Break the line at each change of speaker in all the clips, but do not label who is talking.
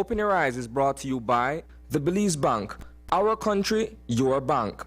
Open Your Eyes is brought to you by the Belize Bank. Our country, your bank.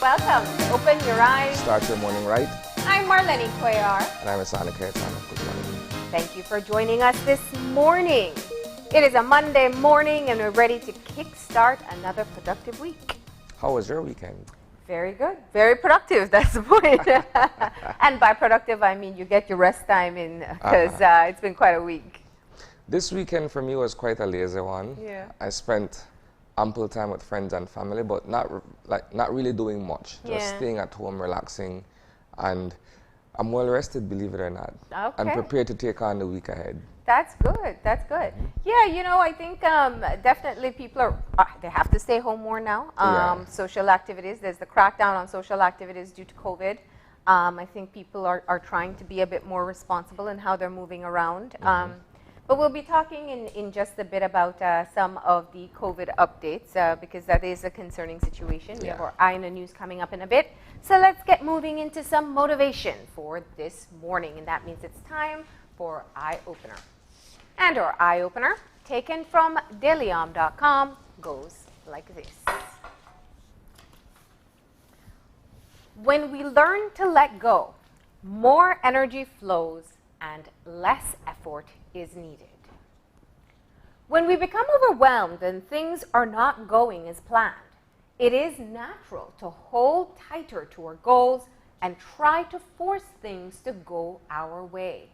Welcome to Open Your Eyes.
Start your morning right.
I'm Marlene Cuellar.
And I'm Asana Kayatana. Good morning.
Thank you for joining us this morning. It is a Monday morning and we're ready to kickstart another productive week.
How was your weekend?
Very good. Very productive, that's the point. And by productive, I mean you get your rest time in because it's been quite a week.
This weekend for me was quite a lazy one.
Yeah.
I spent ample time with friends and family, but not really doing much. Just staying at home, relaxing, and I'm well rested, believe it or not.
Okay.
I'm prepared to take on the week ahead.
That's good. That's good. Yeah, you know, I think definitely people are they have to stay home more now. Social activities. There's the crackdown on social activities due to COVID. I think people are trying to be a bit more responsible in how they're moving around. But we'll be talking in just a bit about some of the COVID updates because that is a concerning situation. We have our Eye on the News coming up in a bit. So let's get moving into some motivation for this morning. And that means it's time for Eye Opener. And our Eye Opener, taken from dailyom.com, goes like this. When we learn to let go, more energy flows and less effort is needed. When we become overwhelmed and things are not going as planned, it is natural to hold tighter to our goals and try to force things to go our way.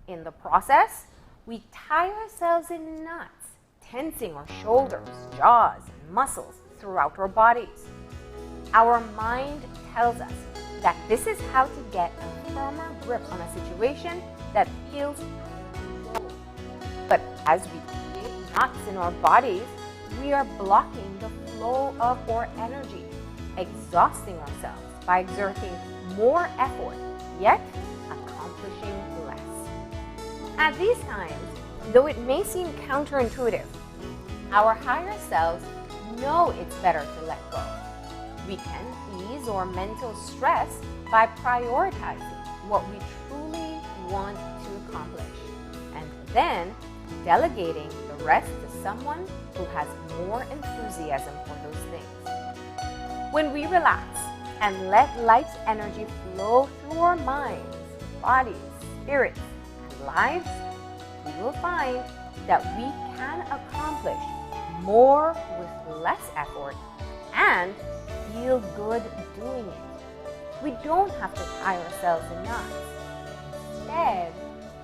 In the process, we tie ourselves in knots, tensing our shoulders, jaws, and muscles throughout our bodies. Our mind tells us that this is how to get a firmer grip on a situation that feels controlled. But as we create knots in our bodies, we are blocking the flow of our energy, exhausting ourselves by exerting more effort, yet accomplishing less. At these times, though it may seem counterintuitive, our higher selves know it's better to let go. We can ease our mental stress by prioritizing what we truly want to accomplish, and then delegating the rest to someone who has more enthusiasm for those things. When we relax and let life's energy flow through our minds, bodies, spirits, and lives, we will find that we can accomplish more with less effort and feel good doing it. We don't have to tie ourselves in knots. Instead,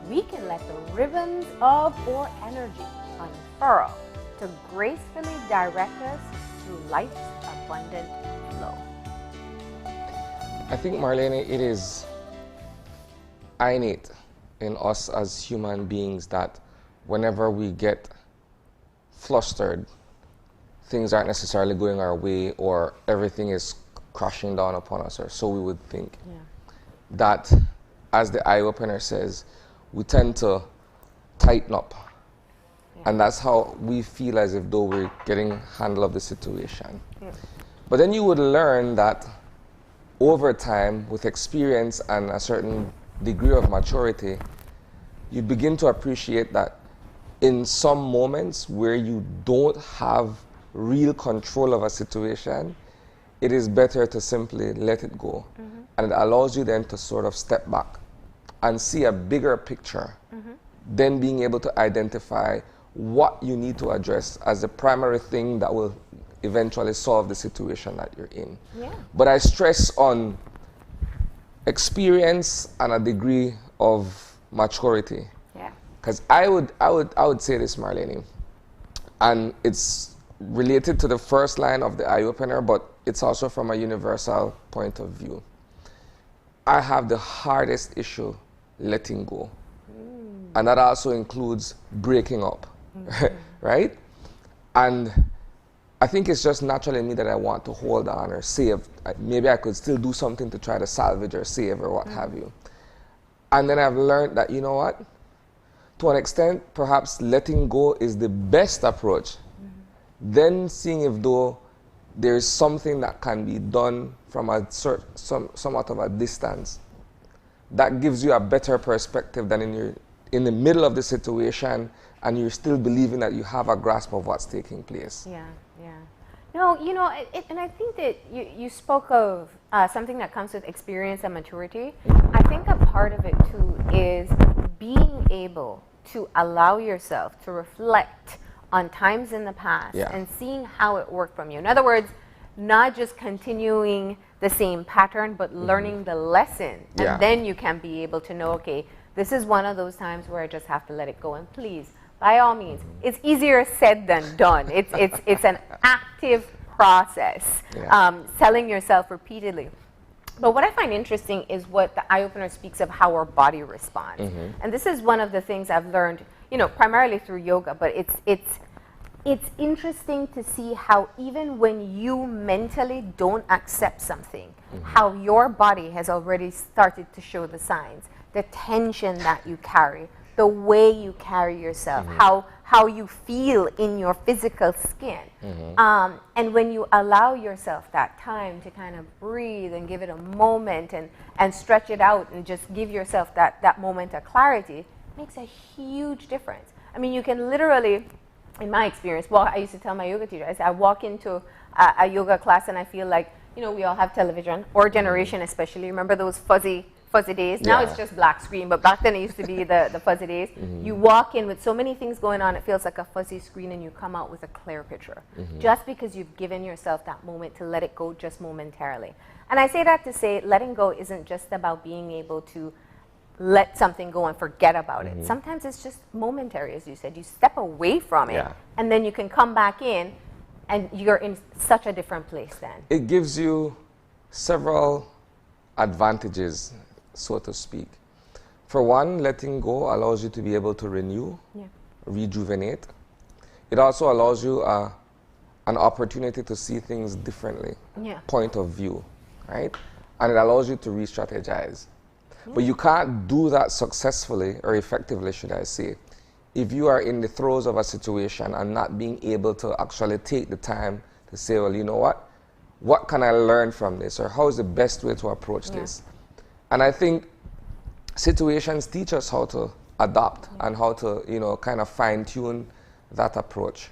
we can let the ribbons of our energy unfurl to gracefully direct us through life's abundant flow.
I think, Marlene, it is innate in us as human beings that whenever we get flustered, things aren't necessarily going our way or everything is crashing down upon us, or so we would think. That, as the eye opener says, we tend to tighten up. And that's how we feel as if though we're getting handle of the situation. But then you would learn that over time, with experience and a certain degree of maturity, you begin to appreciate that in some moments where you don't have real control of a situation, it is better to simply let it go. And it allows you then to sort of step back and see a bigger picture, then being able to identify what you need to address as the primary thing that will eventually solve the situation that you're in. But I stress on experience and a degree of maturity. Because I would say this, Marlene, and it's related to the first line of the eye opener, but it's also from a universal point of view. I have the hardest issue letting go. And that also includes breaking up. right? And I think it's just natural in me that I want to hold on or save. Maybe I could still do something to try to salvage or save or what have you. And then I've learned that, you know what? To an extent, perhaps letting go is the best approach. Then seeing if though there's something that can be done from a somewhat of a distance. That gives you a better perspective than in the middle of the situation and you're still believing that you have a grasp of what's taking place.
Yeah, yeah. No, you know, and I think that you spoke of something that comes with experience and maturity. I think a part of it too is being able to allow yourself to reflect on times in the past and seeing how it worked from you. In other words, not just continuing the same pattern, but learning the lesson. And then you can be able to know, okay, this is one of those times where I just have to let it go. And please, by all means, it's easier said than done. It's an active process, telling yourself repeatedly. But what I find interesting is what the eye-opener speaks of how our body responds. And this is one of the things I've learned, you know, primarily through yoga, but it's interesting to see how even when you mentally don't accept something, how your body has already started to show the signs, the tension that you carry, the way you carry yourself, how you feel in your physical skin. And when you allow yourself that time to kind of breathe and give it a moment and stretch it out and just give yourself that moment of clarity, it makes a huge difference. I mean, you can literally, in my experience, well, I used to tell my yoga teacher, I said, I walk into a yoga class and I feel like, you know, we all have television, our generation especially. Remember those fuzzy days? Now it's just black screen, but back then it used to be the fuzzy days. You walk in with so many things going on, it feels like a fuzzy screen, and you come out with a clear picture. Just because you've given yourself that moment to let it go just momentarily. And I say that to say letting go isn't just about being able to let something go and forget about it. Sometimes it's just momentary, as you said. You step away from it, and then you can come back in, and you're in such a different place then.
It gives you several advantages, so to speak. For one, letting go allows you to be able to renew, rejuvenate. It also allows you an opportunity to see things differently, point of view, right? And it allows you to re-strategize. But you can't do that successfully or effectively, should I say, if you are in the throes of a situation and not being able to actually take the time to say, well, you know what can I learn from this, or how is the best way to approach this? And I think situations teach us how to adapt and how to, you know, kind of fine-tune that approach.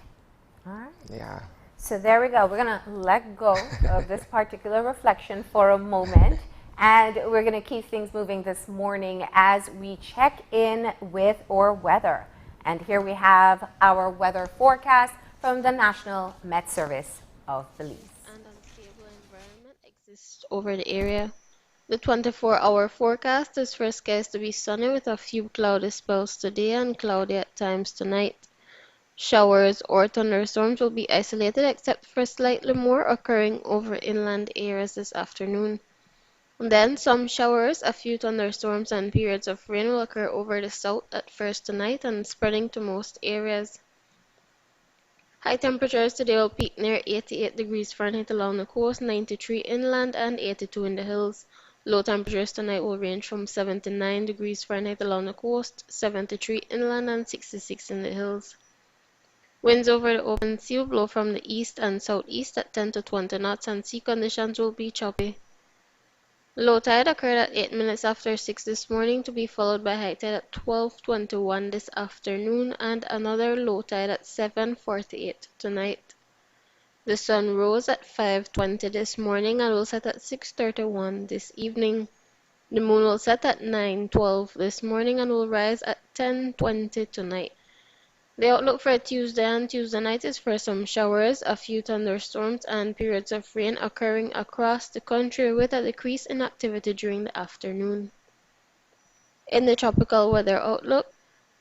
All right.
Yeah.
So there we go. We're going to let go of this particular reflection for a moment. And we're going to keep things moving this morning as we check in with our weather. And here we have our weather forecast from the National Met Service of Belize.
An unstable environment exists over the area. The 24-hour forecast is for skies to be sunny with a few cloudy spells today and cloudy at times tonight. Showers or thunderstorms will be isolated except for slightly more occurring over inland areas this afternoon. Then some showers, a few thunderstorms, and periods of rain will occur over the south at first tonight and spreading to most areas. High temperatures today will peak near 88 degrees Fahrenheit along the coast, 93 inland, and 82 in the hills. Low temperatures tonight will range from 79 degrees Fahrenheit along the coast, 73 inland, and 66 in the hills. Winds over the open sea will blow from the east and southeast at 10 to 20 knots, and sea conditions will be choppy. Low tide occurred at 8 minutes after 6 this morning, to be followed by high tide at 12:21 this afternoon and another low tide at 7:48 tonight. The sun rose at 5:20 this morning and will set at 6:31 this evening. The moon will set at 9:12 this morning and will rise at 10:20 tonight. The outlook for Tuesday and Tuesday night is for some showers, a few thunderstorms, and periods of rain occurring across the country with a decrease in activity during the afternoon. In the tropical weather outlook,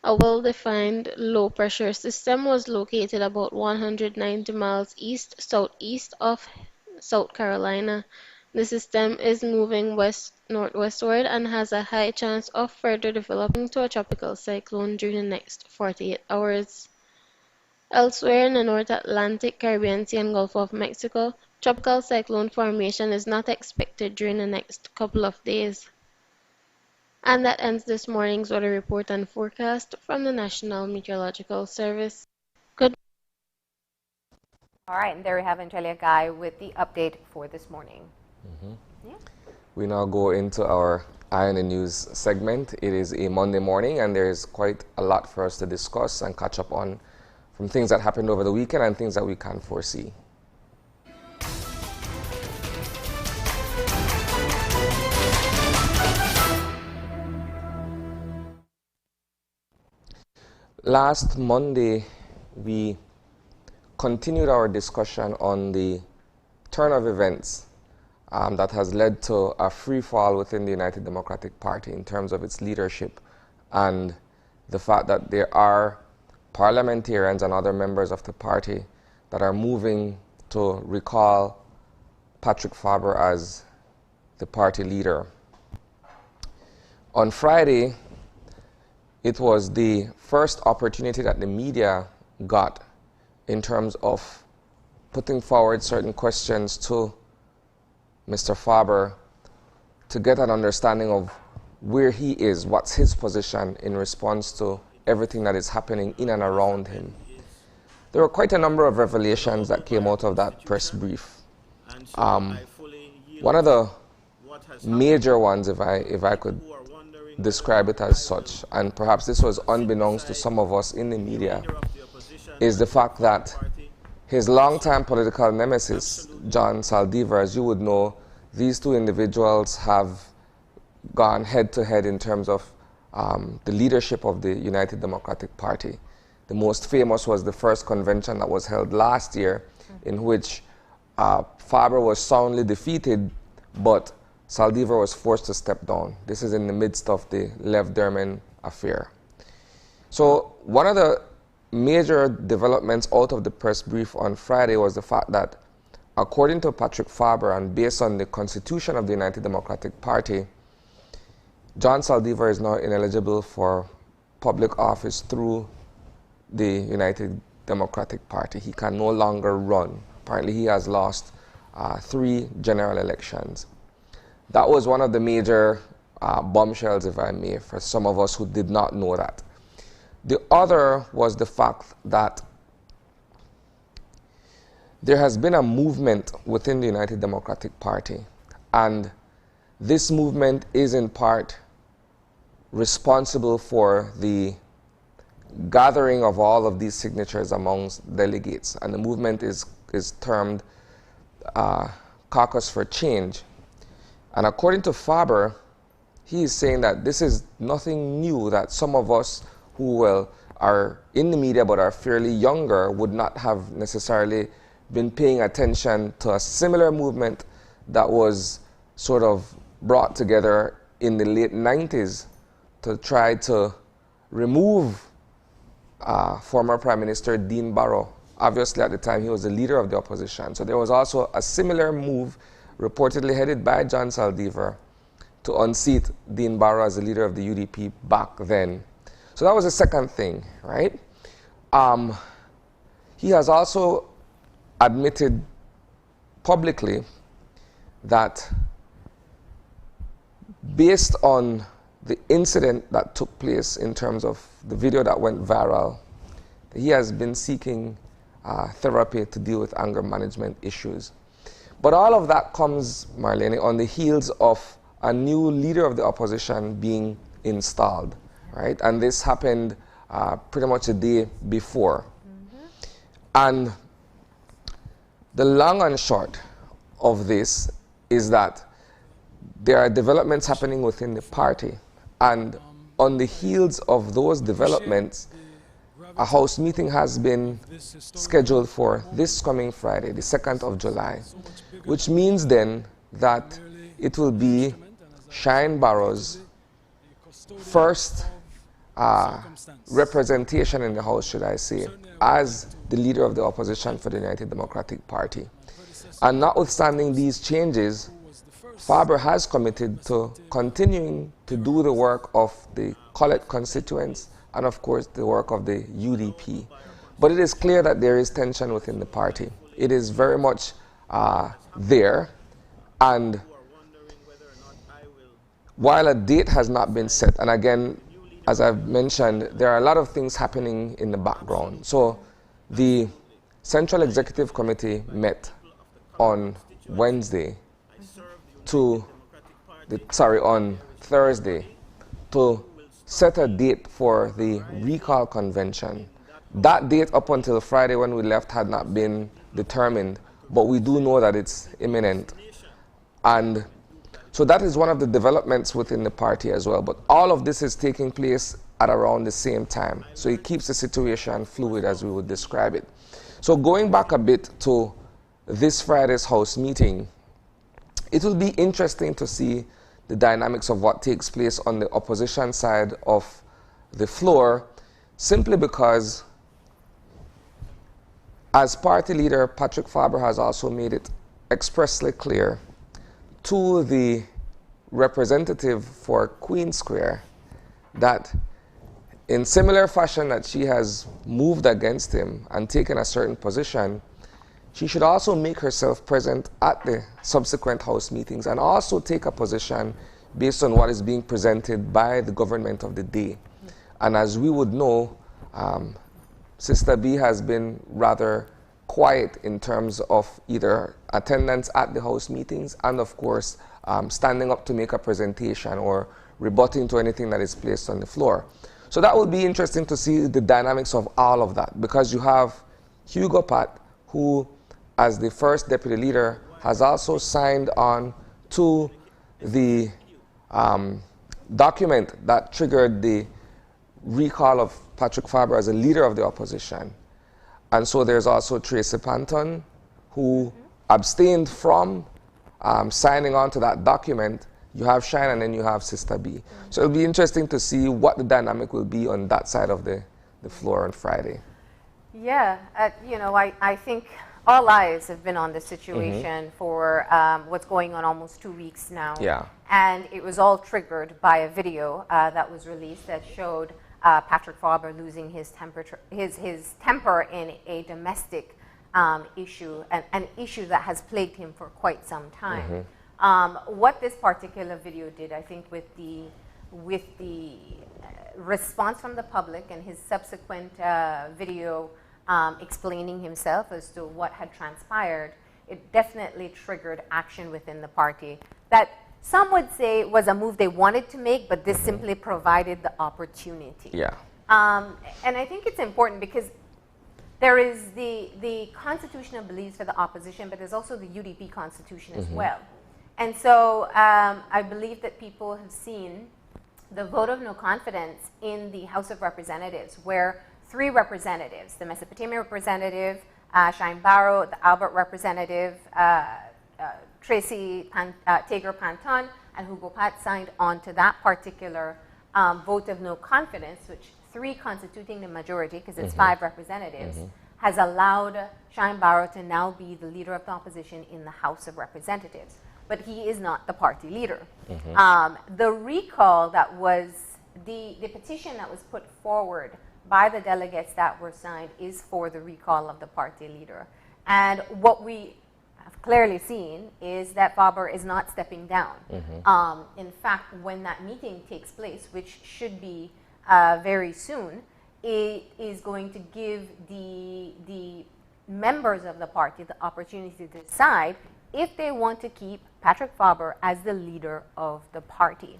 a well-defined low-pressure system was located about 190 miles east-southeast of South Carolina. The system is moving west-northwestward and has a high chance of further developing to a tropical cyclone during the next 48 hours. Elsewhere in the North Atlantic, Caribbean Sea and Gulf of Mexico, tropical cyclone formation is not expected during the next couple of days. And that ends this morning's weather report and forecast from the National Meteorological Service. Good.
All right, and there we have Angelica Guy with the update for this morning. Yeah.
We now go into our Eye on the News segment. It is a Monday morning, and there is quite a lot for us to discuss and catch up on from things that happened over the weekend and things that we can foresee. Last Monday, we continued our discussion on the turn of events that has led to a free fall within the United Democratic Party in terms of its leadership, and the fact that there are parliamentarians and other members of the party that are moving to recall Patrick Faber as the party leader. On Friday, it was the first opportunity that the media got in terms of putting forward certain questions to Mr. Faber to get an understanding of where he is, what's his position in response to everything that is happening in and around him. There were quite a number of revelations that came out of that press brief. One of the major ones, if I could describe it as such, and perhaps this was unbeknownst to some of us in the media, is the fact that his longtime political nemesis, John Saldivar, as you would know, these two individuals have gone head to head in terms of the leadership of the United Democratic Party. The most famous was the first convention that was held last year, in which Faber was soundly defeated, but Saldivar was forced to step down. This is in the midst of the Lev Derman affair. So one of the major developments out of the press brief on Friday was the fact that, according to Patrick Faber and based on the constitution of the United Democratic Party, John Saldivar is now ineligible for public office through the United Democratic Party. He can no longer run. Apparently he has lost 3 general elections. That was one of the major bombshells, if I may, for some of us who did not know that. The other was the fact that there has been a movement within the United Democratic Party, and this movement is in part responsible for the gathering of all of these signatures amongst delegates, and the movement is termed Caucus for Change. And according to Faber, he is saying that this is nothing new, that some of us who are in the media but are fairly younger would not have necessarily been paying attention to a similar movement that was sort of brought together in the late 90s to try to remove former Prime Minister Dean Barrow. Obviously, at the time, he was the leader of the opposition. So there was also a similar move reportedly headed by John Saldivar to unseat Dean Barrow as the leader of the UDP back then. So that was the second thing, right? He has also admitted publicly that based on the incident that took place in terms of the video that went viral, he has been seeking therapy to deal with anger management issues. But all of that comes, Marlene, on the heels of a new leader of the opposition being installed, right? And this happened pretty much a day before. And the long and short of this is that there are developments happening within the party. And on the heels of those developments, a House meeting has been scheduled for this coming Friday, the 2nd of July, which means then that it will be Shine Barrow's first representation in the House, should I say, as the leader of the opposition for the United Democratic Party. And notwithstanding these changes, Faber has committed to continuing to do the work of the Collett constituents and, of course, the work of the UDP. But it is clear that there is tension within the party. It is very much there. And while a date has not been set, and again, as I've mentioned, there are a lot of things happening in the background. So the Central Executive Committee met on Wednesday on Thursday to set a date for the recall convention. That date up until Friday when we left had not been determined, but we do know that it's imminent. And so that is one of the developments within the party as well. But all of this is taking place at around the same time. So it keeps the situation fluid, as we would describe it. So going back a bit to this Friday's House meeting, it will be interesting to see the dynamics of what takes place on the opposition side of the floor, simply because, as party leader, Patrick Faber has also made it expressly clear to the representative for Queen Square that in similar fashion that she has moved against him and taken a certain position, she should also make herself present at the subsequent House meetings and also take a position based on what is being presented by the government of the day. And as we would know, Sister B has been rather quiet in terms of either attendance at the House meetings and, of course, standing up to make a presentation or rebutting to anything that is placed on the floor. So that will be interesting to see the dynamics of all of that, because you have Hugo Pat, who, as the first deputy leader, has also signed on to the document that triggered the recall of Patrick Faber as a leader of the opposition. And so there's also Tracy Panton, who abstained from signing on to that document. You have Shine, and then you have Sister B. So it'll be interesting to see what the dynamic will be on that side of the floor on Friday.
Yeah, I think all eyes have been on the situation for what's going on almost 2 weeks now.
Yeah.
And it was all triggered by a video that was released that showed Patrick Faber losing his temper in a domestic issue, an issue that has plagued him for quite some time. What this particular video did, I think, with the response from the public and his subsequent video explaining himself as to what had transpired, it definitely triggered action within the party that some would say was a move they wanted to make, but this simply provided the opportunity.
Yeah.
And I think it's important because there is the constitutional beliefs for the opposition, but there's also the UDP constitution as well. And so I believe that people have seen the vote of no confidence in the House of Representatives, where 3 representatives, the Mesopotamia representative, Shine Barrow, the Albert representative, Tracy Tager Panton, and Hugo Pat signed on to that particular vote of no confidence, which 3 constituting the majority, because it's 5 representatives, has allowed Shine Barrow to now be the leader of the opposition in the House of Representatives. But he is not the party leader. The recall that was, the petition that was put forward by the delegates that were signed is for the recall of the party leader. And what we have clearly seen is that Faber is not stepping down. In fact, when that meeting takes place, which should be very soon, it is going to give the members of the party the opportunity to decide if they want to keep Patrick Faber as the leader of the party.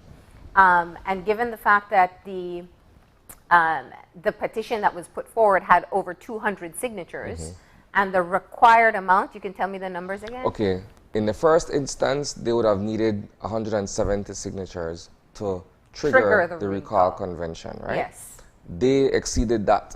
And given the fact that the petition that was put forward had over 200 signatures, and the required amount, you can tell me the numbers again?
Okay. In the first instance, they would have needed 170 signatures to trigger the recall convention, right?
Yes.
They exceeded that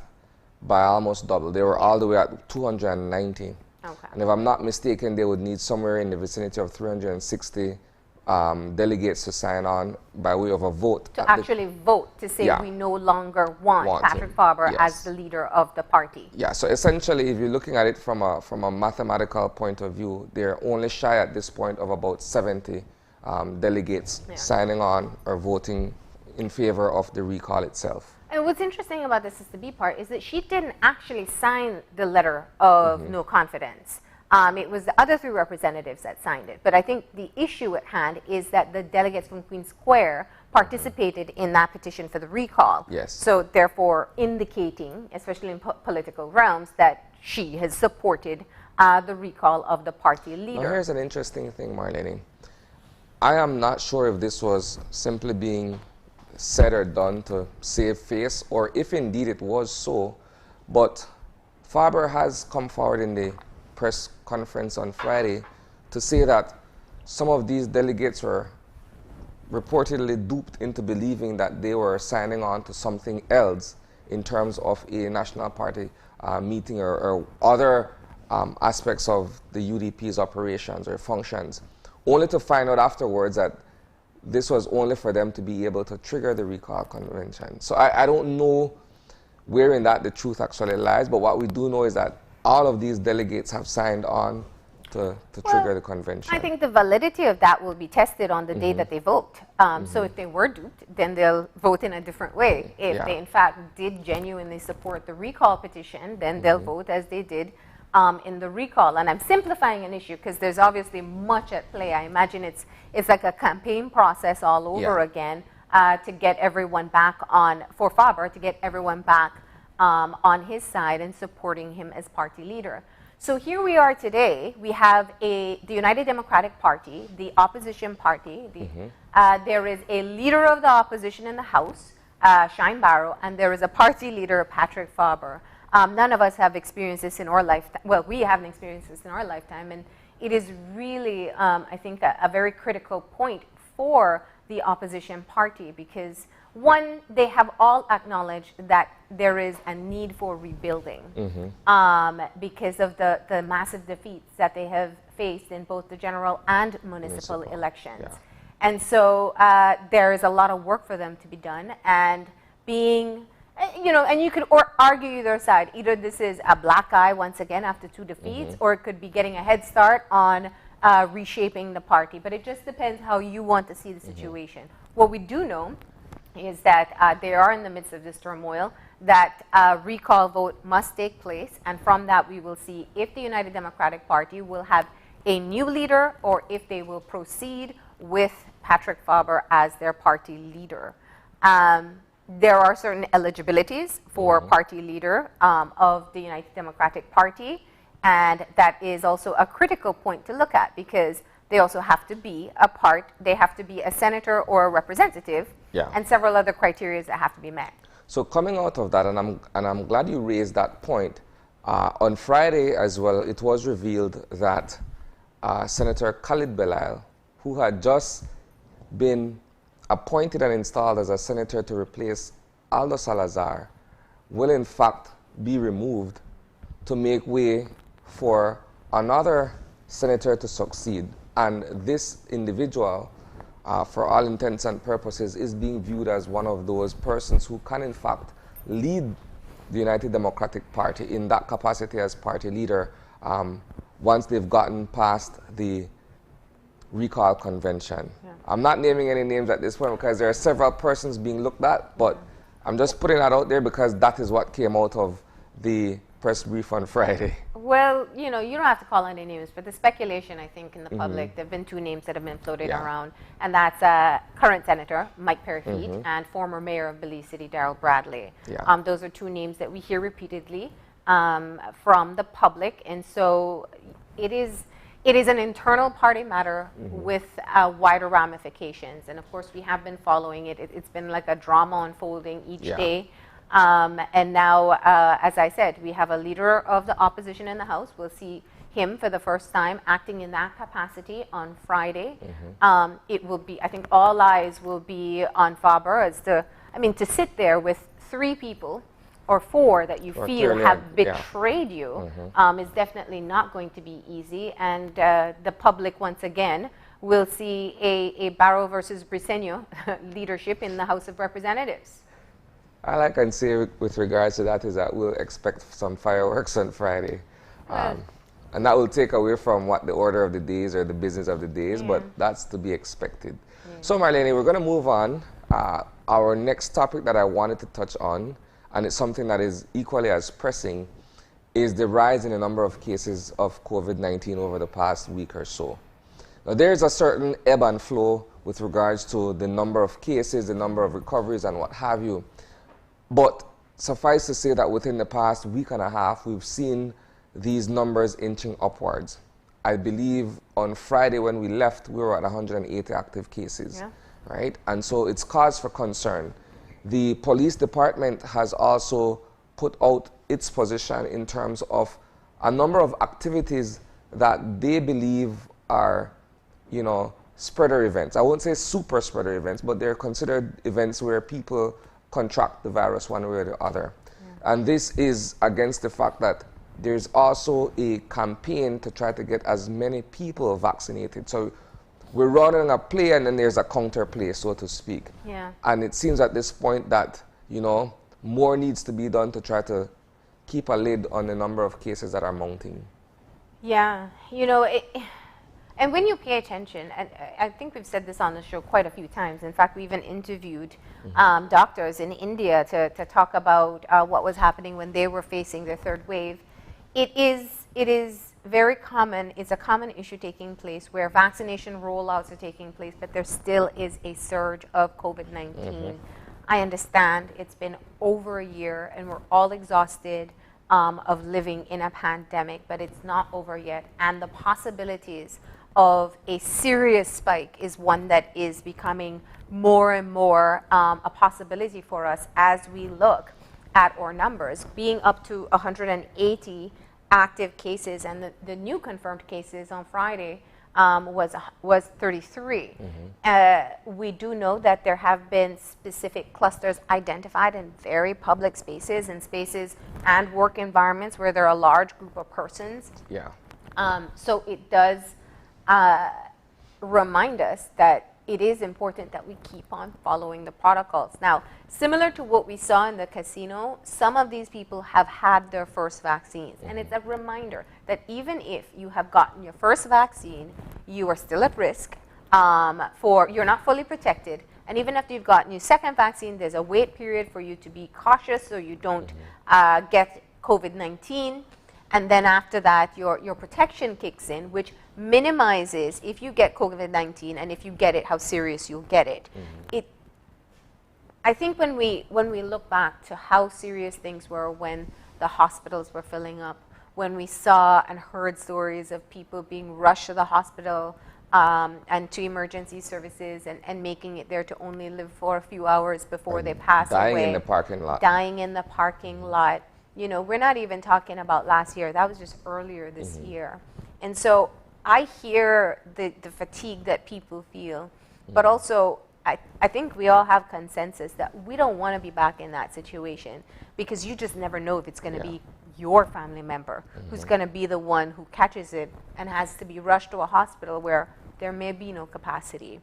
by almost double. They were all the way at 290.
Okay.
And if I'm not mistaken, they would need somewhere in the vicinity of 360 delegates to sign on by way of a vote.
To actually vote to say we no longer want Patrick Faber as the leader of the party.
Yeah, so essentially, if you're looking at it from a mathematical point of view, they're only shy at this point of about 70 delegates signing on or voting in favor of the recall itself.
And what's interesting about the Sister B part is that she didn't actually sign the letter of no confidence. It was the other 3 representatives that signed it. But I think the issue at hand is that the delegates from Queen Square participated in that petition for the recall.
Yes.
So therefore indicating, especially in political realms, that she has supported the recall of the party leader.
Now here's an interesting thing, Marlene. I am not sure if this was simply being said or done to save face, or if indeed it was so, but Faber has come forward in the press conference on Friday to say that some of these delegates were reportedly duped into believing that they were signing on to something else in terms of a national party meeting or other aspects of the UDP's operations or functions, only to find out afterwards that this was only for them to be able to trigger the recall convention. So I don't know where in that the truth actually lies, but what we do know is that all of these delegates have signed on to trigger the convention.
I think the validity of that will be tested on the day that they vote. So if they were duped, then they'll vote in a different way. If they in fact did genuinely support the recall petition, then they'll vote as they did in the recall. And I'm simplifying an issue because there's obviously much at play. I imagine it's like a campaign process all over again to get everyone back on, for Faber, to get everyone back on his side and supporting him as party leader. So here we are today. We have the United Democratic Party, the opposition party. There is a leader of the opposition in the House, Shine Barrow, and there is a party leader, Patrick Faber. None of us have experienced this in our lifetime. Well, we haven't experienced this in our lifetime, and it is really, I think, a very critical point for the opposition party because, one, they have all acknowledged that there is a need for rebuilding because of the massive defeats that they have faced in both the general and municipal elections. And so there is a lot of work for them to be done, and being, and you could argue either side. Either this is a black eye once again after 2 defeats, or it could be getting a head start on reshaping the party. But it just depends how you want to see the situation. What we do know is that they are in the midst of this turmoil, that a recall vote must take place, and from that we will see if the United Democratic Party will have a new leader or if they will proceed with Patrick Faber as their party leader. There are certain eligibilities for party leader of the United Democratic Party, and that is also a critical point to look at because they also have to be they have to be a senator or a representative, and several other criteria that have to be met.
So coming out of that, and I'm glad you raised that point, on Friday as well, it was revealed that Senator Khalid Belail, who had just been appointed and installed as a senator to replace Aldo Salazar, will in fact be removed to make way for another senator to succeed. And this individual, for all intents and purposes, is being viewed as one of those persons who can in fact lead the United Democratic Party in that capacity as party leader once they've gotten past the recall convention. I'm not naming any names at this point because there are several persons being looked at, but I'm just putting that out there because that is what came out of the press brief on Friday.
Well, you don't have to call any names, but the speculation, I think, in the public, there have been 2 names that have been floated around, and that's current Senator Mike Perrifete and former Mayor of Belize City, Darrell Bradley. Those are 2 names that we hear repeatedly from the public, and so it is an internal party matter with wider ramifications. And of course, we have been following it. It's been like a drama unfolding each day. And now, as I said, we have a leader of the opposition in the House. We'll see him for the first time acting in that capacity on Friday. It will be, I think all eyes will be on Faber as to sit there with 3 people or 4 that you feel have betrayed you is definitely not going to be easy. And the public, once again, will see a Barrow versus Briceño leadership in the House of Representatives.
All I can say with regards to that is that we'll expect some fireworks on Friday. And that will take away from what the order of the days or the business of the days, but that's to be expected. So Marlene, we're going to move on Our next topic that I wanted to touch on, and it's something that is equally as pressing, is the rise in the number of cases of COVID-19 over the past week or so. Now, there's a certain ebb and flow with regards to the number of cases, the number of recoveries, and what have you. But suffice to say that within the past week and a half, we've seen these numbers inching upwards. I believe on Friday when we left, we were at 180 active cases, right? And so it's cause for concern. The police department has also put out its position in terms of a number of activities that they believe are, you know, spreader events. I won't say super spreader events, but they're considered events where people contract the virus one way or the other. And this is against the fact that there's also a campaign to try to get as many people vaccinated. So we're running a play and then there's a counter play, so to speak. And it seems at this point that, you know, more needs to be done to try to keep a lid on the number of cases that are mounting.
Yeah, you know, and when you pay attention, and I think we've said this on the show quite a few times. In fact, we even interviewed doctors in India to talk about what was happening when they were facing their third wave. It is very common, it's a common issue taking place where vaccination rollouts are taking place, but there still is a surge of COVID-19. I understand it's been over a year and we're all exhausted of living in a pandemic, but it's not over yet. And the possibilities of a serious spike is one that is becoming more and more a possibility for us as we look at our numbers, being up to 180 active cases, and the new confirmed cases on Friday was 33. We do know that there have been specific clusters identified in very public spaces and work environments where there are a large group of persons. So it does remind us that it is important that we keep on following the protocols. Now, similar to what we saw in the casino, some of these people have had their first vaccines. And it's a reminder that even if you have gotten your first vaccine, you are still at risk you're not fully protected. And even after you've gotten your second vaccine, there's a wait period for you to be cautious so you don't get COVID-19. And then after that, your protection kicks in, which minimizes if you get COVID-19 and if you get it, how serious you'll get it. I think when we look back to how serious things were when the hospitals were filling up, when we saw and heard stories of people being rushed to the hospital and to emergency services and making it there to only live for a few hours before they pass away.
Dying in the parking lot.
Dying in the parking lot. You know, we're not even talking about last year. That was just earlier this year. And so I hear the fatigue that people feel, but also I think we all have consensus that we don't want to be back in that situation, because you just never know if it's going to be your family member who's going to be the one who catches it and has to be rushed to a hospital where there may be no capacity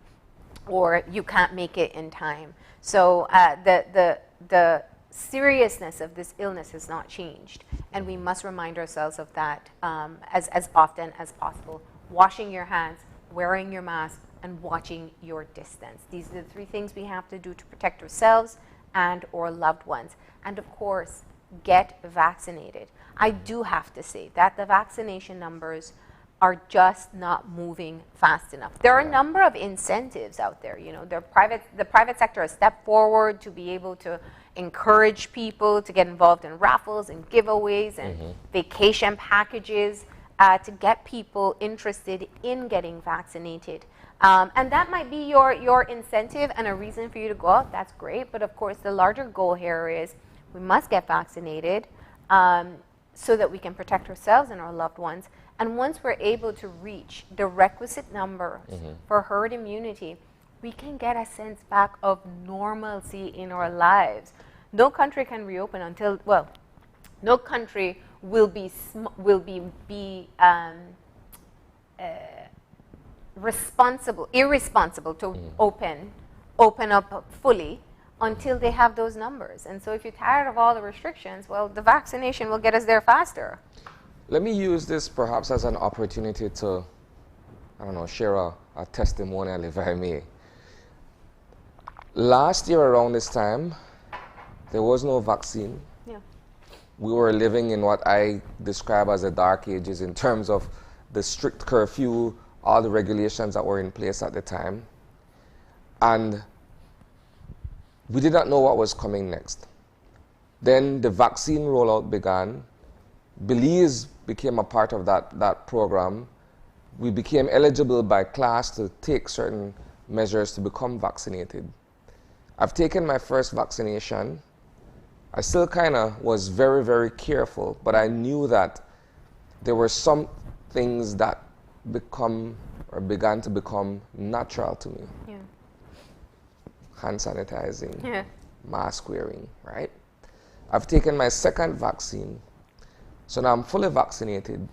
or you can't make it in time. So the seriousness of this illness has not changed, and we must remind ourselves of that as often as possible. Washing your hands, wearing your mask, and watching your distance. These are the three things we have to do to protect ourselves and our loved ones. And of course, get vaccinated. I do have to say that the vaccination numbers are just not moving fast enough. There are a number of incentives out there. You know, the private sector has stepped forward to be able to encourage people to get involved in raffles and giveaways and vacation packages to get people interested in getting vaccinated. And that might be your incentive and a reason for you to go out. That's great. But of course, the larger goal here is we must get vaccinated so that we can protect ourselves and our loved ones. And once we're able to reach the requisite numbers for herd immunity, we can get a sense back of normalcy in our lives. No country can reopen until, well, no country will be irresponsible to open up fully until they have those numbers. And so if you're tired of all the restrictions, well, the vaccination will get us there faster.
Let me use this perhaps as an opportunity to, I don't know, share a testimonial, if I may. Last year around this time, there was no vaccine.
Yeah.
We were living in what I describe as the dark ages in terms of the strict curfew, all the regulations that were in place at the time. And we did not know what was coming next. Then the vaccine rollout began. Belize became a part of that program. We became eligible by class to take certain measures to become vaccinated. I've taken my first vaccination. I still kind of was very, very careful, but I knew that there were some things that began to become natural to me.
Yeah.
Hand sanitizing,
Yeah.
mask wearing, right? I've taken my second vaccine, so now I'm fully vaccinated,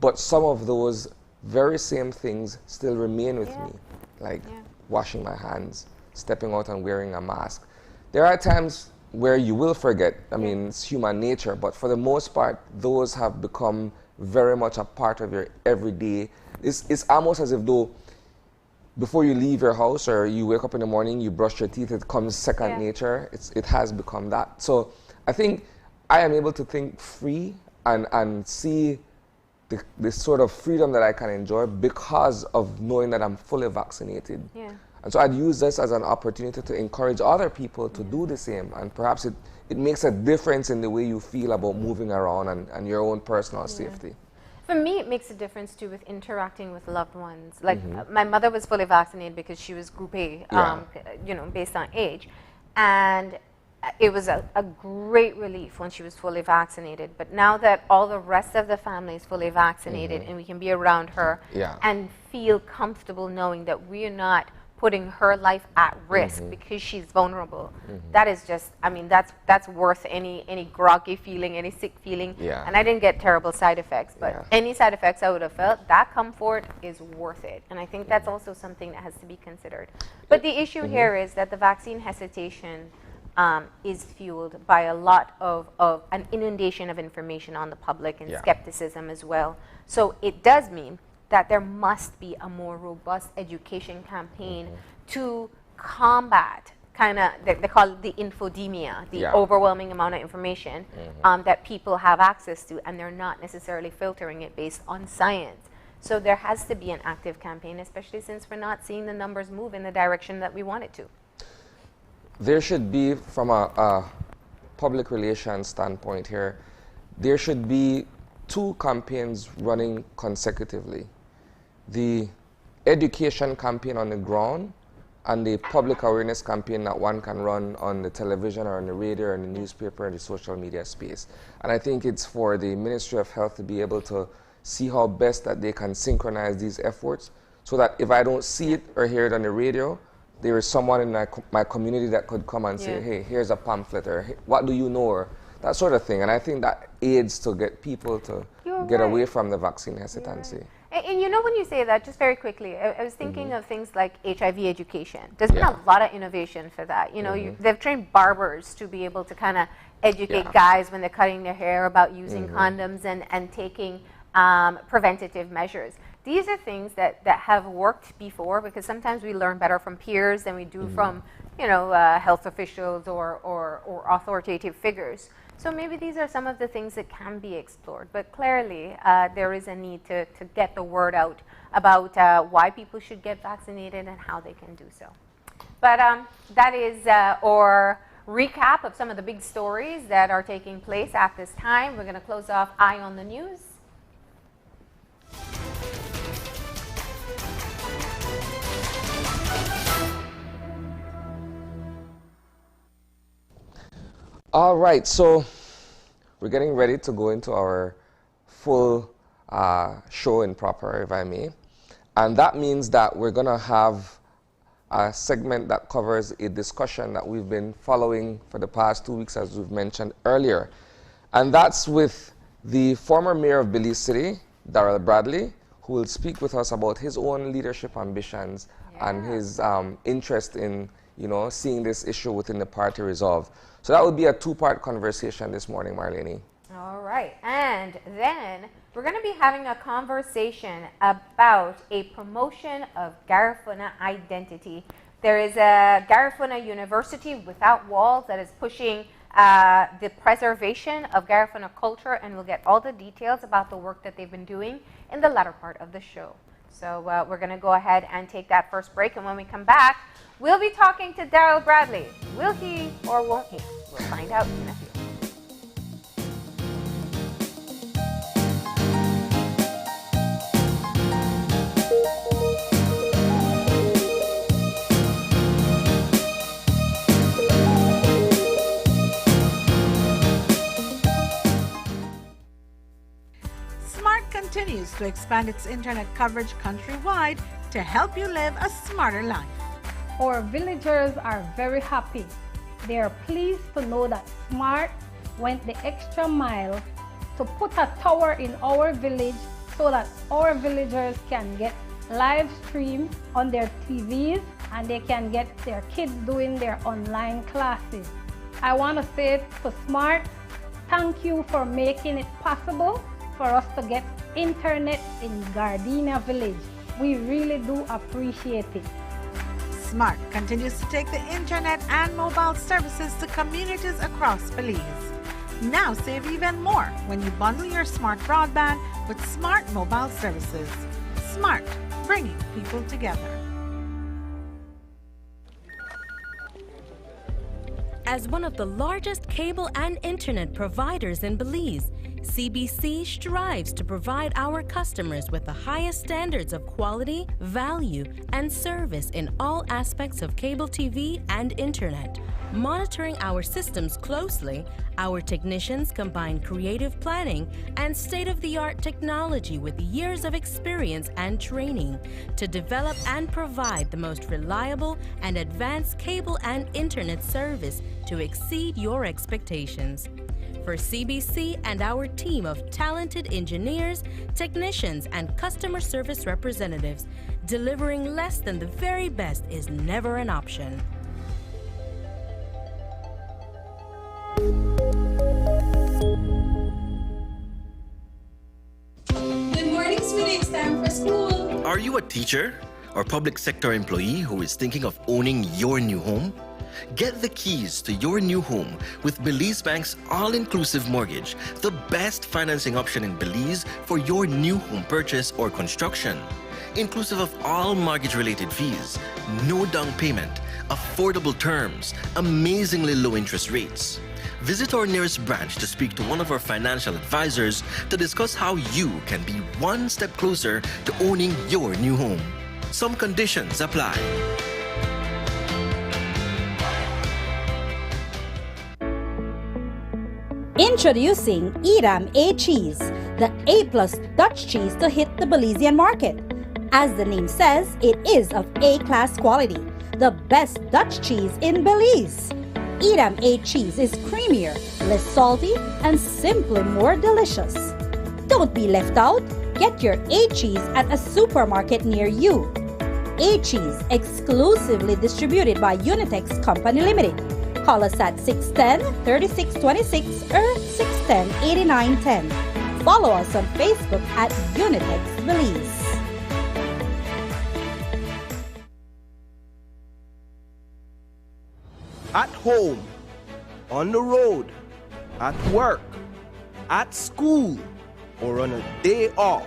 but some of those very same things still remain with me, like washing my hands, stepping out and wearing a mask. There are times where you will forget, I mean, it's human nature, but for the most part, those have become very much a part of your everyday. It's almost as if though before you leave your house or you wake up in the morning, you brush your teeth, it comes second nature. It has become that. So I think I am able to think free and see the sort of freedom that I can enjoy because of knowing that I'm fully vaccinated.
Yeah.
And so I'd use this as an opportunity to encourage other people to do the same. And perhaps it makes a difference in the way you feel about moving around and your own personal safety.
For me, it makes a difference too with interacting with loved ones. Like my mother was fully vaccinated because she was Group A, you know, based on age, and it was a great relief when she was fully vaccinated. But now that all the rest of the family is fully vaccinated and we can be around her and feel comfortable knowing that we are not putting her life at risk because she's vulnerable. That is just, I mean, that's worth any groggy feeling, any sick feeling. And I didn't get terrible side effects, but any side effects I would have felt, that comfort is worth it. And I think that's also something that has to be considered. But the issue here is that the vaccine hesitation is fueled by a lot of an inundation of information on the public and skepticism as well. So it does mean that there must be a more robust education campaign to combat kind of, they call it the infodemia, the overwhelming amount of information that people have access to, and they're not necessarily filtering it based on science. So there has to be an active campaign, especially since we're not seeing the numbers move in the direction that we want it to.
There should be, from a public relations standpoint here, there should be two campaigns running consecutively. The education campaign on the ground and the public awareness campaign that one can run on the television or on the radio or in the newspaper and the social media space. And I think it's for the Ministry of Health to be able to see how best that they can synchronize these efforts so that if I don't see it or hear it on the radio, there is someone in my community that could come and say, hey, here's a pamphlet, or hey, what do you know, or that sort of thing. And I think that aids to get people to get away from the vaccine hesitancy.
And you know, when you say that, just very quickly, I was thinking of things like HIV education. There's been a lot of innovation for that. You know, they've trained barbers to be able to kind of educate guys when they're cutting their hair about using condoms and taking preventative measures. These are things that have worked before, because sometimes we learn better from peers than we do from, you know, health officials or authoritative figures. So maybe these are some of the things that can be explored. But clearly, there is a need to get the word out about why people should get vaccinated and how they can do so. But that is our recap of some of the big stories that are taking place at this time. We're going to close off Eye on the News.
All right, so we're getting ready to go into our full show in proper, if I may. And that means that we're going to have a segment that covers a discussion that we've been following for the past 2 weeks, as we've mentioned earlier. And that's with the former mayor of Belize City, Darrell Bradley, who will speak with us about his own leadership ambitions and his interest in, you know, seeing this issue within the party resolved. So that would be a two-part conversation this morning, Marlene.
All right. And then we're going to be having a conversation about a promotion of Garifuna identity There is a Garifuna University without walls that is pushing the preservation of Garifuna culture, and we'll get all the details about the work that they've been doing in the latter part of the show. So we're going to go ahead and take that first break, and when we come back, we'll be talking to Darrell Bradley. Will he or won't he? We'll find out in a few.
Continues to expand its internet coverage countrywide to help you live a smarter life.
Our villagers are very happy. They are pleased to know that Smart went the extra mile to put a tower in our village so that our villagers can get live stream on their TVs and they can get their kids doing their online classes. I want to say to Smart, thank you for making it possible for us to get internet in Gardena Village. We really do appreciate it.
Smart continues to take the internet and mobile services to communities across Belize. Now save even more when you bundle your Smart broadband with Smart mobile services. Smart, bringing people together.
As one of the largest cable and internet providers in Belize, CBC strives to provide our customers with the highest standards of quality, value, and service in all aspects of cable TV and internet. Monitoring our systems closely, our technicians combine creative planning and state-of-the-art technology with years of experience and training to develop and provide the most reliable and advanced cable and internet service to exceed your expectations. For CBC and our team of talented engineers, technicians, and customer service representatives, delivering less than the very best is never an option.
Good morning, sweetie. It's time for school.
Are you a teacher or public sector employee who is thinking of owning your new home? Get the keys to your new home with Belize Bank's all-inclusive mortgage, the best financing option in Belize for your new home purchase or construction. Inclusive of all mortgage-related fees, no down payment, affordable terms, amazingly low interest rates. Visit our nearest branch to speak to one of our financial advisors to discuss how you can be one step closer to owning your new home. Some conditions apply.
Introducing Edam A cheese, the A+ Dutch cheese to hit the Belizean market. As the name says, it is of A-class quality, the best Dutch cheese in Belize. Edam A cheese is creamier, less salty, and simply more delicious. Don't be left out. Get your A cheese at a supermarket near you. A cheese exclusively distributed by Unitex Company Limited. Call us at 610-3626 or 610-8910. Follow us on Facebook at Unitex Belize.
At home, on the road, at work, at school, or on a day off,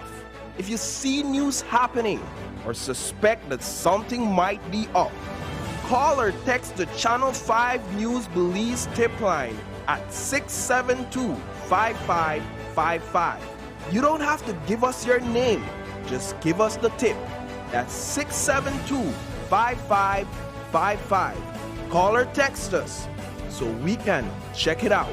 if you see news happening or suspect that something might be up, call or text the Channel 5 News Belize tip line at 672-5555. You don't have to give us your name, just give us the tip. That's 672-5555. Call or text us so we can check it out.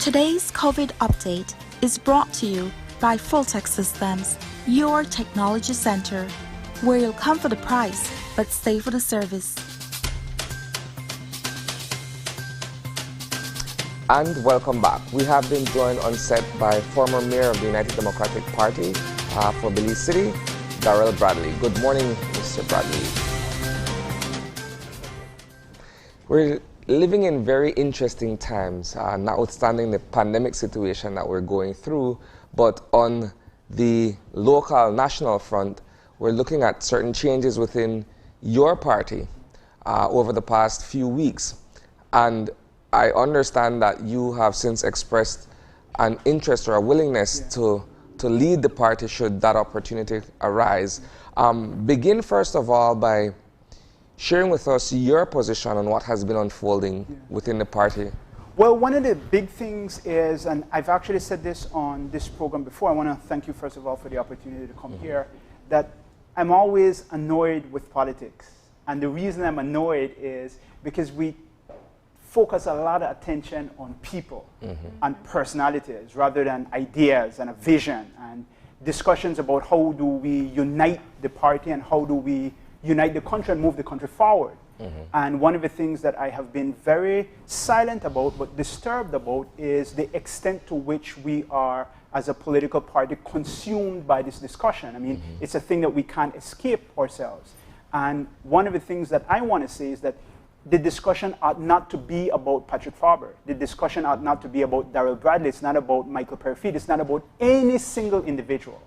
Today's COVID update is brought to you by Fulltech Systems, your technology center, where you'll come for the price but stay for the service.
And welcome back. We have been joined on set by former mayor of the United Democratic Party for Belize City, Darrell Bradley. Good morning, Mr. Bradley. We're living in very interesting times, notwithstanding the pandemic situation that we're going through, but on the local, national front, we're looking at certain changes within your party over the past few weeks. And I understand that you have since expressed an interest or a willingness to lead the party should that opportunity arise. Begin first of all by sharing with us your position on what has been unfolding within the party.
Well, one of the big things is, and I've actually said this on this program before, I want to thank you first of all for the opportunity to come here, that I'm always annoyed with politics. And the reason I'm annoyed is because we focus a lot of attention on people and personalities rather than ideas and a vision and discussions about how do we unite the party and how do we unite the country and move the country forward. And one of the things that I have been very silent about but disturbed about is the extent to which we are, as a political party, consumed by this discussion. I mean, it's a thing that we can't escape ourselves. And one of the things that I want to say is that the discussion ought not to be about Patrick Farber. The discussion ought not to be about Darrell Bradley. It's not about Michael Perfield. It's not about any single individual.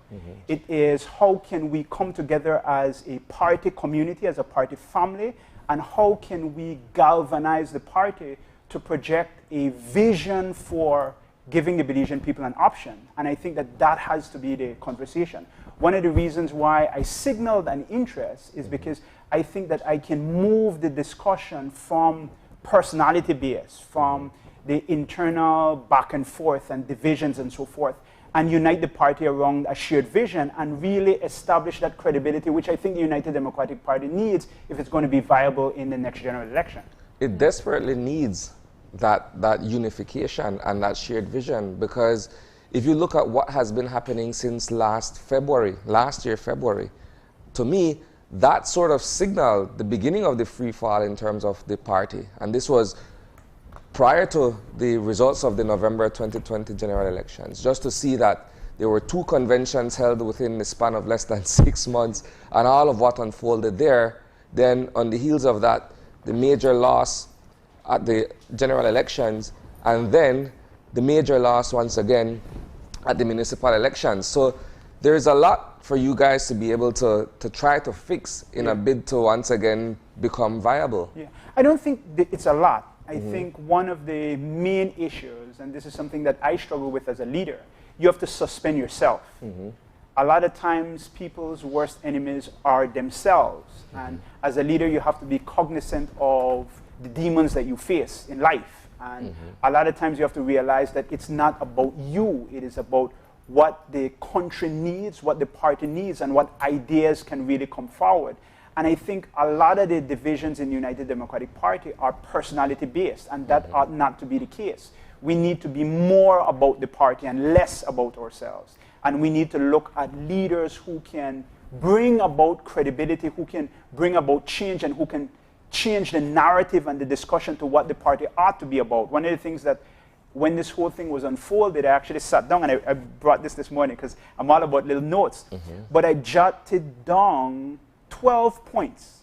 It is how can we come together as a party community, as a party family, and how can we galvanize the party to project a vision for giving the Belizean people an option. And I think that that has to be the conversation. One of the reasons why I signaled an interest is because I think that I can move the discussion from personality base, from the internal back and forth and divisions and so forth, and unite the party around a shared vision and really establish that credibility, which I think the United Democratic Party needs if it's going to be viable in the next general election.
It desperately needs that unification and that shared vision, because if you look at what has been happening since last year, February, to me, that sort of signaled the beginning of the free fall in terms of the party. And this was prior to the results of the November 2020 general elections, just to see that there were 2 conventions held within the span of less than 6 months, and all of what unfolded there. Then on the heels of that, the major loss at the general elections, and then the major loss once again at the municipal elections. So there is a lot for you guys to be able to try to fix in a bid to once again become viable.
Yeah, I don't think it's a lot. I think one of the main issues, and this is something that I struggle with as a leader, you have to suspend yourself. A lot of times people's worst enemies are themselves. And as a leader, you have to be cognizant of the demons that you face in life. And a lot of times you have to realize that it's not about you. It is about what the country needs, what the party needs, and what ideas can really come forward. And I think a lot of the divisions in the United Democratic Party are personality-based, and that ought not to be the case. We need to be more about the party and less about ourselves. And we need to look at leaders who can bring about credibility, who can bring about change, and who can change the narrative and the discussion to what the party ought to be about. One of the things that when this whole thing was unfolded, I actually sat down, and I brought this morning because I'm all about little notes, but I jotted down 12 points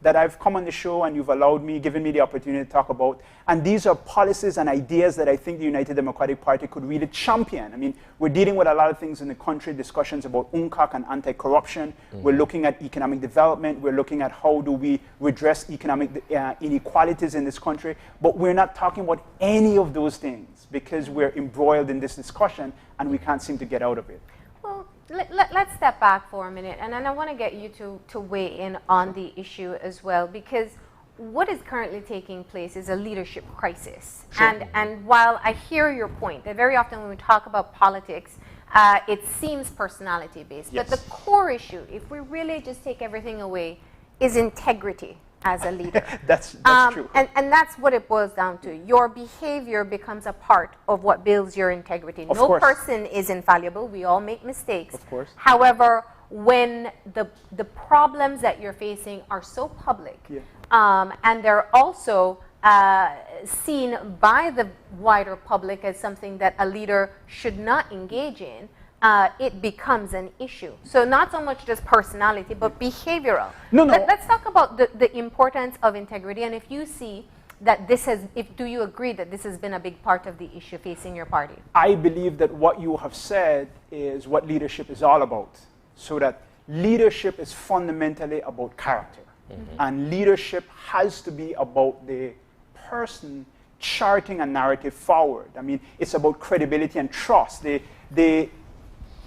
that I've come on the show and you've allowed me, given me the opportunity to talk about. And these are policies and ideas that I think the United Democratic Party could really champion. I mean, we're dealing with a lot of things in the country, discussions about UNCAC and anti-corruption. We're looking at economic development. We're looking at how do we redress economic inequalities in this country. But we're not talking about any of those things because we're embroiled in this discussion and we can't seem to get out of it.
Well, let's step back for a minute, and then I want to get you to weigh in on the issue as well, because what is currently taking place is a leadership crisis. And while I hear your point, that very often when we talk about politics, it seems personality-based. But the core issue, if we really just take everything away, is integrity as a leader.
That's true.
And that's what it boils down to. Your behavior becomes a part of what builds your integrity.
Of
no
course.
person is infallible. We all make mistakes.
Of course.
However, when the problems that you're facing are so public, and they're also seen by the wider public as something that a leader should not engage in, it becomes an issue. So not so much just personality, but behavioral. Let's talk about the importance of integrity. And if you see that this has, do you agree that this has been a big part of the issue facing your party?
I believe that what you have said is what leadership is all about. So that leadership is fundamentally about character. And leadership has to be about the person charting a narrative forward. I mean, it's about credibility and trust. The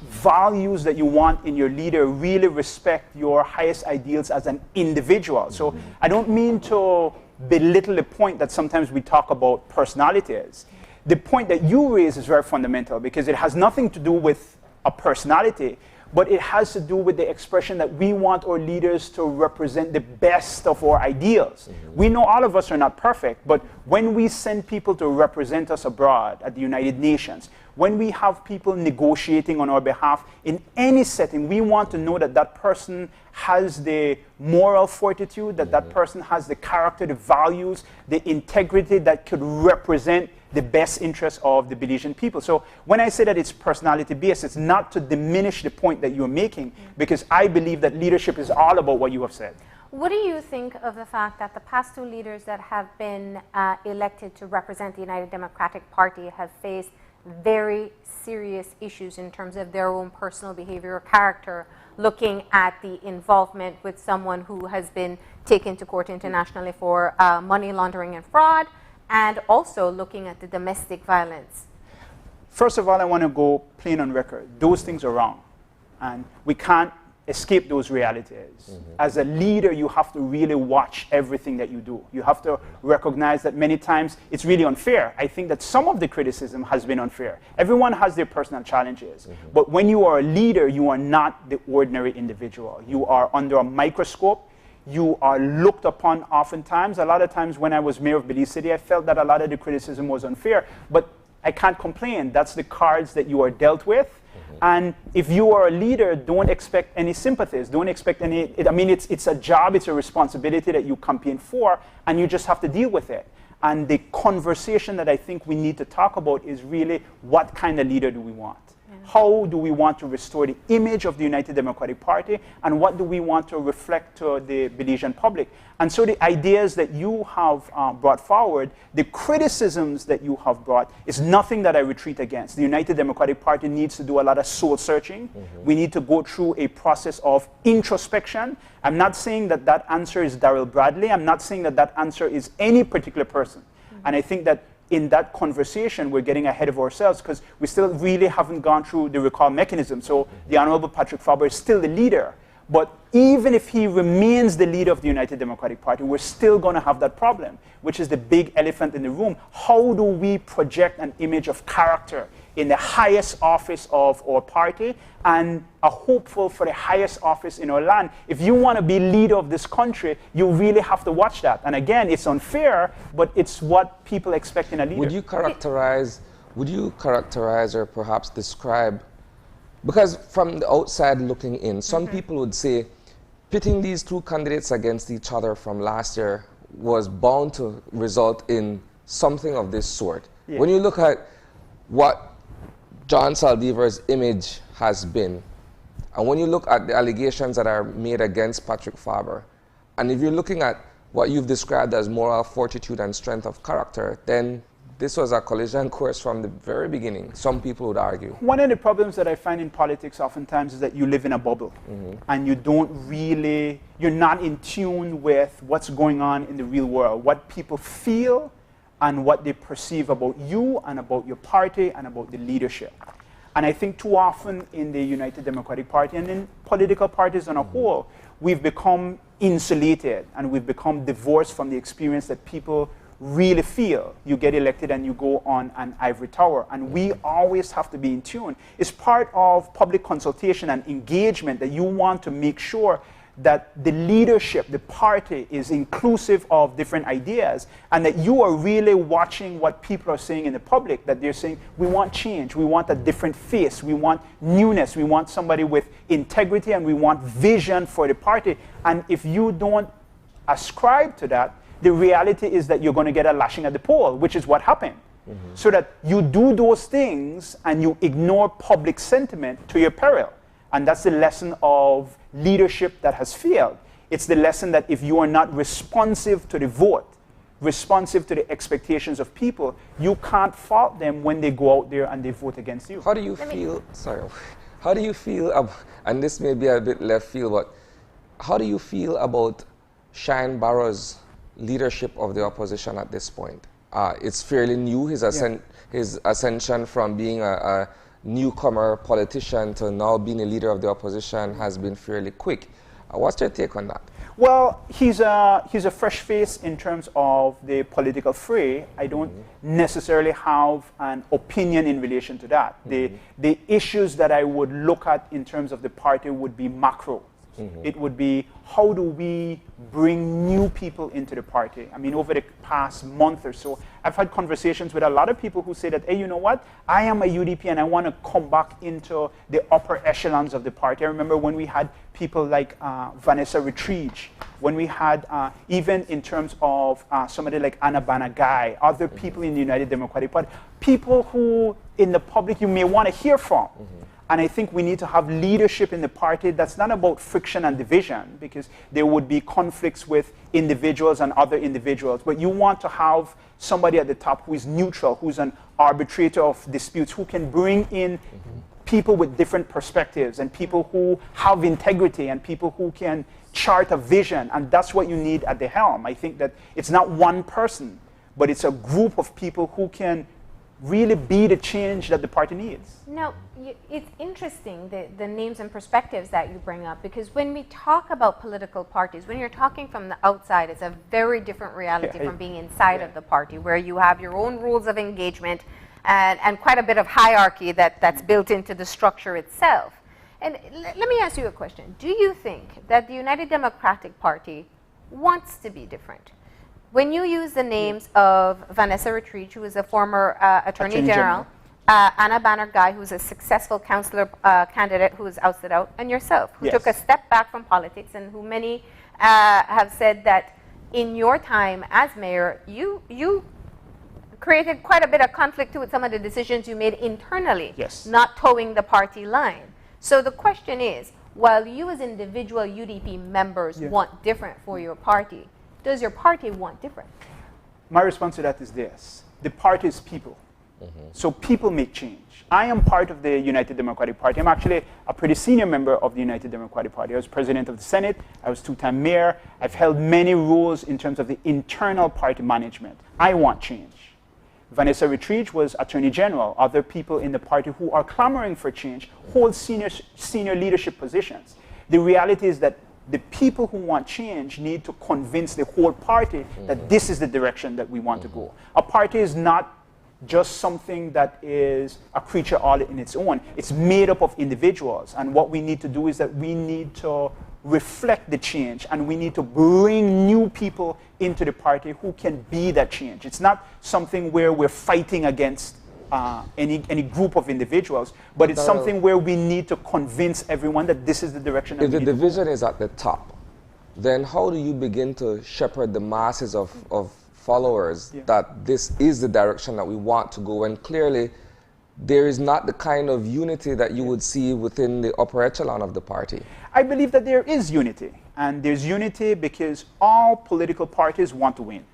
values that you want in your leader really respect your highest ideals as an individual. So I don't mean to belittle the point that sometimes we talk about personalities. The point that you raise is very fundamental because it has nothing to do with a personality, but it has to do with the expression that we want our leaders to represent the best of our ideals. We know all of us are not perfect, but when we send people to represent us abroad at the United Nations, when we have people negotiating on our behalf in any setting, we want to know that that person has the moral fortitude, that that person has the character, the values, the integrity that could represent the best interests of the Belizean people. So when I say that it's personality based, it's not to diminish the point that you're making, because I believe that leadership is all about what you have said.
What do you think of the fact that the past two leaders that have been elected to represent the United Democratic Party have faced very serious issues in terms of their own personal behavior or character, looking at the involvement with someone who has been taken to court internationally for money laundering and fraud, and also looking at the domestic violence?
First of all, I want to go plain on record. Those things are wrong, and we can't escape those realities. As a leader, you have to really watch everything that you do. You have to recognize that many times it's really unfair. I think that some of the criticism has been unfair. Everyone has their personal challenges, but when you are a leader, you are not the ordinary individual. You are under a microscope. You are looked upon oftentimes. A lot of times when I was mayor of Belize City, I felt that a lot of the criticism was unfair, but I can't complain. That's the cards that you are dealt with. And if you are a leader, don't expect any sympathies. Don't expect any, I mean, it's a job, it's a responsibility that you campaign for, and you just have to deal with it. And the conversation that I think we need to talk about is really, what kind of leader do we want? How do we want to restore the image of the United Democratic Party, and what do we want to reflect to the Belizean public? And so the ideas that you have brought forward, the criticisms that you have brought, is nothing that I retreat against. The United Democratic Party needs to do a lot of soul searching. We need to go through a process of introspection. I'm not saying that that answer is Darrell Bradley. I'm not saying that that answer is any particular person. And I think that in that conversation, we're getting ahead of ourselves because we still really haven't gone through the recall mechanism. So the Honorable Patrick Faber is still the leader. But even if he remains the leader of the United Democratic Party, we're still going to have that problem, which is the big elephant in the room. How do we project an image of character in the highest office of our party and a hopeful for the highest office in our land? If you want to be leader of this country, you really have to watch that. And again, it's unfair, but it's what people expect in a leader.
Would you characterize or perhaps describe, because from the outside looking in, some people would say pitting these two candidates against each other from last year was bound to result in something of this sort. Yeah. When you look at what John Saldivar's image has been, and when you look at the allegations that are made against Patrick Faber, and if you're looking at what you've described as moral fortitude and strength of character, then this was a collision course from the very beginning, some people would argue.
One of the problems that I find in politics oftentimes is that you live in a bubble, and you don't really, you're not in tune with what's going on in the real world, what people feel and what they perceive about you and about your party and about the leadership. And I think too often in the United Democratic Party and in political parties on a whole, we've become insulated and we've become divorced from the experience that people really feel. You get elected and you go on an ivory tower, and we always have to be in tune. It's part of public consultation and engagement that you want to make sure that the leadership, the party, is inclusive of different ideas, and that you are really watching what people are saying in the public, that they're saying, we want change, we want a different face, we want newness, we want somebody with integrity, and we want vision for the party. And if you don't ascribe to that, the reality is that you're going to get a lashing at the poll, which is what happened. So that you do those things and you ignore public sentiment to your peril. And that's the lesson of leadership that has failed. It's the lesson that if you are not responsive to the vote, responsive to the expectations of people, you can't fault them when they go out there and they vote against you.
How do you feel, how do you feel, and this may be a bit left field, but how do you feel about Shine Barrow's leadership of the opposition at this point? It's fairly new, his ascension from being a newcomer politician to now being a leader of the opposition has been fairly quick. What's your take on that?
Well, he's a fresh face in terms of the political fray. I don't necessarily have an opinion in relation to that. The issues that I would look at in terms of the party would be macro. It would be, how do we bring new people into the party? I mean, over the past month or so, I've had conversations with a lot of people who say that, hey, you know what? I am a UDP and I want to come back into the upper echelons of the party. I remember when we had people like Vanessa Retreach, when we had, even in terms of somebody like Anna Banagai, other people in the United Democratic Party, people who in the public you may want to hear from. And I think we need to have leadership in the party that's not about friction and division, because there would be conflicts with individuals and other individuals. But you want to have somebody at the top who is neutral, who's an arbitrator of disputes, who can bring in people with different perspectives and people who have integrity and people who can chart a vision. And that's what you need at the helm. I think that it's not one person, but it's a group of people who can really be the change that the party needs.
Now, it's interesting, the names and perspectives that you bring up, because when we talk about political parties, when you're talking from the outside, it's a very different reality from being inside of the party, where you have your own rules of engagement and quite a bit of hierarchy that's built into the structure itself. And let me ask you a question. Do you think that the United Democratic Party wants to be different? When you use the names of Vanessa Retreach, who is a former Attorney General, Anna Banagai, who's a successful councillor candidate who was ousted out, and yourself, who took a step back from politics, and who many have said that in your time as mayor, you created quite a bit of conflict with some of the decisions you made internally, not towing the party line. So the question is, while you as individual UDP members want different for your party, does your party want different?
My response to that is this. The party is people. So people make change. I am part of the United Democratic Party. I'm actually a pretty senior member of the United Democratic Party. I was president of the Senate. I was two-time mayor. I've held many roles in terms of the internal party management. I want change. Vanessa Retreach was Attorney General. Other people in the party who are clamoring for change hold senior leadership positions. The reality is that the people who want change need to convince the whole party that this is the direction that we want to go. A party is not just something that is a creature all in its own. It's made up of individuals. And what we need to do is that we need to reflect the change, and we need to bring new people into the party who can be that change. It's not something where we're fighting against any group of individuals, but it's something where we need to convince everyone that this is the direction that we need to go.
If the division is at the top, then how do you begin to shepherd the masses of followers that this is the direction that we want to go, when clearly there is not the kind of unity that you would see within the upper echelon of the party?
I believe that there is unity, and there's unity because all political parties want to win.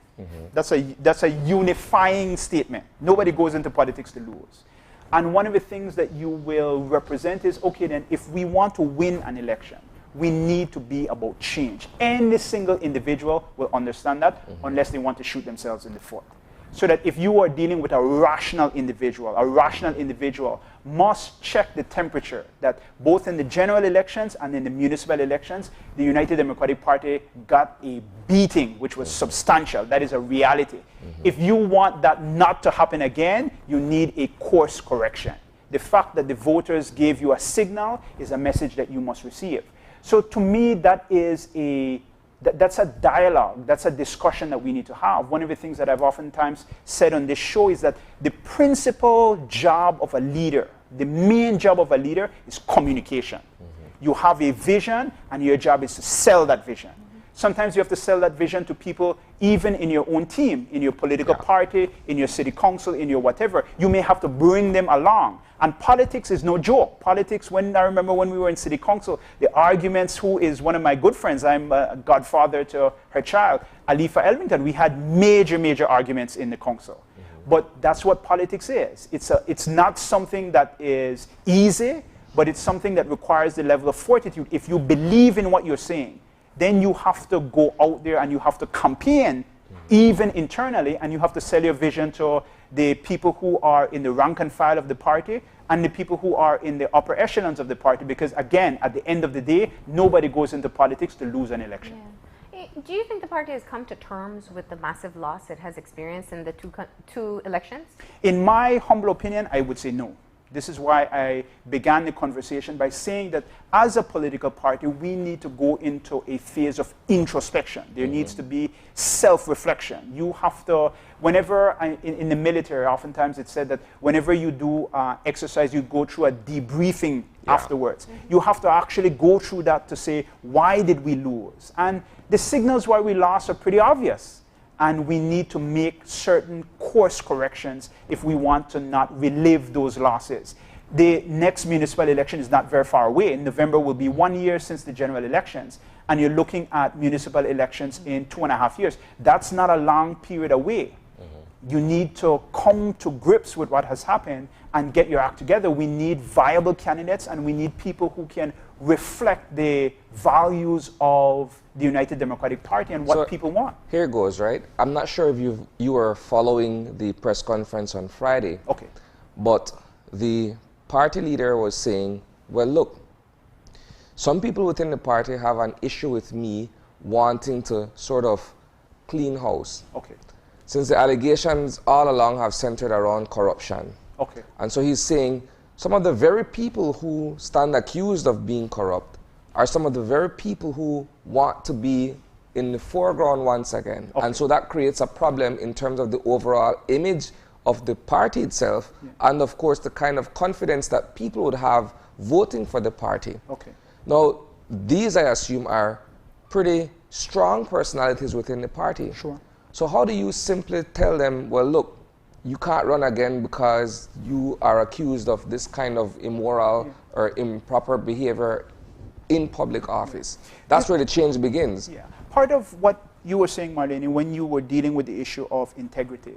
That's a unifying statement. Nobody goes into politics to lose. And one of the things that you will represent is, okay, then if we want to win an election, we need to be about change. Any single individual will understand that unless they want to shoot themselves in the foot. So that if you are dealing with a rational individual must check the temperature that both in the general elections and in the municipal elections, the United Democratic Party got a beating, which was substantial. That is a reality. If you want that not to happen again, you need a course correction. The fact that the voters gave you a signal is a message that you must receive. So to me, that is that's a dialogue, that's a discussion that we need to have. One of the things that I've oftentimes said on this show is that the principal job of a leader, the main job of a leader is communication. You have a vision and your job is to sell that vision. Sometimes you have to sell that vision to people even in your own team, in your political party, in your city council, in your whatever. You may have to bring them along. And politics is no joke. Politics, I remember when we were in city council, the arguments, who is one of my good friends, I'm a godfather to her child, Alifa Elvington, we had major, major arguments in the council. But that's what politics is. It's not something that is easy, but it's something that requires the level of fortitude. If you believe in what you're saying, then you have to go out there and you have to campaign, even internally, and you have to sell your vision to the people who are in the rank and file of the party and the people who are in the upper echelons of the party, because again, at the end of the day, nobody goes into politics to lose an election.
Yeah. Do you think the party has come to terms with the massive loss it has experienced in the two elections?
In my humble opinion, I would say no. This is why I began the conversation by saying that as a political party, we need to go into a phase of introspection. There needs to be self-reflection. You have to, whenever, in the military, oftentimes it's said that whenever you do exercise, you go through a debriefing afterwards. You have to actually go through that to say, why did we lose? And the signals why we lost are pretty obvious. And we need to make certain course corrections if we want to not relive those losses. The next municipal election is not very far away. In November will be 1 year since the general elections, and you're looking at municipal elections in 2.5 years. That's not a long period away. You need to come to grips with what has happened and get your act together. We need viable candidates, and we need people who can reflect the values of the United Democratic Party and what people want.
Here goes, right? I'm not sure if you were following the press conference on Friday.
Okay.
But the party leader was saying, well, look, some people within the party have an issue with me wanting to sort of clean house.
Okay.
Since the allegations all along have centered around corruption.
Okay.
And so he's saying some of the very people who stand accused of being corrupt are some of the very people who want to be in the foreground once again.
Okay.
And so that creates a problem in terms of the overall image of the party itself, and of course the kind of confidence that people would have voting for the party.
Okay.
Now, these, I assume, are pretty strong personalities within the party.
Sure.
So how do you simply tell them, well, look, you can't run again because you are accused of this kind of immoral or improper behavior in public office? That's where the change begins.
Yeah. Part of what you were saying, Marlene, when you were dealing with the issue of integrity,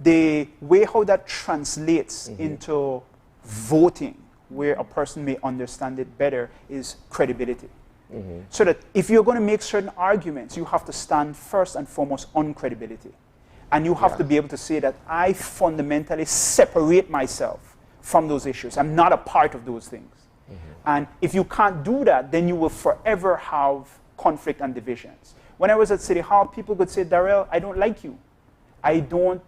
the way how that translates into voting, where a person may understand it better, is credibility. So that if you're going to make certain arguments, you have to stand first and foremost on credibility. And you have to be able to say that I fundamentally separate myself from those issues. I'm not a part of those things. And if you can't do that, then you will forever have conflict and divisions. When I was at City Hall, people could say, Darrell, I don't like you. I don't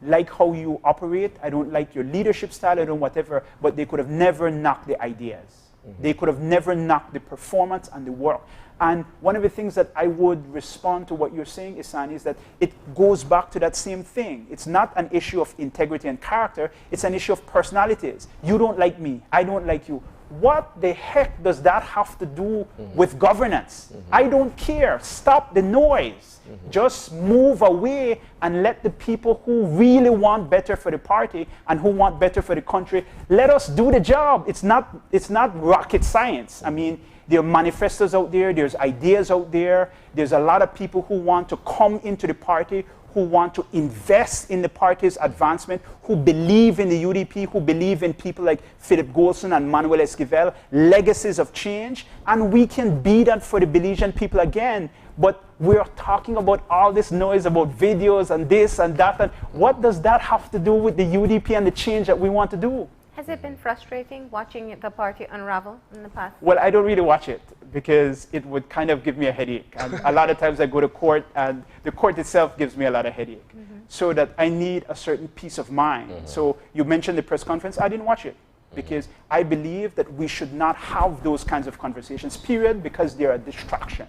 like how you operate. I don't like your leadership style. I don't whatever. But they could have never knocked the ideas. They could have never knocked the performance and the work. And one of the things that I would respond to what you're saying, Isani, is that it goes back to that same thing. It's not an issue of integrity and character. It's an issue of personalities. You don't like me. I don't like you. What the heck does that have to do with governance? I don't care. Stop the noise. Just move away and let the people who really want better for the party and who want better for the country, let us do the job. It's not rocket science. I mean, there are manifestos out there, there's ideas out there, there's a lot of people who want to come into the party, who want to invest in the party's advancement, who believe in the UDP, who believe in people like Philip Golson and Manuel Esquivel, legacies of change, and we can be that for the Belizean people again. But we're talking about all this noise about videos and this and that, and what does that have to do with the UDP and the change that we want to do?
Has it been frustrating watching the party unravel in the past?
Well, I don't really watch it because it would kind of give me a headache. And a lot of times I go to court and the court itself gives me a lot of headache. So that I need a certain peace of mind. So you mentioned the press conference. I didn't watch it because I believe that we should not have those kinds of conversations, period, because they're a distraction.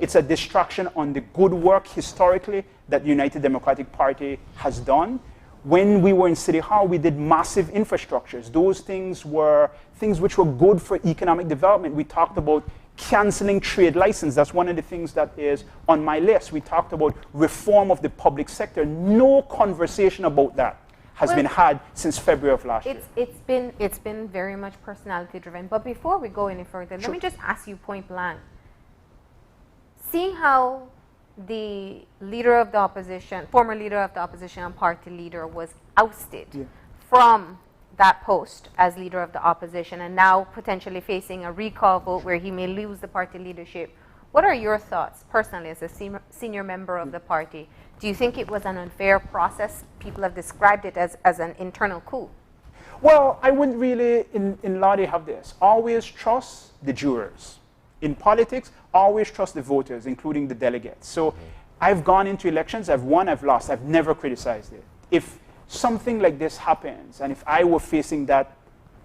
It's a distraction on the good work historically that the United Democratic Party has done. When we were in City Hall, we did massive infrastructures. Those things were things which were good for economic development. We talked about canceling trade license. That's one of the things that is on my list. We talked about reform of the public sector. No conversation about that has been had since February of last year.
It's been very much personality driven. But before we go any further, let me just ask you point blank. Seeing how the leader of the opposition, former leader of the opposition and party leader, was ousted from that post as leader of the opposition and now potentially facing a recall vote where he may lose the party leadership, what are your thoughts personally as a senior member of the party? Do you think it was an unfair process? People have described it as an internal coup.
Well, I wouldn't really, in law, they have this. Always trust the jurors. In politics, always trust the voters, including the delegates. So I've gone into elections, I've won, I've lost. I've never criticized it. If something like this happens, and if I were facing that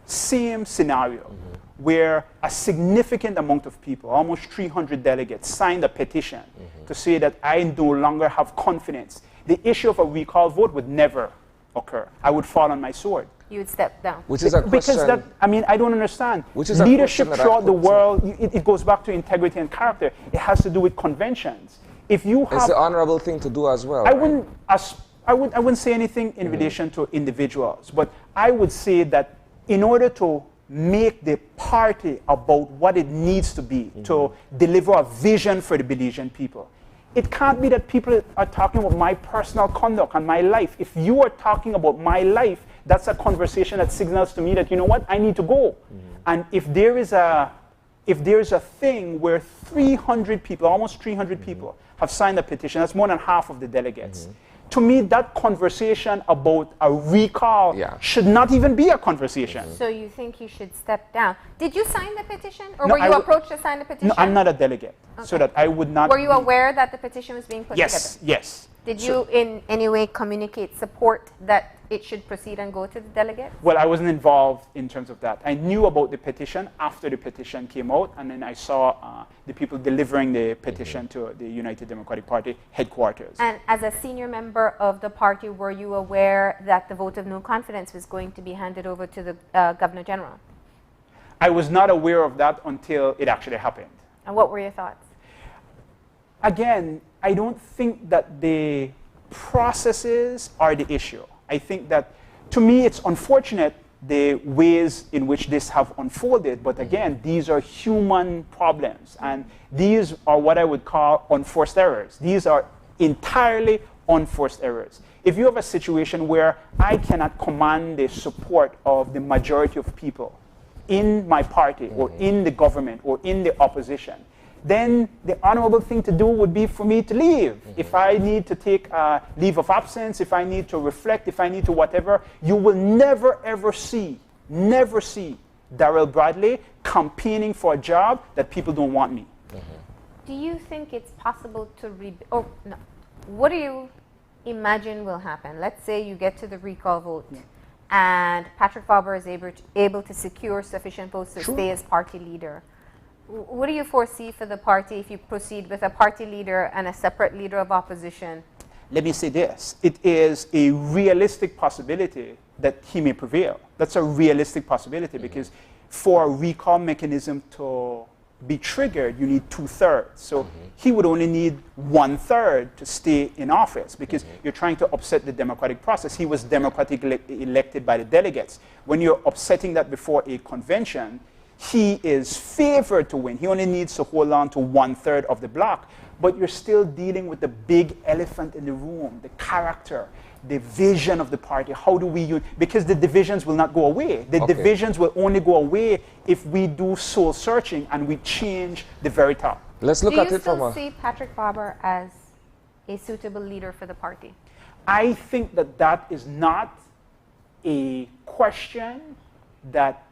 same scenario, where a significant amount of people, almost 300 delegates, signed a petition to say that I no longer have confidence, the issue of a recall vote would never occur. I would fall on my sword.
You would step down.
Which is a question.
Because that, I mean, I don't understand.
Which is a
leadership
question that
throughout the world, it goes back to integrity and character. It has to do with conventions. If you have,
it's the honorable thing to do as well.
I wouldn't say anything in relation to individuals, but I would say that in order to make the party about what it needs to be, to deliver a vision for the Belizean people, it can't be that people are talking about my personal conduct and my life. If you are talking about my life, that's a conversation that signals to me that, you know what, I need to go. And if there is a thing where 300 people, almost 300 people, have signed a petition, that's more than half of the delegates. To me, that conversation about a recall should not even be a conversation.
So you think you should step down. Did you sign the petition? Or were you approached to sign the petition?
No, I'm not a delegate, so that I would not.
Were you aware that the petition was being put together?
Yes.
Did you in any way communicate support that it should proceed and go to the delegate?
Well, I wasn't involved in terms of that. I knew about the petition after the petition came out, and then I saw the people delivering the petition to the United Democratic Party headquarters.
And as a senior member of the party, were you aware that the vote of no confidence was going to be handed over to the Governor General?
I was not aware of that until it actually happened.
And what were your thoughts?
Again, I don't think that the processes are the issue. I think that, to me, it's unfortunate the ways in which this have unfolded, but again, these are human problems, and these are what I would call unforced errors. These are entirely unforced errors. If you have a situation where I cannot command the support of the majority of people in my party or in the government or in the opposition, then the honorable thing to do would be for me to leave. If I need to take a leave of absence, if I need to reflect, if I need to whatever, you will never ever see Darrell Bradley campaigning for a job that people don't want me.
Do you think it's possible to what do you imagine will happen? Let's say you get to the recall vote and Patrick Faber is able to secure sufficient votes to stay as party leader. What do you foresee for the party if you proceed with a party leader and a separate leader of opposition?
Let me say this. It is a realistic possibility that he may prevail. That's a realistic possibility because for a recall mechanism to be triggered, you need 2/3. So he would only need 1/3 to stay in office because you're trying to upset the democratic process. He was democratically elected by the delegates. When you're upsetting that before a convention, he is favored to win. He only needs to hold on to 1/3 of the block. But you're still dealing with the big elephant in the room, the character, the vision of the party. How do we use, because the divisions will not go away. The divisions will only go away if we do soul searching and we change the very top.
Let's look at it from
Do you still see Patrick Faber as a suitable leader for the party?
I think that that is not a question that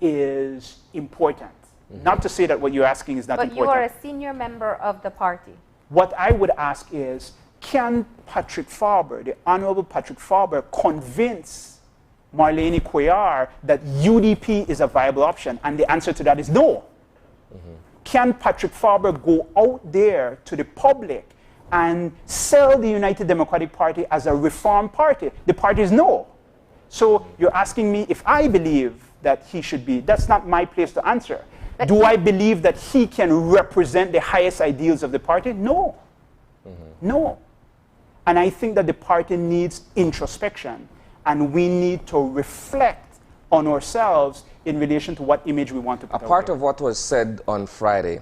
is important. Not to say that what you're asking is not important.
But you are a senior member of the party.
What I would ask is, can Patrick Faber, the Honorable Patrick Faber, convince Marlene Cuellar that UDP is a viable option? And the answer to that is no. Can Patrick Faber go out there to the public and sell the United Democratic Party as a reform party? The party is no. So you're asking me if I believe that he should be. That's not my place to answer. Do I believe that he can represent the highest ideals of the party? No. No. And I think that the party needs introspection, and we need to reflect on ourselves in relation to what image we want to put out
A part
there.
of what was said on Friday,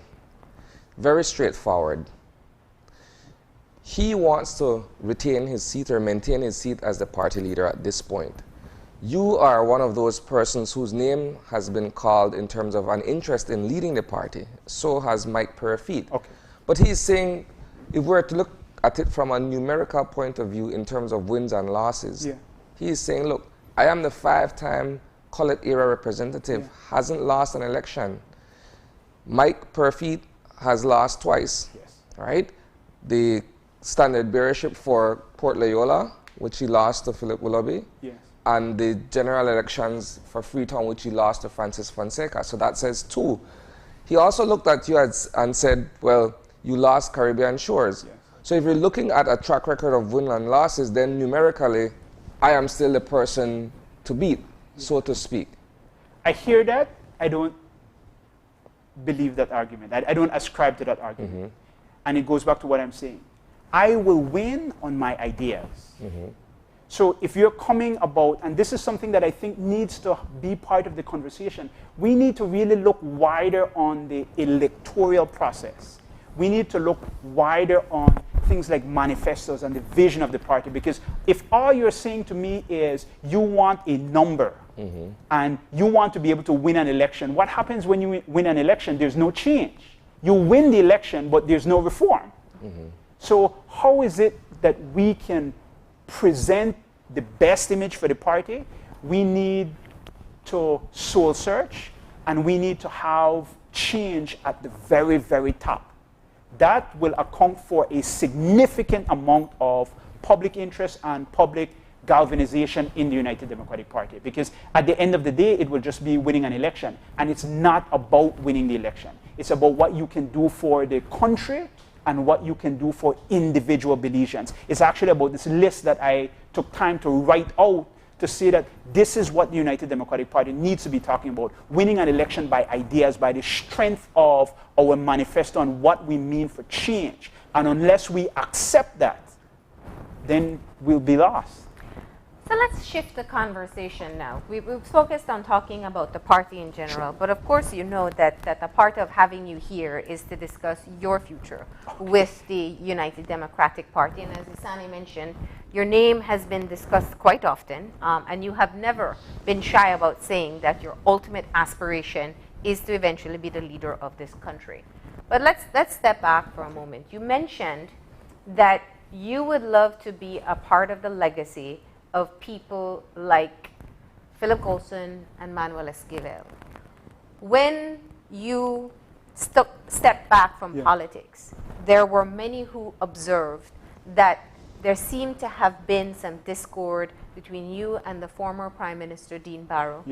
very straightforward. He wants to retain his seat or maintain his seat as the party leader at this point. You are one of those persons whose name has been called in terms of an interest in leading the party. So has Mike Perfeet.
Okay.
But he's saying, if we're to look at it from a numerical point of view in terms of wins and losses, he's saying, look, I am the 5-time Collett era representative, hasn't lost an election. Mike Perfeet has lost twice, right? The standard bearership for Port Loyola, which he lost to Philip Willoughby, and the general elections for Freetown, which he lost to Francis Fonseca. So that says 2. He also looked at you and said, well, you lost Caribbean Shores. So if you're looking at a track record of wins and losses, then numerically, I am still the person to beat, so to speak.
I hear that. I don't believe that argument. I don't ascribe to that argument. And it goes back to what I'm saying. I will win on my ideas. So if you're coming about, and this is something that I think needs to be part of the conversation, we need to really look wider on the electoral process. We need to look wider on things like manifestos and the vision of the party, because if all you're saying to me is you want a number and you want to be able to win an election, what happens when you win an election? There's no change. You win the election, but there's no reform. So how is it that we can present the best image for the party? We need to soul search, and we need to have change at the very, very top. That will account for a significant amount of public interest and public galvanization in the United Democratic Party. Because at the end of the day, it will just be winning an election. And it's not about winning the election. It's about what you can do for the country and what you can do for individual Belizeans. It's actually about this list that I took time to write out to say that this is what the United Democratic Party needs to be talking about. Winning an election by ideas, by the strength of our manifesto and what we mean for change. And unless we accept that, then we'll be lost.
So let's shift the conversation now. We've focused on talking about the party in general, but of course you know that a part of having you here is to discuss your future with the United Democratic Party. And as Isani mentioned, your name has been discussed quite often, and you have never been shy about saying that your ultimate aspiration is to eventually be the leader of this country. But let's step back for a moment. You mentioned that you would love to be a part of the legacy of people like Philip Golson and Manuel Esquivel. When you stepped back from politics, there were many who observed that there seemed to have been some discord between you and the former Prime Minister Dean Barrow.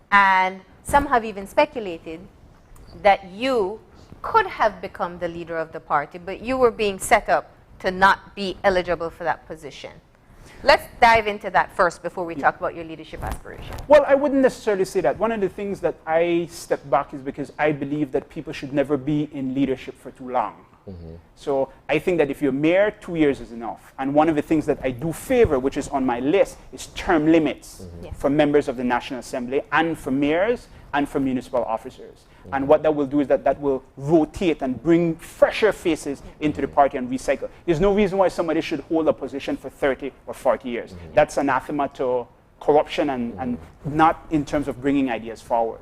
And some have even speculated that you could have become the leader of the party, but you were being set up to not be eligible for that position. Let's dive into that first before we talk about your leadership aspiration.
Well, I wouldn't necessarily say that. One of the things that I stepped back is because I believe that people should never be in leadership for too long. So I think that if you're mayor, 2 years is enough. And one of the things that I do favor, which is on my list, is term limits for members of the National Assembly and for mayors and for municipal officers. And what that will do is that will rotate and bring fresher faces into the party and recycle. There's no reason why somebody should hold a position for 30 or 40 years. That's anathema to corruption and not in terms of bringing ideas forward.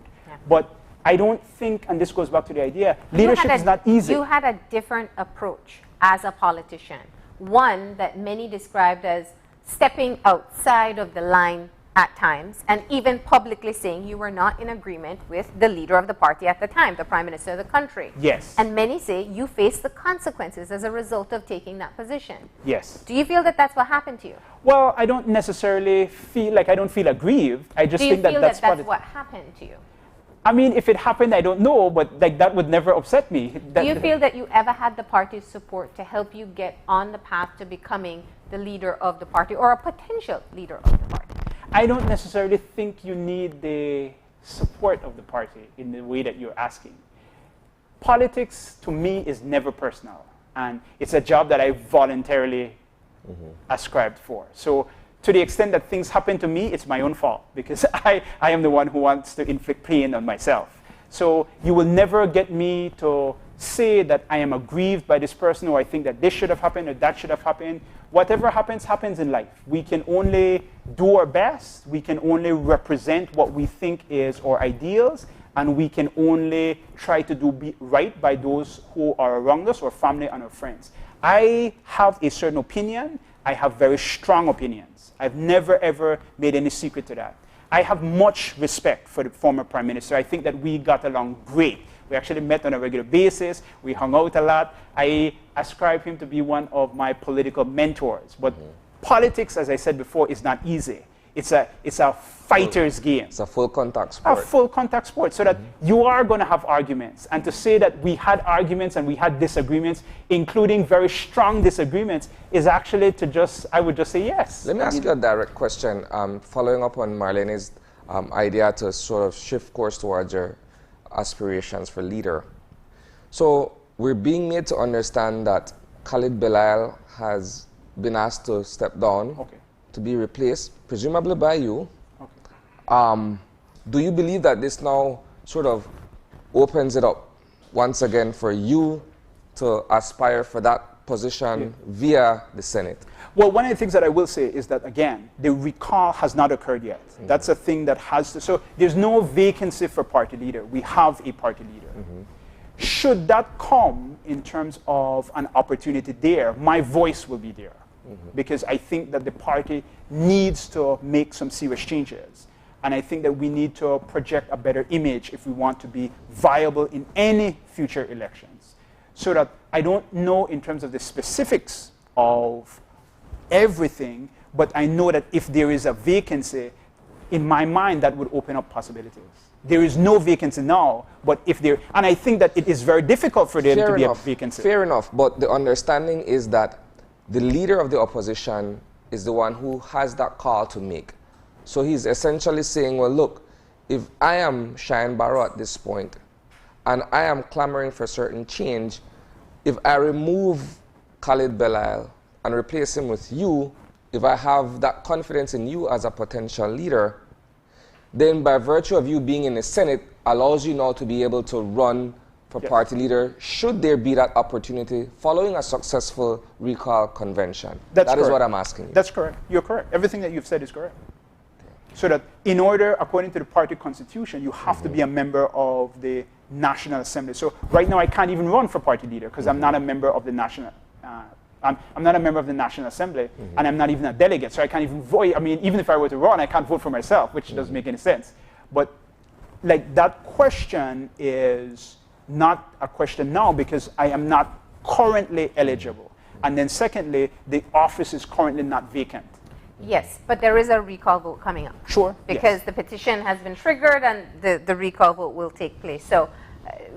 But I don't think, and this goes back to the idea, leadership is not easy.
You had a different approach as a politician. One that many described as stepping outside of the line at times, and even publicly saying you were not in agreement with the leader of the party at the time, the Prime Minister of the country. And many say you faced the consequences as a result of taking that position. Do you feel that that's what happened to you?
Well, I don't necessarily feel like I don't feel aggrieved. I just think that that's
what happened to you?
I mean, if it happened, I don't know, but like that would never upset me.
Do you feel that you ever had the party's support to help you get on the path to becoming the leader of the party or a potential leader of the party?
I don't necessarily think you need the support of the party in the way that you're asking. politics to me is never personal. And it's a job that I voluntarily ascribed for. So to the extent that things happen to me, it's my own fault because I am the one who wants to inflict pain on myself. So you will never get me to say that I am aggrieved by this person or I think that this should have happened or that should have happened. Whatever happens, happens in life. We can only do our best. We can only represent what we think is our ideals, and we can only try to do right by those who are around us, our family and our friends. I have a certain opinion. I have very strong opinions. I've never, ever made any secret to that. I have much respect for the former Prime Minister. I think that we got along great. We actually met on a regular basis. We hung out a lot. I ascribe him to be one of my political mentors. But politics, as I said before, is not easy. It's a fighter's game.
It's a full contact sport.
A full contact sport, so that you are going to have arguments. And to say that we had arguments and we had disagreements, including very strong disagreements, is actually to just, I would just say yes.
Let me ask you a direct question, following up on Marlene's idea to sort of shift course towards your aspirations for leader. So we're being made to understand that Khalid Belail has been asked to step down to be replaced, presumably by you. Do you believe that this now sort of opens it up once again for you to aspire for that position via the Senate?
Well, one of the things that I will say is that, again, the recall has not occurred yet. That's a thing that has to, so there's no vacancy for party leader. We have a party leader. Should that come in terms of an opportunity there, my voice will be there. Because I think that the party needs to make some serious changes. And I think that we need to project a better image if we want to be viable in any future elections. So that I don't know in terms of the specifics of everything, but I know that if there is a vacancy, in my mind, that would open up possibilities. There is no vacancy now, but if there, and I think that it is very difficult for there to be a vacancy.
Fair enough, but the understanding is that the leader of the opposition is the one who has that call to make. So he's essentially saying, well, look, if I am Cheyenne Barrow at this point, and I am clamoring for certain change, if I remove Khalid Belail and replace him with you, if I have that confidence in you as a potential leader, then by virtue of you being in the Senate, allows you now to be able to run for party leader, should there be that opportunity following a successful recall convention? That is what I'm asking you.
That's correct. You're correct. Everything that you've said is correct. So that in order, according to the party constitution, you have to be a member of the National Assembly. So right now I can't even run for party leader because I'm not a member of the National I'm not a member of the National Assembly, and I'm not even a delegate, so I can't even vote. I mean, even if I were to run, I can't vote for myself, which doesn't make any sense. But like that question is not a question now because I am not currently eligible. And then secondly, the office is currently not vacant.
Yes, but there is a recall vote coming up.
Sure.
Because the petition has been triggered and the recall vote will take place. So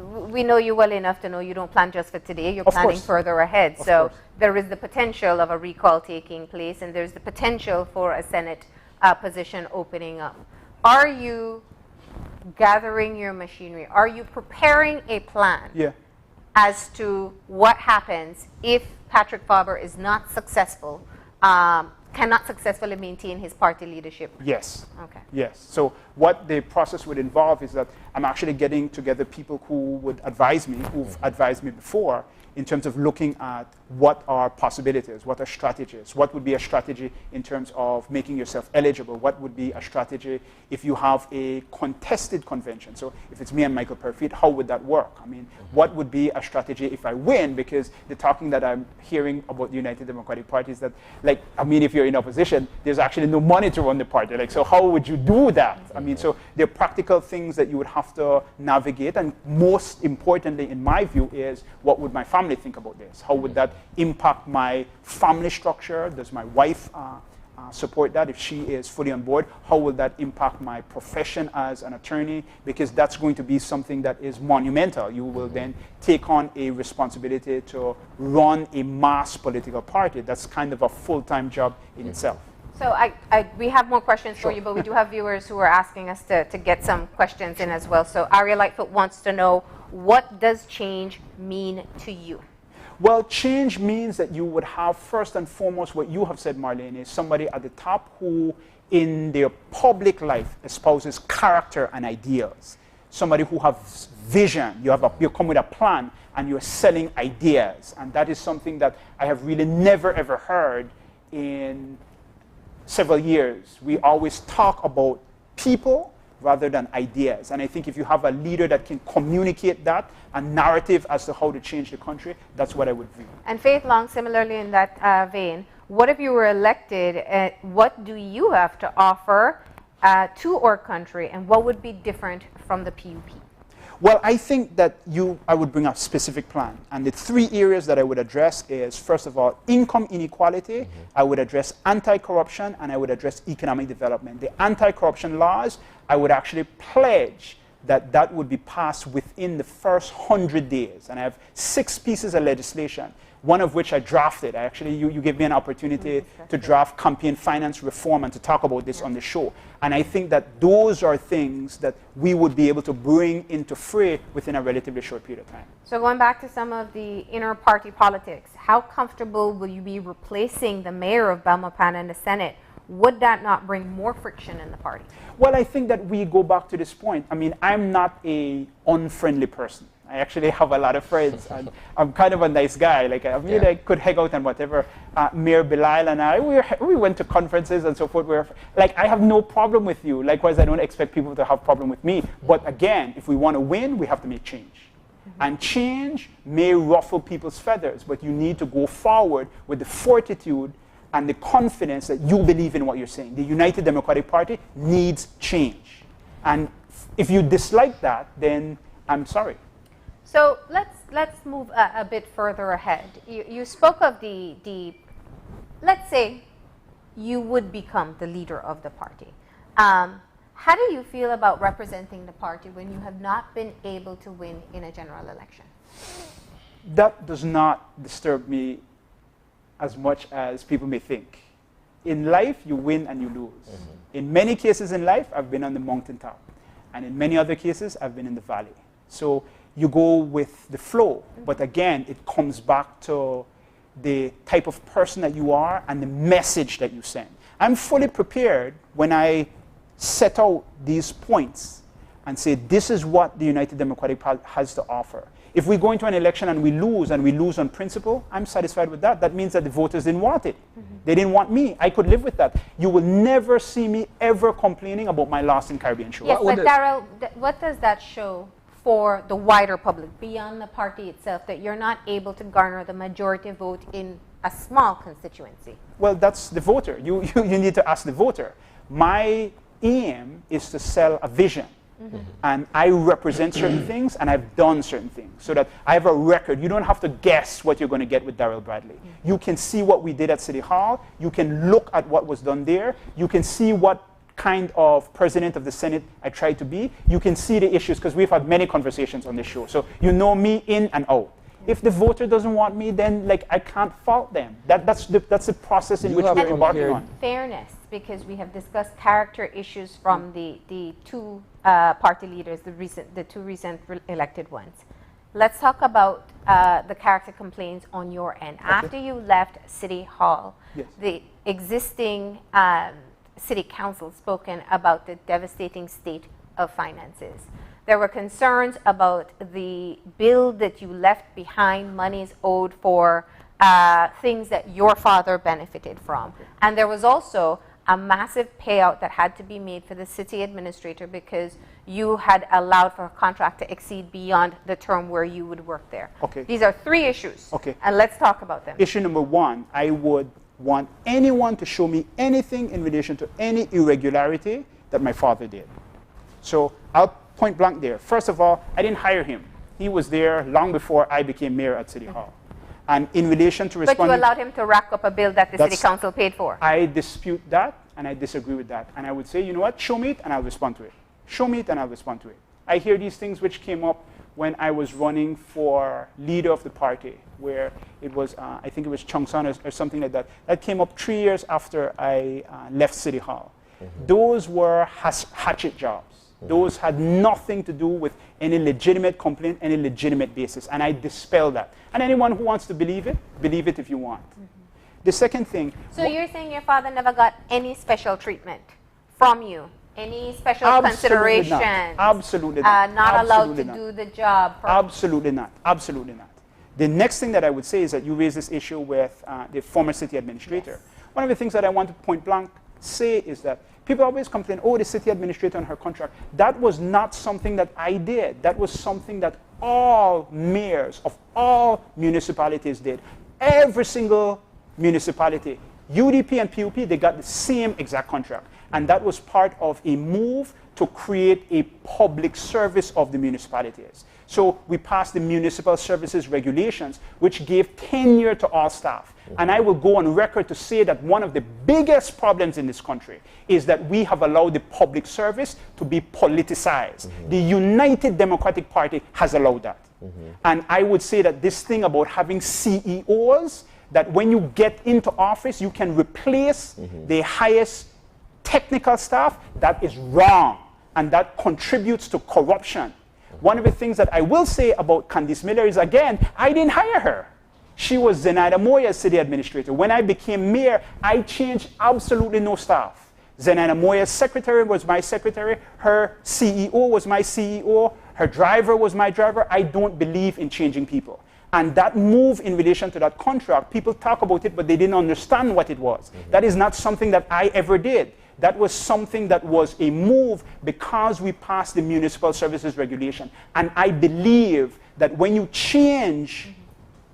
we know you well enough to know you don't plan just for today, you're planning further ahead. So there is the potential of a recall taking place, and there's the potential for a Senate position opening up. Are you gathering your machinery? Are you preparing a plan as to what happens if Patrick Faber is not successful, cannot successfully maintain his party leadership?
Yes.
Okay.
Yes. So what the process would involve is that I'm actually getting together people who would advise me, who've advised me before, in terms of looking at what are possibilities, what are strategies, what would be a strategy in terms of making yourself eligible, what would be a strategy if you have a contested convention. So if it's me and Michael Perfit, how would that work? I mean, what would be a strategy if I win? Because the talking that I'm hearing about the United Democratic Party is that, like, I mean, if you're in opposition, there's actually no money to run the party. Like, so how would you do that? I mean, so there are practical things that you would have to navigate, and most importantly, in my view, is what would my family think about this? How would that impact my family structure? Does my wife support that if she is fully on board? How will that impact my profession as an attorney? Because that's going to be something that is monumental. You will then take on a responsibility to run a mass political party. That's kind of a full-time job in itself.
So we have more questions for you, but we do have viewers who are asking us to get some questions in as well. So Aria Lightfoot wants to know, what does change mean to you?
Well, change means that you would have, first and foremost, what you have said, Marlene, is somebody at the top who, in their public life, espouses character and ideals. Somebody who has vision. You come with a plan, and you're selling ideas. And that is something that I have really never, ever heard in several years. We always talk about people rather than ideas. And I think if you have a leader that can communicate that, a narrative as to how to change the country, that's what I would view.
And Faith Long, similarly in that vein, what if you were elected? What do you have to offer to our country, and what would be different from the PUP?
Well, I think that I would bring a specific plan. And the three areas that I would address is, first of all, income inequality. I would address anti-corruption, and I would address economic development. The anti-corruption laws, I would actually pledge that would be passed within the first 100 days. And I have 6 pieces of legislation, one of which I drafted. You gave me an opportunity to draft campaign finance reform and to talk about this on the show. And I think that those are things that we would be able to bring into fray within a relatively short period of time.
So going back to some of the inner party politics, how comfortable will you be replacing the mayor of Belmopan in the Senate? Would that not bring more friction in the party?
Well, I think that we go back to this point. I mean, I'm not an unfriendly person. I actually have a lot of friends, and I'm kind of a nice guy. Like, I mean, I could hang out and whatever. Mayor Bilal and I, we went to conferences and so forth. I have no problem with you. Likewise, I don't expect people to have problem with me. But again, if we want to win, we have to make change. And change may ruffle people's feathers, but you need to go forward with the fortitude and the confidence that you believe in what you're saying. The United Democratic Party needs change. And if you dislike that, then I'm sorry.
So let's move a bit further ahead. You spoke of the let's say you would become the leader of the party. How do you feel about representing the party when you have not been able to win in a general election?
That does not disturb me as much as people may think. In life, you win and you lose. In many cases in life, I've been on the mountaintop. And in many other cases, I've been in the valley. So you go with the flow. But again, it comes back to the type of person that you are and the message that you send. I'm fully prepared when I set out these points and say, this is what the United Democratic Party has to offer. If we go into an election and we lose on principle, I'm satisfied with that. That means that the voters didn't want it. They didn't want me. I could live with that. You will never see me ever complaining about my Lost in Caribbean show.
Yes, but Darrell, what does that show for the wider public, beyond the party itself, that you're not able to garner the majority vote in a small constituency?
Well, that's the voter. You need to ask the voter. My aim is to sell a vision. And I represent certain things, and I've done certain things, so that I have a record. You don't have to guess what you're going to get with Darrell Bradley. You can see what we did at City Hall. You can look at what was done there. You can see what kind of president of the Senate I tried to be. You can see the issues, because we've had many conversations on this show. So you know me in and out. If the voter doesn't want me, then I can't fault them. That's the process in which we're embarking on.
Fairness, because we have discussed character issues from the two party leaders, the two recent elected ones. Let's talk about the character complaints on your end. Okay. After you left City Hall, the existing City Council spoken about the devastating state of finances. There were concerns about the bill that you left behind, monies owed for things that your father benefited from. And there was also a massive payout that had to be made for the city administrator because you had allowed for a contract to exceed beyond the term where you would work there.
Okay.
These are 3 issues.
Okay.
And let's talk about them.
Issue number 1, I would want anyone to show me anything in relation to any irregularity that my father did. So I'll point blank there. First of all, I didn't hire him. He was there long before I became mayor at City Hall. And in relation to responding...
But you allowed him to rack up a bill that the city council paid for.
I dispute that, and I disagree with that. And I would say, you know what, show me it and I'll respond to it. Show me it and I'll respond to it. I hear these things which came up when I was running for leader of the party, where it was, I think it was Chung San or something like that. That came up 3 years after I left City Hall. Those were hatchet jobs. Those had nothing to do with any legitimate complaint, any legitimate basis. And I dispel that. And anyone who wants to believe it if you want. The second thing.
So you're saying your father never got any special treatment from you? Any special consideration?
Absolutely not.
Not allowed to do the job?
Absolutely not. Absolutely not. The next thing that I would say is that you raised this issue with the former city administrator. Yes. One of the things that I want to point blank say is that people always complain, oh, the city administrator on her contract. That was not something that I did. That was something that all mayors of all municipalities did. Every single municipality, UDP and PUP, they got the same exact contract. And that was part of a move to create a public service of the municipalities. So we passed the municipal services regulations, which gave tenure to all staff. And I will go on record to say that one of the biggest problems in this country is that we have allowed the public service to be politicized. The United Democratic Party has allowed that. And I would say that this thing about having CEOs, that when you get into office, you can replace the highest technical staff, that is wrong. And that contributes to corruption. One of the things that I will say about Candice Miller is, again, I didn't hire her. She was Zenaida Moya's city administrator. When I became mayor, I changed absolutely no staff. Zenaida Moya's secretary was my secretary. Her CEO was my CEO. Her driver was my driver. I don't believe in changing people. And that move in relation to that contract, people talk about it, but they didn't understand what it was. That is not something that I ever did. That was something that was a move because we passed the municipal services regulation. And I believe that when you change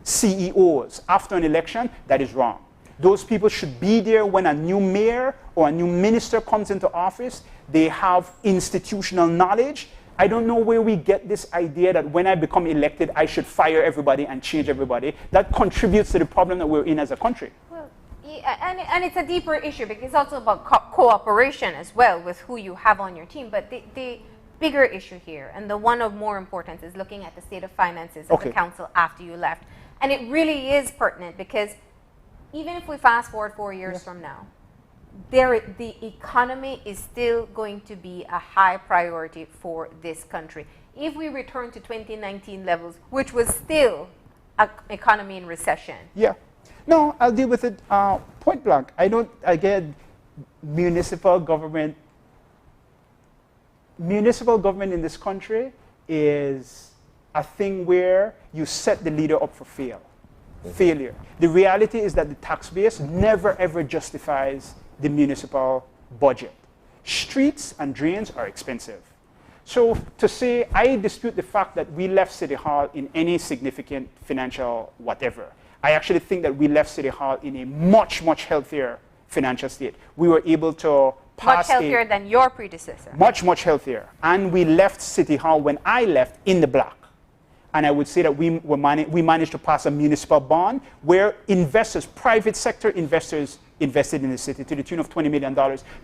CEOs after an election, that is wrong. Those people should be there when a new mayor or a new minister comes into office. They have institutional knowledge. I don't know where we get this idea that when I become elected, I should fire everybody and change everybody. That contributes to the problem that we're in as a country.
Well, yeah, and it's a deeper issue because it's also about cooperation as well with who you have on your team. But the bigger issue here, and the one of more importance, is looking at the state of finances of the council after you left. And it really is pertinent because even if we fast forward 4 years from now, the economy is still going to be a high priority for this country. If we return to 2019 levels, which was still an economy in recession.
Yeah. No, I'll deal with it point blank. Again, municipal government in this country is a thing where you set the leader up for failure. The reality is that the tax base never ever justifies the municipal budget. Streets and drains are expensive. So to say, I dispute the fact that we left City Hall in any significant financial whatever. I actually think that we left City Hall in a much, much healthier financial state. We were able to pass
much healthier than your predecessor.
Much, much healthier. And we left City Hall when I left in the black. And I would say that we managed to pass a municipal bond where investors, private sector investors, invested in the city to the tune of $20 million.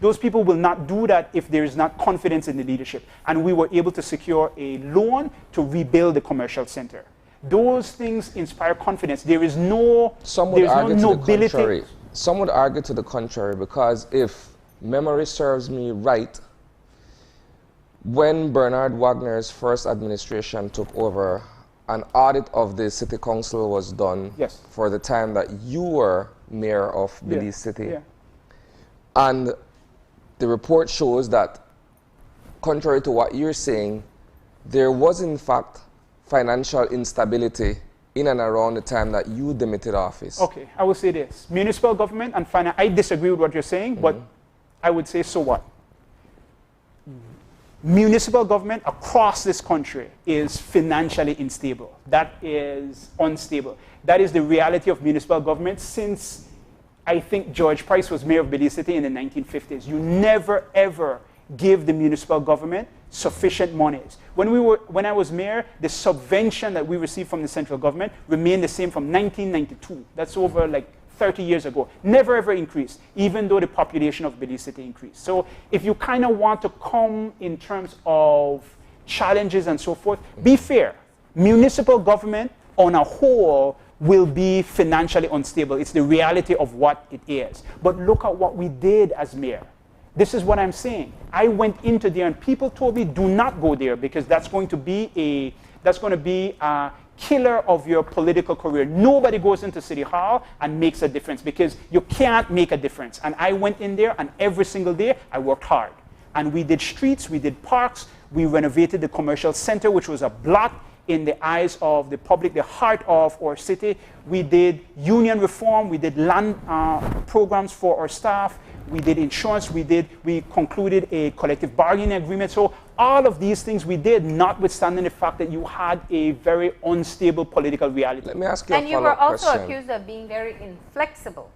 Those people will not do that if there is not confidence in the leadership. And we were able to secure a loan to rebuild the commercial center. Those things inspire confidence. There is no nobility.
Some would argue to the contrary because if memory serves me right, when Bernard Wagner's first administration took over, an audit of the city council was done for the time that you were mayor of Belize City. And the report shows that, contrary to what you're saying, there was in fact financial instability in and around the time that you demitted office.
Okay, I will say this. Municipal government and finance, I disagree with what you're saying, but I would say, so what? Municipal government across this country is financially unstable. That is unstable. That is the reality of municipal government since I think George Price was mayor of Belize City in the 1950s. You never ever give the municipal government sufficient monies. When I was mayor, the subvention that we received from the central government remained the same from 1992. That's over like 30 years ago. Never ever increased, even though the population of Belize City increased. So if you kind of want to come in terms of challenges and so forth, be fair. Municipal government on a whole will be financially unstable. It's the reality of what it is. But look at what we did as mayor. This is what I'm saying. I went into there and people told me, do not go there because that's going to be a killer of your political career. Nobody goes into City Hall and makes a difference because you can't make a difference. And I went in there and every single day I worked hard. And we did streets, we did parks, we renovated the commercial center, which was a blot in the eyes of the public, the heart of our city. We did union reform, we did land programs for our staff, we did insurance, we concluded a collective bargaining agreement. So all of these things we did, notwithstanding the fact that you had a very unstable political reality.
Let me ask you
and
a
you were
follow-up
also
question.
accused of being very inflexible.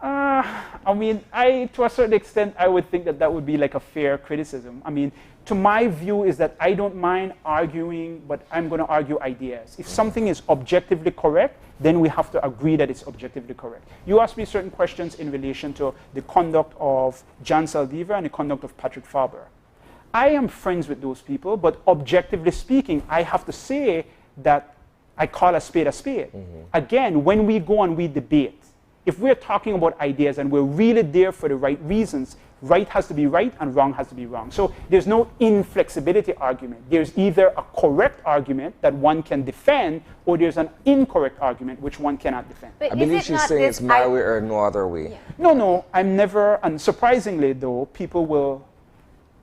I mean, to a certain extent, I would think that that would be like a fair criticism. I mean, to my view is that I don't mind arguing, but I'm going to argue ideas. If something is objectively correct, then we have to agree that it's objectively correct. You asked me certain questions in relation to the conduct of Jan Saldivar and the conduct of Patrick Faber. I am friends with those people, but objectively speaking, I have to say that I call a spade a spade. Again, when we go and we debate, if we're talking about ideas and we're really there for the right reasons, right has to be right and wrong has to be wrong. So there's no inflexibility argument. There's either a correct argument that one can defend or there's an incorrect argument which one cannot defend.
But
I believe she's saying it's my way or no other way.
Yeah.
No, I'm never, and surprisingly though, people will,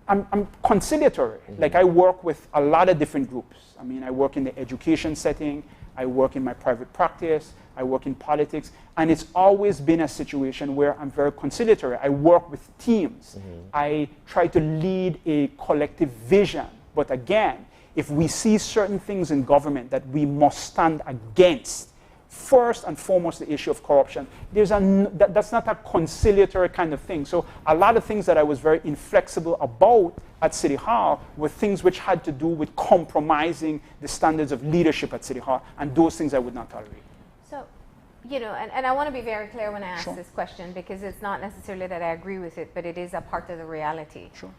I'm conciliatory. Like I work with a lot of different groups. I mean, I work in the education setting, I work in my private practice, I work in politics, and it's always been a situation where I'm very conciliatory. I work with teams. I try to lead a collective vision. But again, if we see certain things in government that we must stand against, first and foremost the issue of corruption, that's not a conciliatory kind of thing. So a lot of things that I was very inflexible about at City Hall were things which had to do with compromising the standards of leadership at City Hall, and those things I would not tolerate.
So, you know, and I want to be very clear when I ask
Sure.
this question because it's not necessarily that I agree with it, but it is a part of the reality.
Sure.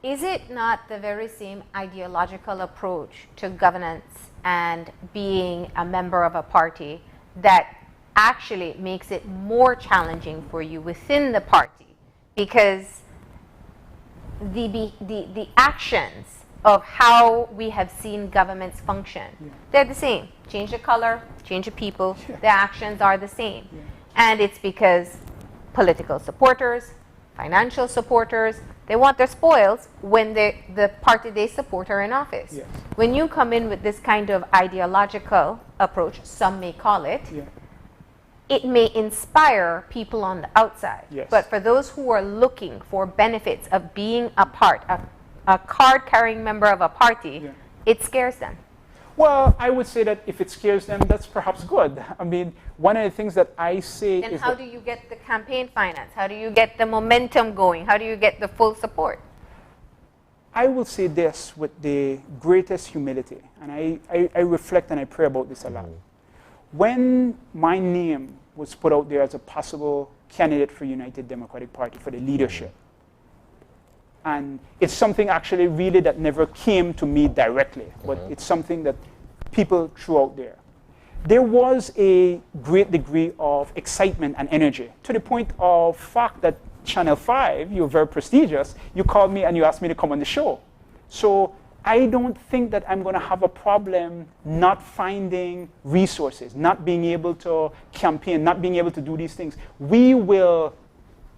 Is it not the very same ideological approach to governance and being a member of a party that actually makes it more challenging for you within the party? Because the actions of how we have seen governments function, they're the same. Change the color, change the people, the actions are the same. And it's because political supporters, financial supporters, they want their spoils when the party they support are in office.
Yes.
When you come in with this kind of ideological approach, some may call it, it may inspire people on the outside.
Yes.
But for those who are looking for benefits of being a card-carrying member of a party, it scares them.
Well, I would say that if it scares them, that's perhaps good. I mean, one of the things that I say
Then
is
how do you get the campaign finance? How do you get the momentum going? How do you get the full support?
I will say this with the greatest humility, and I reflect and I pray about this a lot. When my name was put out there as a possible candidate for United Democratic Party for the leadership, and it's something actually really that never came to me directly, but it's something that people threw out there. There was a great degree of excitement and energy to the point of fact that Channel 5, you're very prestigious, you called me and you asked me to come on the show. So I don't think that I'm going to have a problem not finding resources, not being able to campaign, not being able to do these things. We will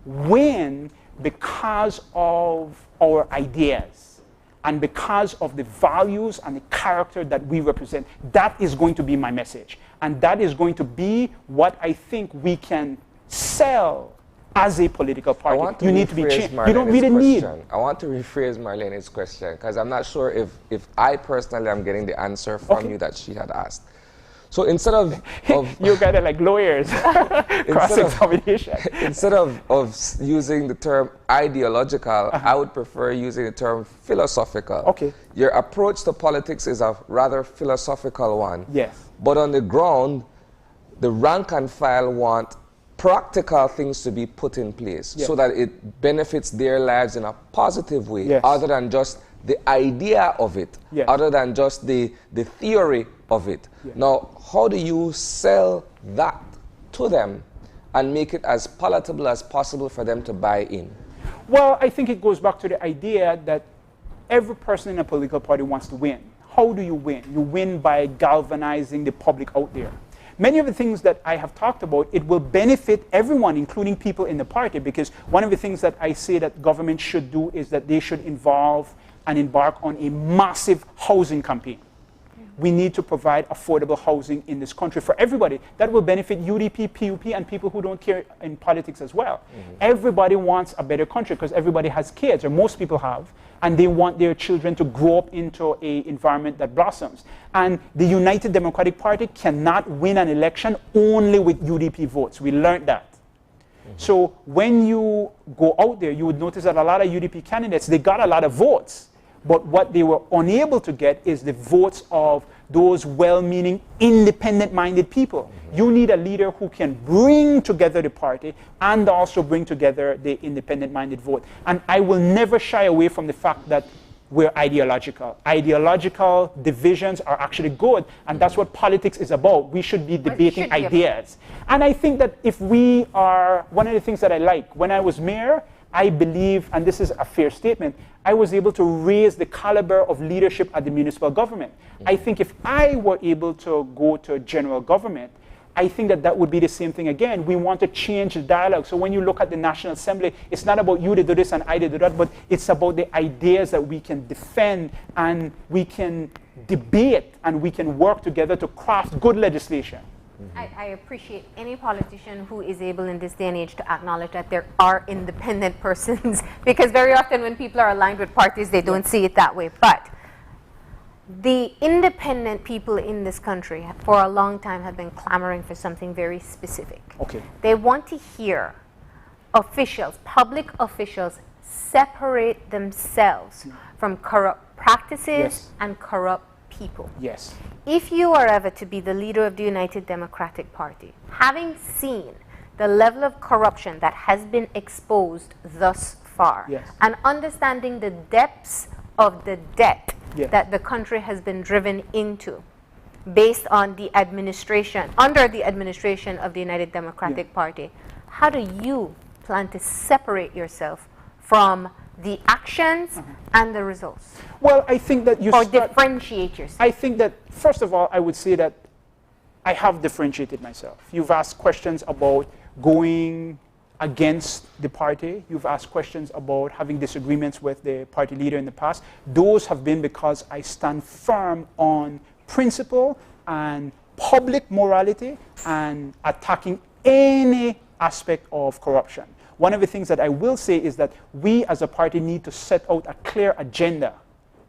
win because of our ideas and because of the values and the character that we represent. That is going to be my message. And that is going to be what I think we can sell as a political party. You need to be changed. You don't really need.
I want to rephrase Marlene's question because I'm not sure if I personally am getting the answer from you that she had asked. So instead of
you got it like lawyers, cross-examination.
Instead of using the term ideological, I would prefer using the term philosophical.
Okay.
Your approach to politics is a rather philosophical one.
Yes.
But on the ground, the rank and file want practical things to be put in place so that it benefits their lives in a positive way, other than just the idea of it, other than just the theory of it. Now, how do you sell that to them and make it as palatable as possible for them to buy in?
Well, I think it goes back to the idea that every person in a political party wants to win. How do you win? You win by galvanizing the public out there. Many of the things that I have talked about, it will benefit everyone, including people in the party, because one of the things that I say that government should do is that they should involve and embark on a massive housing campaign. We need to provide affordable housing in this country for everybody. That will benefit UDP, PUP, and people who don't care in politics as well. Everybody wants a better country because everybody has kids, or most people have, and they want their children to grow up into an environment that blossoms. And the United Democratic Party cannot win an election only with UDP votes. We learned that. So when you go out there, you would notice that a lot of UDP candidates, they got a lot of votes. But what they were unable to get is the votes of those well-meaning, independent-minded people. You need a leader who can bring together the party and also bring together the independent-minded vote. And I will never shy away from the fact that we're ideological. Ideological divisions are actually good, and that's what politics is about. We should be debating ideas. And I think that if we are, one of the things that I like, when I was mayor, I believe, and this is a fair statement, I was able to raise the caliber of leadership at the municipal government. I think if I were able to go to general government, I think that that would be the same thing again. We want to change the dialogue. So when you look at the National Assembly, it's not about you to do this and I to do that, but it's about the ideas that we can defend and we can debate and we can work together to craft good legislation.
I appreciate any politician who is able in this day and age to acknowledge that there are independent persons, because very often when people are aligned with parties, they don't see it that way. But the independent people in this country for a long time have been clamoring for something very specific.
Okay.
They want to hear officials, public officials, separate themselves from corrupt practices and corrupt people.
Yes.
If you are ever to be the leader of the United Democratic Party, having seen the level of corruption that has been exposed thus far, and understanding the depths of the debt that the country has been driven into based on the administration, under the administration of the United Democratic Party, how do you plan to separate yourself from the actions and the results?
Well, I think that you
differentiate yourself.
I think that, first of all, I would say that I have differentiated myself. You've asked questions about going against the party. You've asked questions about having disagreements with the party leader in the past. Those have been because I stand firm on principle and public morality and attacking any aspect of corruption. One of the things that I will say is that we as a party need to set out a clear agenda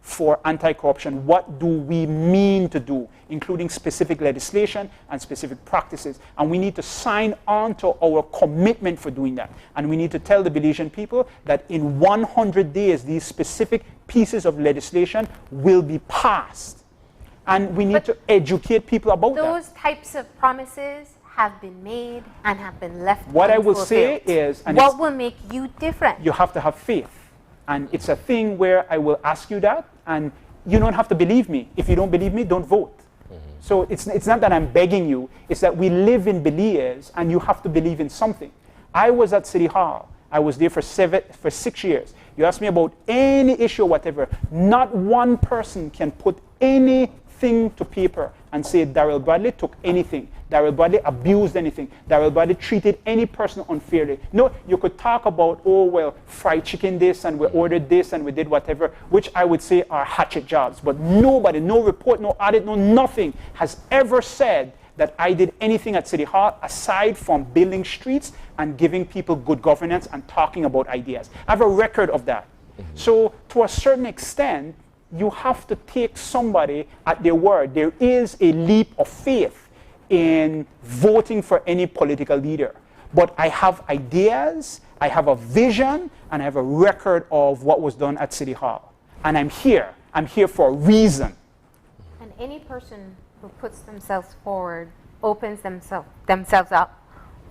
for anti-corruption. What do we mean to do, including specific legislation and specific practices? And we need to sign on to our commitment for doing that. And we need to tell the Belizean people that in 100 days, these specific pieces of legislation will be passed. And we need to educate people about that.
Those types of promises have been made and have been left
What I will say is, and
what will make you different?
You have to have faith. And it's a thing where I will ask you that, and you don't have to believe me. If you don't believe me, don't vote. So it's not that I'm begging you, it's that we live in Belize, and you have to believe in something. I was at City Hall. I was there for 6 years. You ask me about any issue or whatever, not one person can put anything to paper and say Darrell Bradley took anything. Darrell Bradley abused anything. Darrell Bradley treated any person unfairly. No, you could talk about, oh, well, fried chicken this, and we ordered this, and we did whatever, which I would say are hatchet jobs. But nobody, no report, no audit, no nothing has ever said that I did anything at City Hall aside from building streets and giving people good governance and talking about ideas. I have a record of that. So to a certain extent, you have to take somebody at their word. There is a leap of faith in voting for any political leader. But I have ideas, I have a vision, and I have a record of what was done at City Hall. And I'm here. I'm here for a reason.
And any person who puts themselves forward, opens themselves up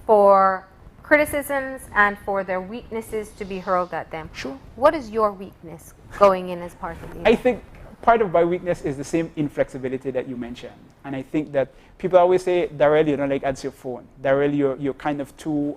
for criticisms and for their weaknesses to be hurled at them.
Sure.
What is your weakness going in as part of the
I think part of my weakness is the same inflexibility that you mentioned. And I think that people always say, Darrell, you don't like answer your phone. Darrell, you're kind of too,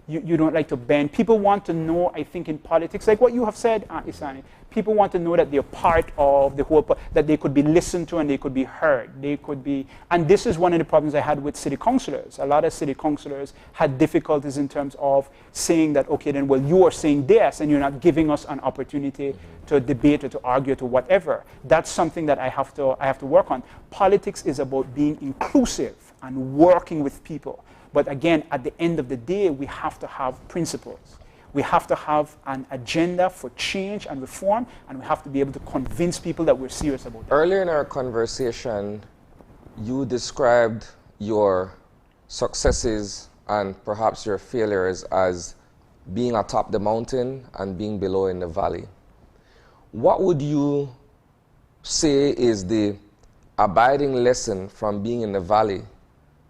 you don't like to bend. People want to know, I think, in politics, like what you have said, Isani, people want to know that they're part of the whole, that they could be listened to and they could be heard. They could be, and this is one of the problems I had with city councillors. A lot of city councillors had difficulties in terms of saying that, okay, then, well, you are saying this and you're not giving us an opportunity to debate or to argue or to whatever. That's something that I have to work on. Politics is about being inclusive and working with people. But again, at the end of the day, we have to have principles. We have to have an agenda for change and reform, and we have to be able to convince people that we're serious about it.
Earlier in our conversation, you described your successes and perhaps your failures as being atop the mountain and being below in the valley. What would you say is the abiding lesson from being in the valley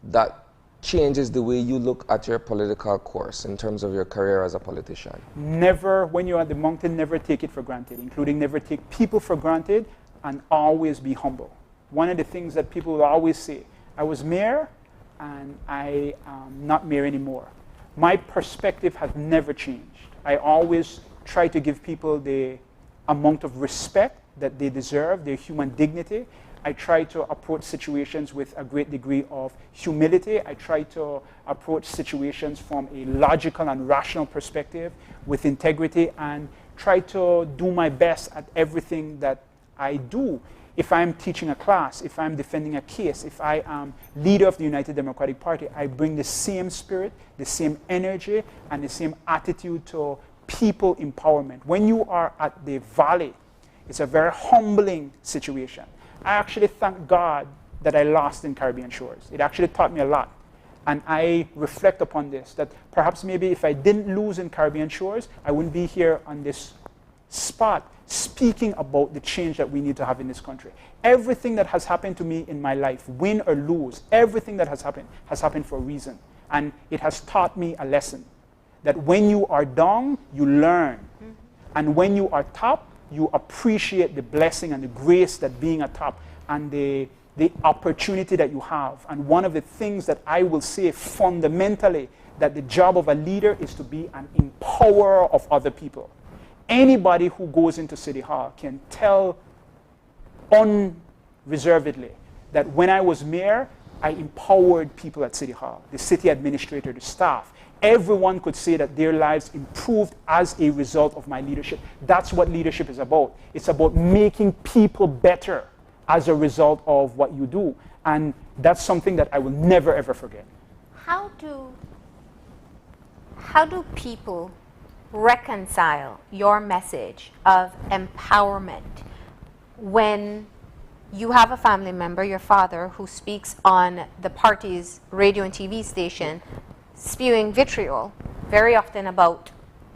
that changes the way you look at your political course in terms of your career as a politician?
Never, when you're at the mountain, never take it for granted, including never take people for granted, and always be humble. One of the things that people will always say, I was mayor and I am not mayor anymore. My perspective has never changed. I always try to give people the amount of respect that they deserve, their human dignity. I try to approach situations with a great degree of humility. I try to approach situations from a logical and rational perspective with integrity, and try to do my best at everything that I do. If I'm teaching a class, if I'm defending a case, if I am leader of the United Democratic Party, I bring the same spirit, the same energy, and the same attitude to people empowerment. When you are at the valley, it's a very humbling situation. I actually thank God that I lost in Caribbean Shores. It actually taught me a lot. And I reflect upon this, that perhaps maybe if I didn't lose in Caribbean Shores, I wouldn't be here on this spot speaking about the change that we need to have in this country. Everything that has happened to me in my life, win or lose, everything that has happened for a reason. And it has taught me a lesson, that when you are down, you learn. And when you are top, you appreciate the blessing and the grace that being a top and the opportunity that you have. And one of the things that I will say fundamentally, that the job of a leader is to be an empowerer of other people. Anybody who goes into City Hall can tell unreservedly that when I was mayor, I empowered people at City Hall, the city administrator, the staff. Everyone could say that their lives improved as a result of my leadership. That's what leadership is about. It's about making people better as a result of what you do. And that's something that I will never, ever forget.
How do people reconcile your message of empowerment when you have a family member, your father, who speaks on the party's radio and TV station, spewing vitriol very often about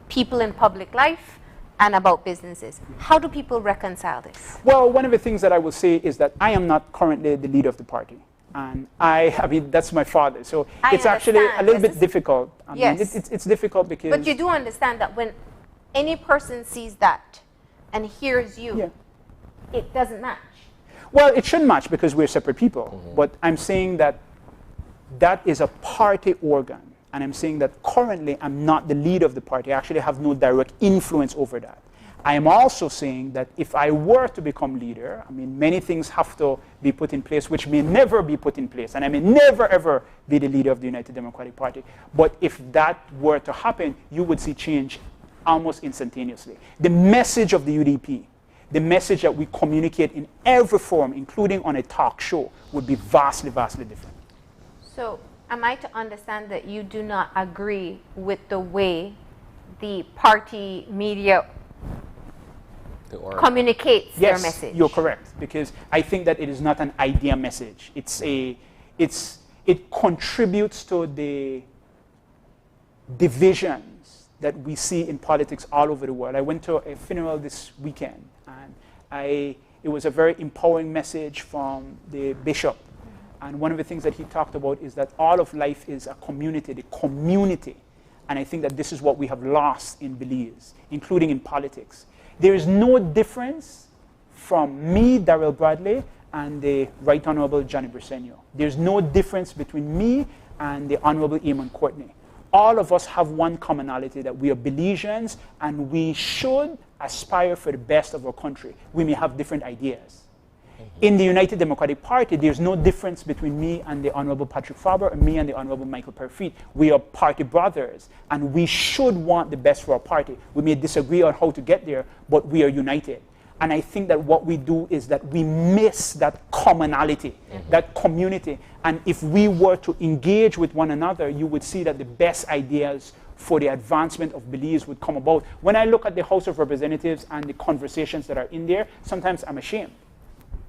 people in public life and about businesses? How do people reconcile this?
Well, one of the things that I will say is that I am not currently the leader of the party. And I mean, that's my father. So it's actually a little bit difficult. I mean, it's difficult because...
But you do understand that when any person sees that and hears you, it doesn't match.
Well, it should match because we're separate people. But I'm saying that that is a party organ. And I'm saying that currently I'm not the leader of the party. I actually have no direct influence over that. I am also saying that if I were to become leader, I mean, many things have to be put in place which may never be put in place. And I may never, ever be the leader of the United Democratic Party. But if that were to happen, you would see change almost instantaneously. The message of the UDP, the message that we communicate in every forum, including on a talk show, would be vastly, vastly different.
So am I to understand that you do not agree with the way the party media communicates their message?
Yes, you're correct, because I think that it is not an idea message. It contributes to the divisions that we see in politics all over the world. I went to a funeral this weekend, and it was a very empowering message from the bishop. And one of the things that he talked about is that all of life is a community, the community. And I think that this is what we have lost in Belize, including in politics. There is no difference from me, Darrell Bradley, and the Right Honorable Johnny Briceño. There's no difference between me and the Honorable Eamon Courtney. All of us have one commonality, that we are Belizeans and we should aspire for the best of our country. We may have different ideas. In the United Democratic Party, there's no difference between me and the Honorable Patrick Faber and me and the Honorable Michael Perfit. We are party brothers, and we should want the best for our party. We may disagree on how to get there, but we are united. And I think that what we do is that we miss that commonality, that community. And if we were to engage with one another, you would see that the best ideas for the advancement of Belize would come about. When I look at the House of Representatives and the conversations that are in there, sometimes I'm ashamed.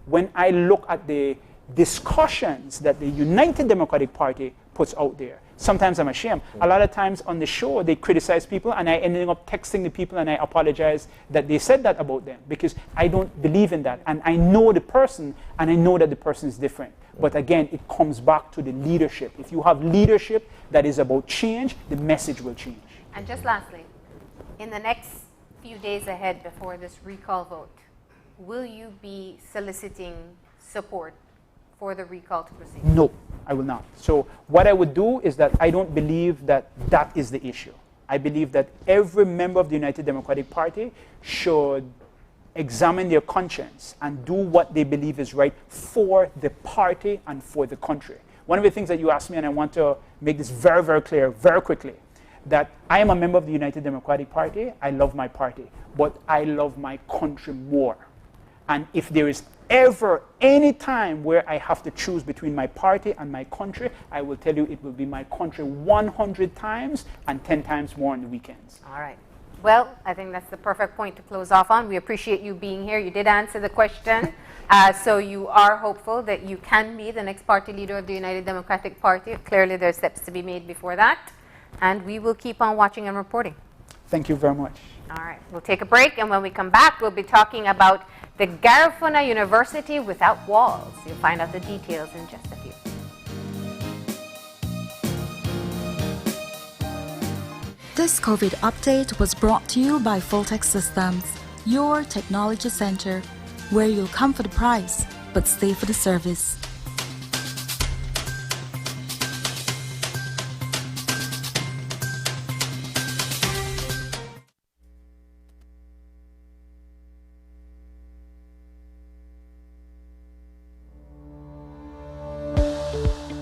When I look at the discussions that the United Democratic Party puts out there, sometimes I'm ashamed. A lot of times on the show, they criticize people, and I ended up texting the people, and I apologize that they said that about them, because I don't believe in that. And I know the person, and I know that the person is different. But again, it comes back to the leadership. If you have leadership that is about change, the message will change.
And just lastly, in the next few days ahead before this recall vote, will you be soliciting support for the recall to proceed?
No, I will not. So what I would do is that I don't believe that that is the issue. I believe that every member of the United Democratic Party should examine their conscience and do what they believe is right for the party and for the country. One of the things that you asked me, and I want to make this very, very clear, very quickly, that I am a member of the United Democratic Party. I love my party, but I love my country more. And if there is ever any time where I have to choose between my party and my country, I will tell you it will be my country 100 times and 10 times more on the weekends.
All right. Well, I think that's the perfect point to close off on. We appreciate you being here. You did answer the question. So you are hopeful that you can be the next party leader of the United Democratic Party. Clearly, there are steps to be made before that. And we will keep on watching and reporting.
Thank you very much.
All right. We'll take a break. And when we come back, we'll be talking about the Garifuna University without walls. You'll find out the details in just a few.
This COVID update was brought to you by Fulltech Systems, your technology center, where you'll come for the price, but stay for the service.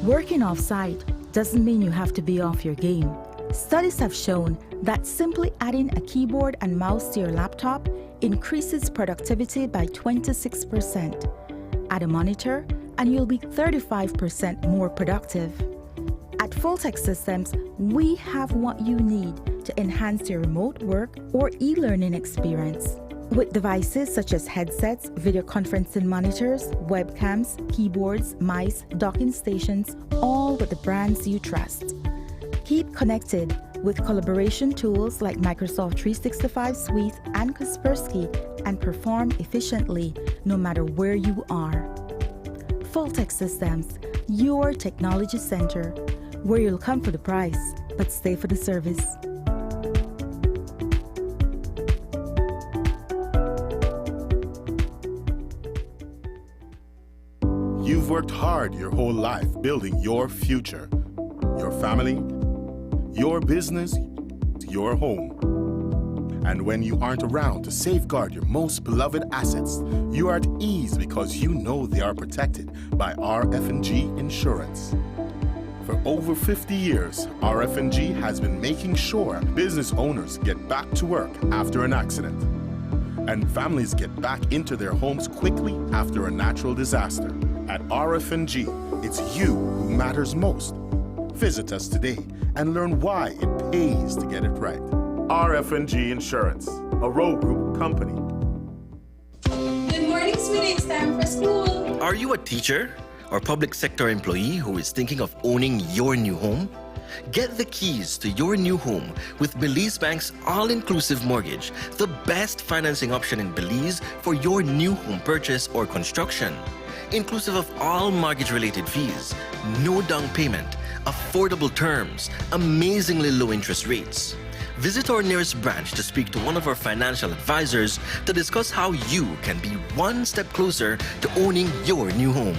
Working off-site doesn't mean you have to be off your game. Studies have shown that simply adding a keyboard and mouse to your laptop increases productivity by 26%. Add a monitor and you'll be 35% more productive. At Fulltech Systems, we have what you need to enhance your remote work or e-learning experience. With devices such as headsets, video conferencing monitors, webcams, keyboards, mice, docking stations, all with the brands you trust. Keep connected with collaboration tools like Microsoft 365 Suite and Kaspersky and perform efficiently no matter where you are. Fulltech Systems, your technology center, where you'll come for the price, but stay for the service.
You've worked hard your whole life building your future, your family, your business, your home. And when you aren't around to safeguard your most beloved assets, you are at ease because you know they are protected by RF&G Insurance. For over 50 years, RF&G has been making sure business owners get back to work after an accident, and families get back into their homes quickly after a natural disaster. At RF&G, it's you who matters most. Visit us today and learn why it pays to get it right. RF&G Insurance, a Rowe Group company.
Good morning, sweetie. It's time for school.
Are you a teacher or public sector employee who is thinking of owning your new home? Get the keys to your new home with Belize Bank's all-inclusive mortgage, the best financing option in Belize for your new home purchase or construction. Inclusive of all mortgage-related fees, no down payment, affordable terms, amazingly low interest rates. Visit our nearest branch to speak to one of our financial advisors to discuss how you can be one step closer to owning your new home.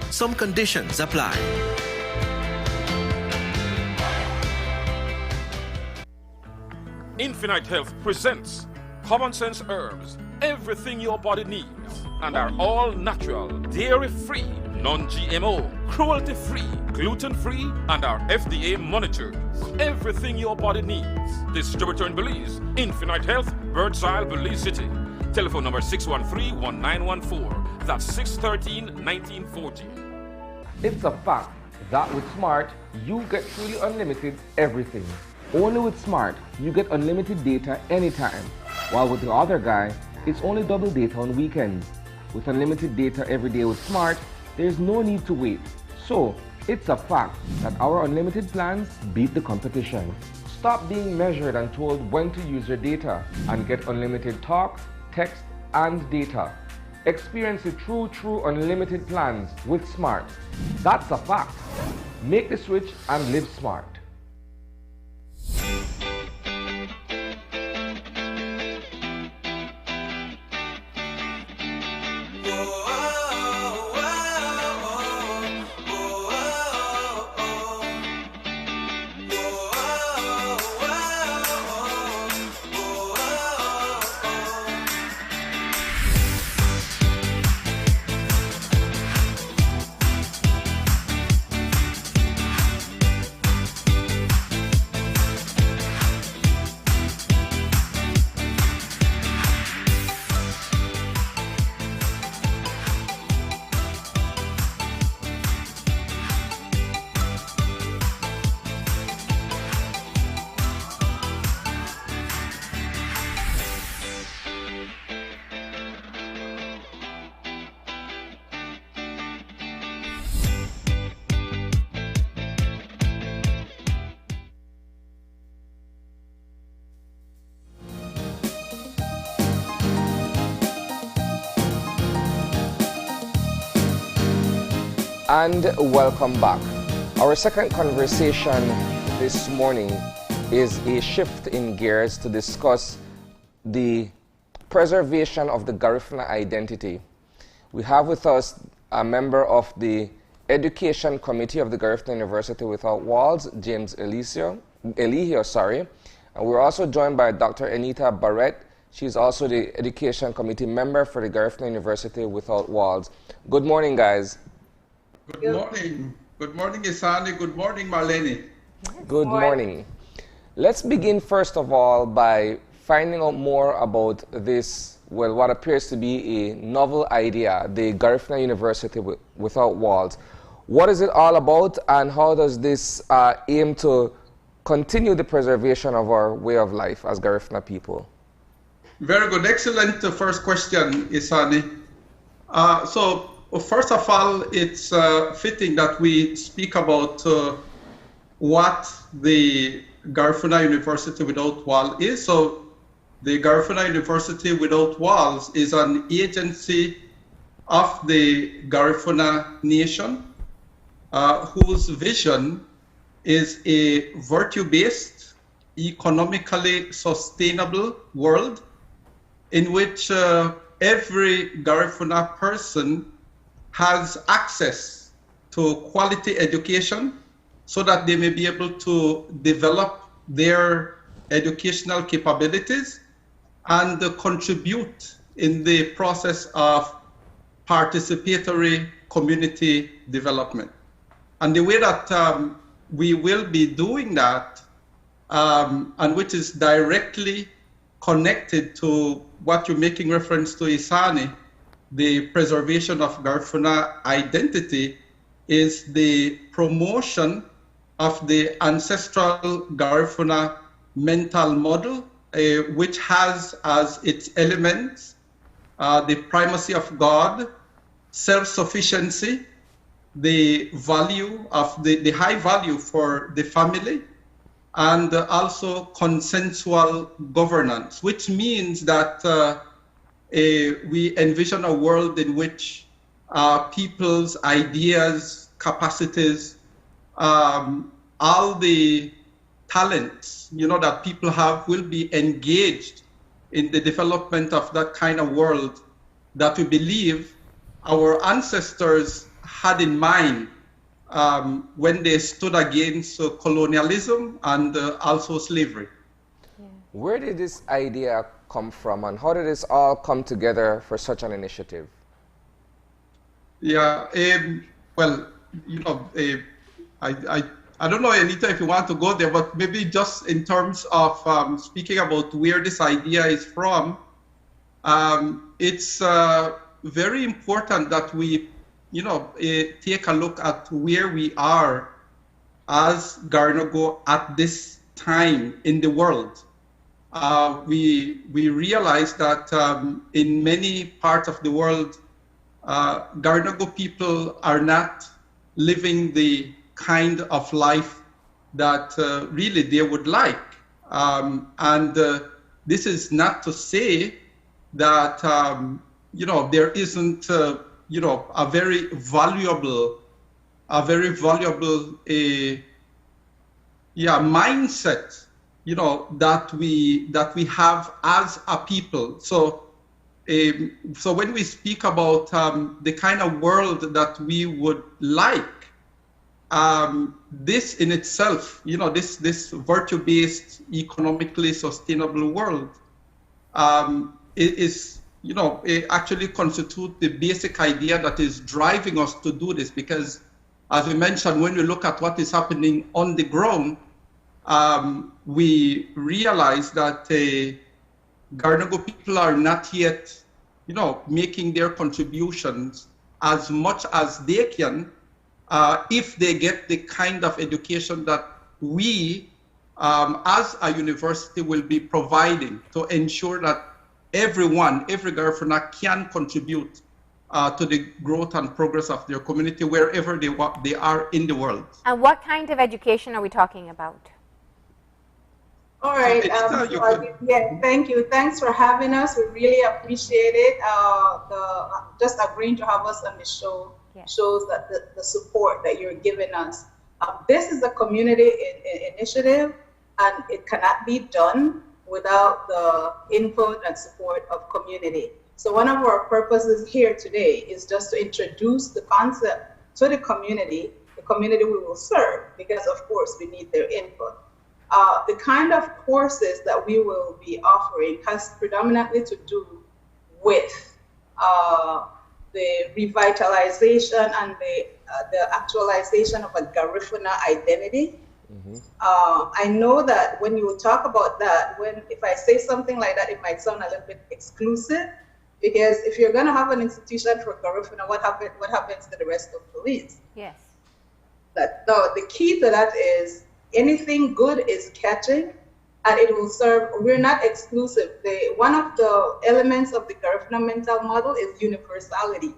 Some conditions apply.
Infinite Health presents Common Sense Herbs, everything your body needs, and are all natural, dairy-free, non-GMO, cruelty-free, gluten-free, and are FDA monitored. Everything your body needs. Distributor in Belize, Infinite Health, Birdsile, Belize City. Telephone number 613-1914. That's 613-1914.
It's a fact that with Smart, you get truly unlimited everything. Only with Smart, you get unlimited data anytime, while with the other guy, it's only double data on weekends. With unlimited data every day with Smart, there's no need to wait. So, it's a fact that our unlimited plans beat the competition. Stop being measured and told when to use your data and get unlimited talk, text, and data. Experience the true unlimited plans with Smart. That's a fact. Make the switch and live smart. And welcome back. Our second conversation this morning is a shift in gears to discuss the preservation of the Garifuna identity. We have with us a member of the Education Committee of the Garifuna University Without Walls, James Elihio, and we're also joined by Dr. Anita Barrett. She's also the Education Committee member for the Garifuna University Without Walls. Good morning, guys.
Good morning. Good morning, Isani. Good morning, Marlene.
Good morning. Let's begin first of all by finding out more about this, well, what appears to be a novel idea, the Garifuna University Without Walls. What is it all about, and how does this aim to continue the preservation of our way of life as Garifuna people?
Very good. Excellent first question, Isani. First of all, it's fitting that we speak about what the Garifuna University Without Walls is. So the Garifuna University Without Walls is an agency of the Garifuna Nation whose vision is a virtue-based, economically sustainable world in which every Garifuna person has access to quality education so that they may be able to develop their educational capabilities and contribute in the process of participatory community development. And the way that we will be doing that, and which is directly connected to what you're making reference to, Isani, the preservation of Garifuna identity, is the promotion of the ancestral Garifuna mental model, which has as its elements the primacy of God, self-sufficiency, the value of the high value for the family, and also consensual governance, which means that we envision a world in which people's ideas, capacities all the talents, that people have will be engaged in the development of that kind of world that we believe our ancestors had in mind when they stood against colonialism and also slavery.
Where did this idea come from, and how did this all come together for such an initiative?
Yeah, well, I don't know, Anita, if you want to go there, but maybe just in terms of speaking about where this idea is from, it's very important that we, take a look at where we are as Garinago at this time in the world. We realize that in many parts of the world, Garinago people are not living the kind of life that really they would like. And this is not to say that, there isn't, a very valuable mindset, that we have as a people. So when we speak about the kind of world that we would like, this in itself, this virtue-based, economically sustainable world, it actually constitutes the basic idea that is driving us to do this. Because, as we mentioned, when we look at what is happening on the ground, we realize that Garinago people are not yet, making their contributions as much as they can if they get the kind of education that we, as a university, will be providing to ensure that every Garifuna can contribute to the growth and progress of their community wherever they are in the world.
And what kind of education are we talking about?
All right. Yeah, thank you. Thanks for having us. We really appreciate it. Just agreeing to have us on the show shows that the support that you're giving us. This is a community initiative, and it cannot be done without the input and support of community. So one of our purposes here today is just to introduce the concept to the community we will serve, because of course we need their input. The kind of courses that we will be offering has predominantly to do with the revitalization and the actualization of a Garifuna identity. I know that when you talk about that, if I say something like that, it might sound a little bit exclusive, because if you're going to have an institution for Garifuna, what happens to the rest of Belize?
Yes.
The key to that is anything good is catching, and it will serve. We're not exclusive. One of the elements of the Garifuna mental model is universality.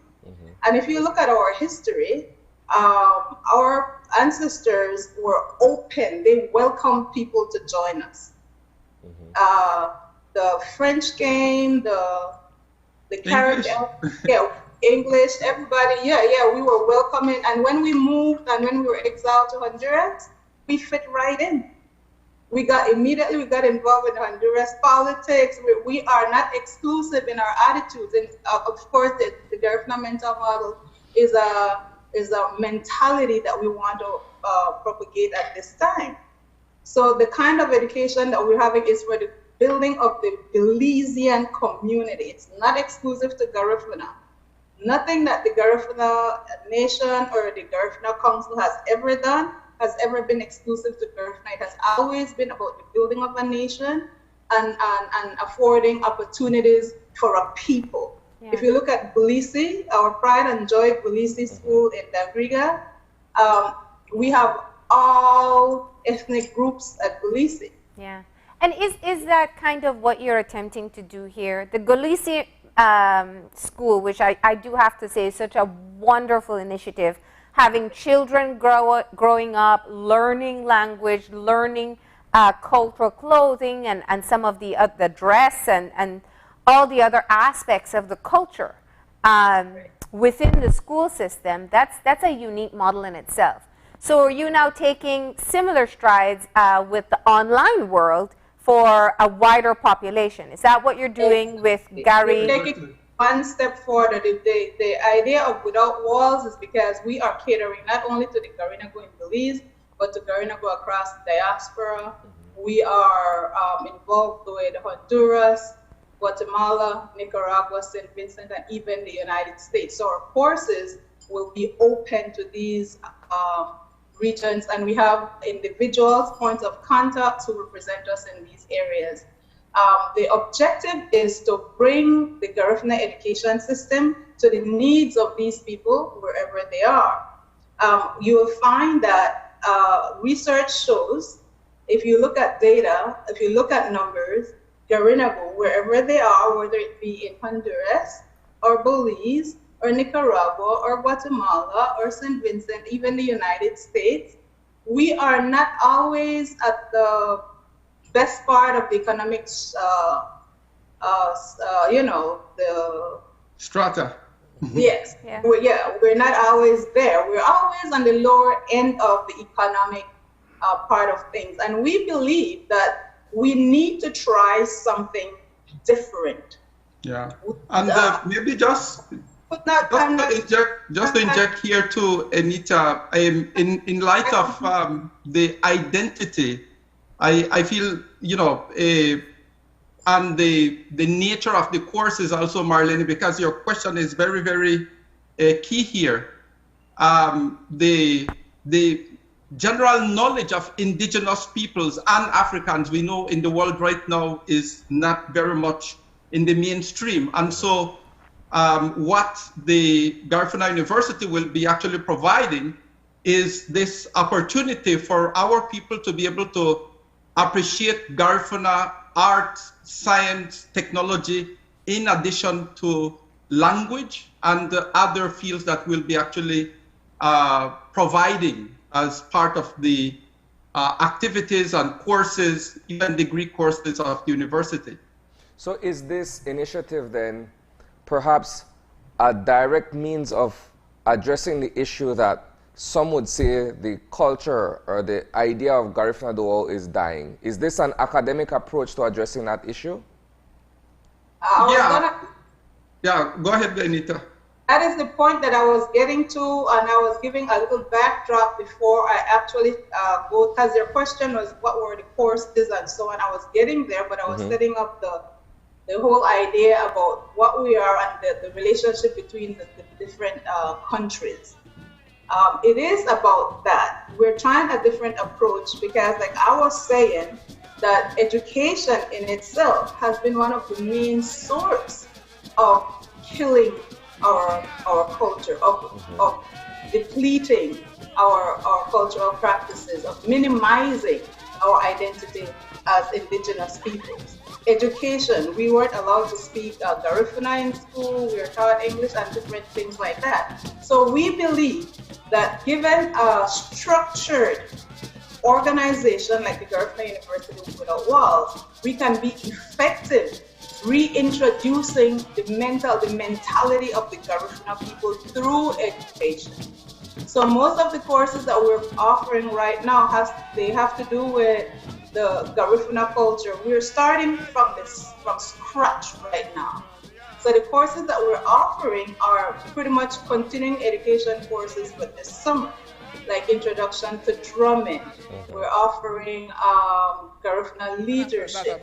And if you look at our history, our ancestors were open. They welcomed people to join us. The French came, the Caribbean, English, everybody, we were welcoming. And when we moved and when we were exiled to Honduras, we fit right in. We got involved in Honduras politics. We are not exclusive in our attitudes. And of course, the Garifuna mental model is a mentality that we want to propagate at this time. So the kind of education that we're having is for the building of the Belizean community. It's not exclusive to Garifuna. Nothing that the Garifuna Nation or the Garifuna Council has ever done has ever been exclusive to Garifuna. It has always been about the building of a nation and affording opportunities for a people. Yeah. If you look at Belize, our Pride and Joy Belize School in Dagriga, we have all ethnic groups at Belize.
Yeah. And is that kind of what you're attempting to do here? The Belize school, which I do have to say is such a wonderful initiative, having children growing up, learning language, learning cultural clothing and some of the dress and all the other aspects of the culture within the school system. That's a unique model in itself. So are you now taking similar strides with the online world for a wider population? Is that what you're doing with Gary?
We're taking one step further. The idea of Without Walls is because we are catering not only to the Garinagu in Belize, but to Garinagu across the diaspora. We are involved with Honduras, Guatemala, Nicaragua, St. Vincent, and even the United States. So our courses will be open to these regions, and we have individuals, points of contact who represent us in these areas. The objective is to bring the Garifuna education system to the needs of these people wherever they are. You will find that research shows, if you look at data, if you look at numbers, Garinagu, wherever they are, whether it be in Honduras or Belize or Nicaragua or Guatemala or St. Vincent, even the United States, we are not always at the best part of the economic, the
strata.
Yes, we're not always there. We're always on the lower end of the economic part of things. And we believe that we need to try something different.
Yeah, and maybe just to inject here too, Anita, in light of the identity, I feel, and the nature of the courses also, Marlene, because your question is very, very key here. The general knowledge of indigenous peoples and Africans we know in the world right now is not very much in the mainstream. And so what the Garifuna University will be actually providing is this opportunity for our people to be able to appreciate Garifuna art, science, technology, in addition to language and other fields that we'll be actually providing as part of the activities and courses, even degree courses of the university.
So is this initiative then perhaps a direct means of addressing the issue that some would say the culture or the idea of Garifuna Duo is dying? Is this an academic approach to addressing that issue?
Yeah, go ahead, Anita.
That is the point that I was getting to, and I was giving a little backdrop before I actually go, because your question was what were the courses and so on. I was getting there, but I was setting up the whole idea about what we are and the relationship between the different countries. It is about that. We're trying a different approach because, like I was saying, that education in itself has been one of the main sources of killing our culture, of depleting our cultural practices, of minimizing our identity as indigenous peoples. Education, we weren't allowed to speak Garifuna in school, we were taught English and different things like that. So we believe that given a structured organization like the Garifuna University Without Walls, we can be effective reintroducing the mentality of the Garifuna people through education. So most of the courses that we're offering right now have to do with the Garifuna culture. We're starting from scratch right now. So the courses that we're offering are pretty much continuing education courses for this summer, like Introduction to Drumming. We're offering Garifuna Leadership,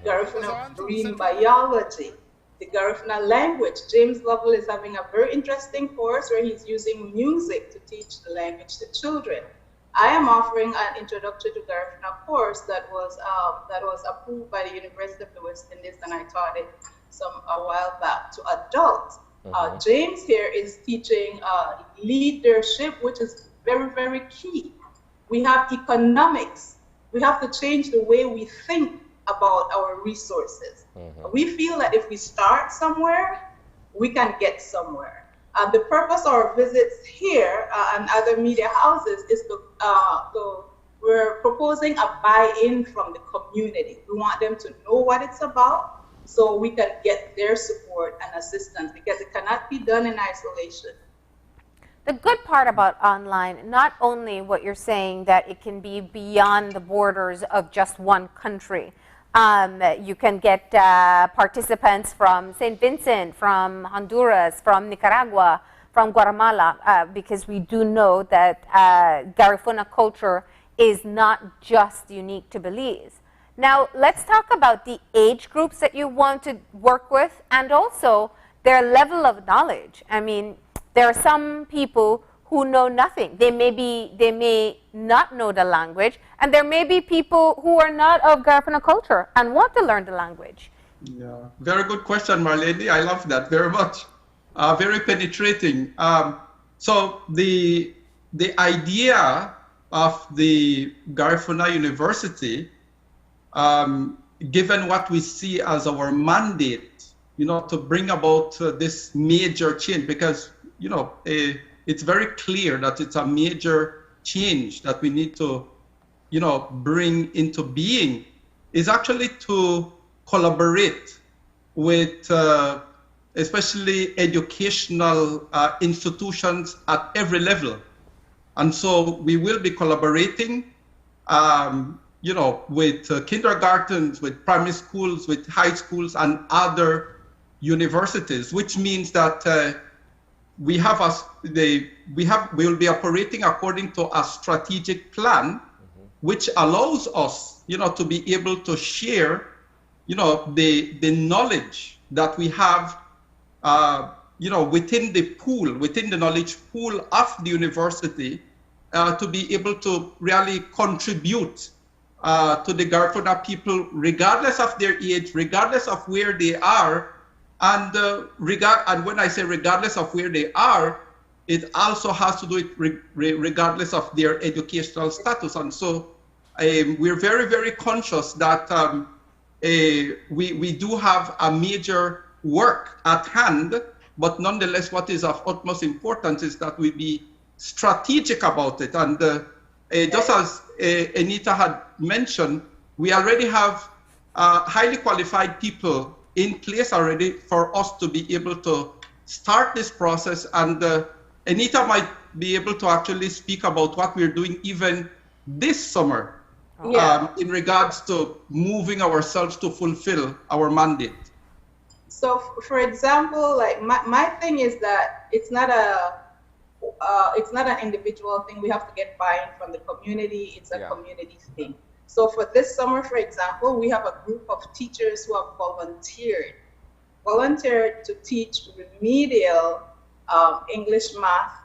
Garifuna Marine Biology, the Garifuna language. James Lovell is having a very interesting course where he's using music to teach the language to children. I am offering an Introduction to Garifuna course that was approved by the University of the West Indies, and I taught it a while back to adults. James here is teaching leadership, which is very, very key. We have economics. We have to change the way we think about our resources. We feel that if we start somewhere, we can get somewhere. The purpose of our visits here and other media houses is we're proposing a buy-in from the community. We want them to know what it's about so we can get their support and assistance, because it cannot be done in isolation.
The good part about online, not only what you're saying that it can be beyond the borders of just one country. You can get participants from St. Vincent, from Honduras, from Nicaragua, from Guatemala, because we do know that Garifuna culture is not just unique to Belize. Now, let's talk about the age groups that you want to work with and also their level of knowledge. I mean, there are some people who know nothing. They may not know the language, and there may be people who are not of Garifuna culture and want to learn the language.
Yeah, very good question, Marlene. I love that very much. Very penetrating. So the idea of the Garifuna University, given what we see as our mandate, to bring about this major change, because, it's very clear that it's a major change that we need to, bring into being, is actually to collaborate with especially educational institutions at every level. And so we will be collaborating, with kindergartens, with primary schools, with high schools, and other universities, which means that we will be operating according to a strategic plan, which allows us, to be able to share, the knowledge that we have, within the pool, within the knowledge pool of the university, to be able to really contribute to the Garifuna people, regardless of their age, regardless of where they are, and when I say regardless of where they are, it also has to do it regardless of their educational status. And so we're very, very conscious that we do have a major work at hand, but nonetheless, what is of utmost importance is that we be strategic about it. And just as Anita had mentioned, we already have highly qualified people in place already for us to be able to start this process. And Anita might be able to actually speak about what we're doing even this summer, in regards to moving ourselves to fulfill our mandate.
So, for example, like my thing is that it's not an individual thing. We have to get buy-in from the community. It's a community thing. So for this summer, for example, we have a group of teachers who have volunteered to teach remedial English, math,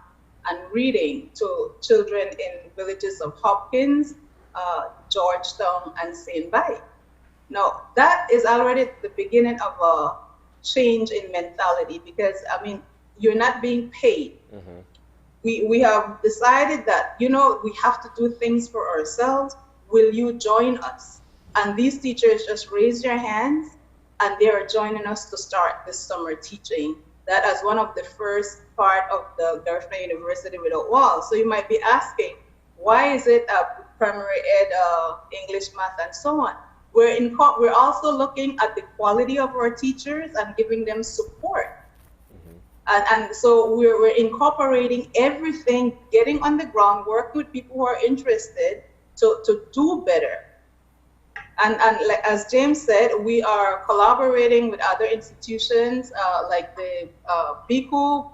and reading to children in villages of Hopkins, Georgetown, and St. Bai. Now, that is already the beginning of a change in mentality, because, I mean, you're not being paid. We have decided that, we have to do things for ourselves. Will you join us? And these teachers just raised their hands, and they are joining us to start this summer teaching that as one of the first part of the Garifuna University Without Walls. So you might be asking, why is it primary ed, English, math, and so on? We're also looking at the quality of our teachers and giving them support. And so we're incorporating everything, getting on the ground, working with people who are interested to do better. And like, as James said, we are collaborating with other institutions like the BICU,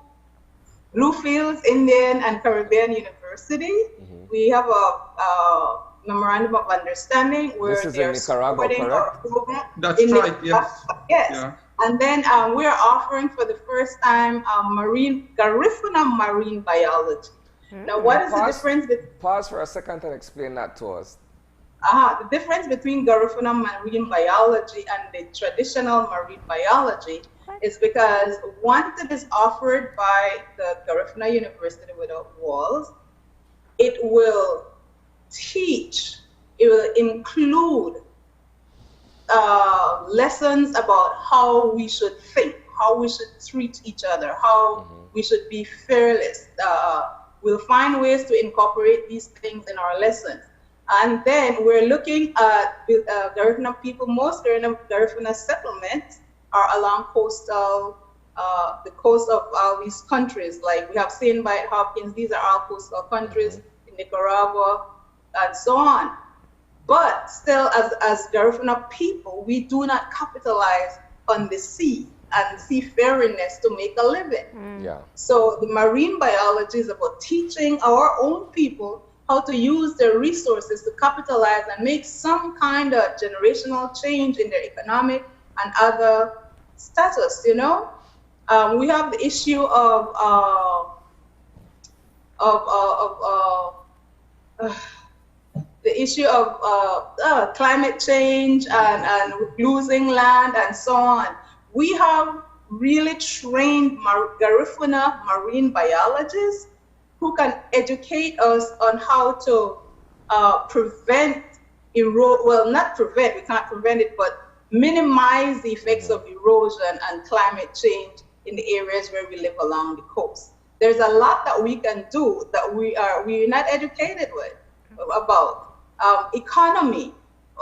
Bluefields Indian and Caribbean University. We have a memorandum of understanding where
this is
they
in
are
Nicaragua,
supporting our
correct?
program.
That's right, yes.
Yes.
Yeah.
And then we are offering for the first time Garifuna marine biology. Now, what is the difference?
Pause for a second and explain that to us.
The difference between Garifuna marine biology and the traditional marine biology is because once it is offered by the Garifuna University Without Walls, it will include lessons about how we should think, how we should treat each other, how we should be fearless. We'll find ways to incorporate these things in our lessons. And then we're looking at Garifuna people. Most Garifuna settlements are along coastal the coast of all these countries. Like we have St. Bite, Hopkins, these are all coastal countries, in Nicaragua, and so on. But still, as Garifuna people, we do not capitalize on the sea and seafariness to make a living.
Yeah.
So the marine biology is about teaching our own people how to use their resources to capitalize and make some kind of generational change in their economic and other status, you know? We have the issue of climate change and losing land and so on. We have really trained Garifuna marine biologists who can educate us on how to prevent well, not prevent, we can't prevent it, but minimize the effects of erosion and climate change in the areas where we live along the coast. There's a lot that we can do that we're not educated about. Economy.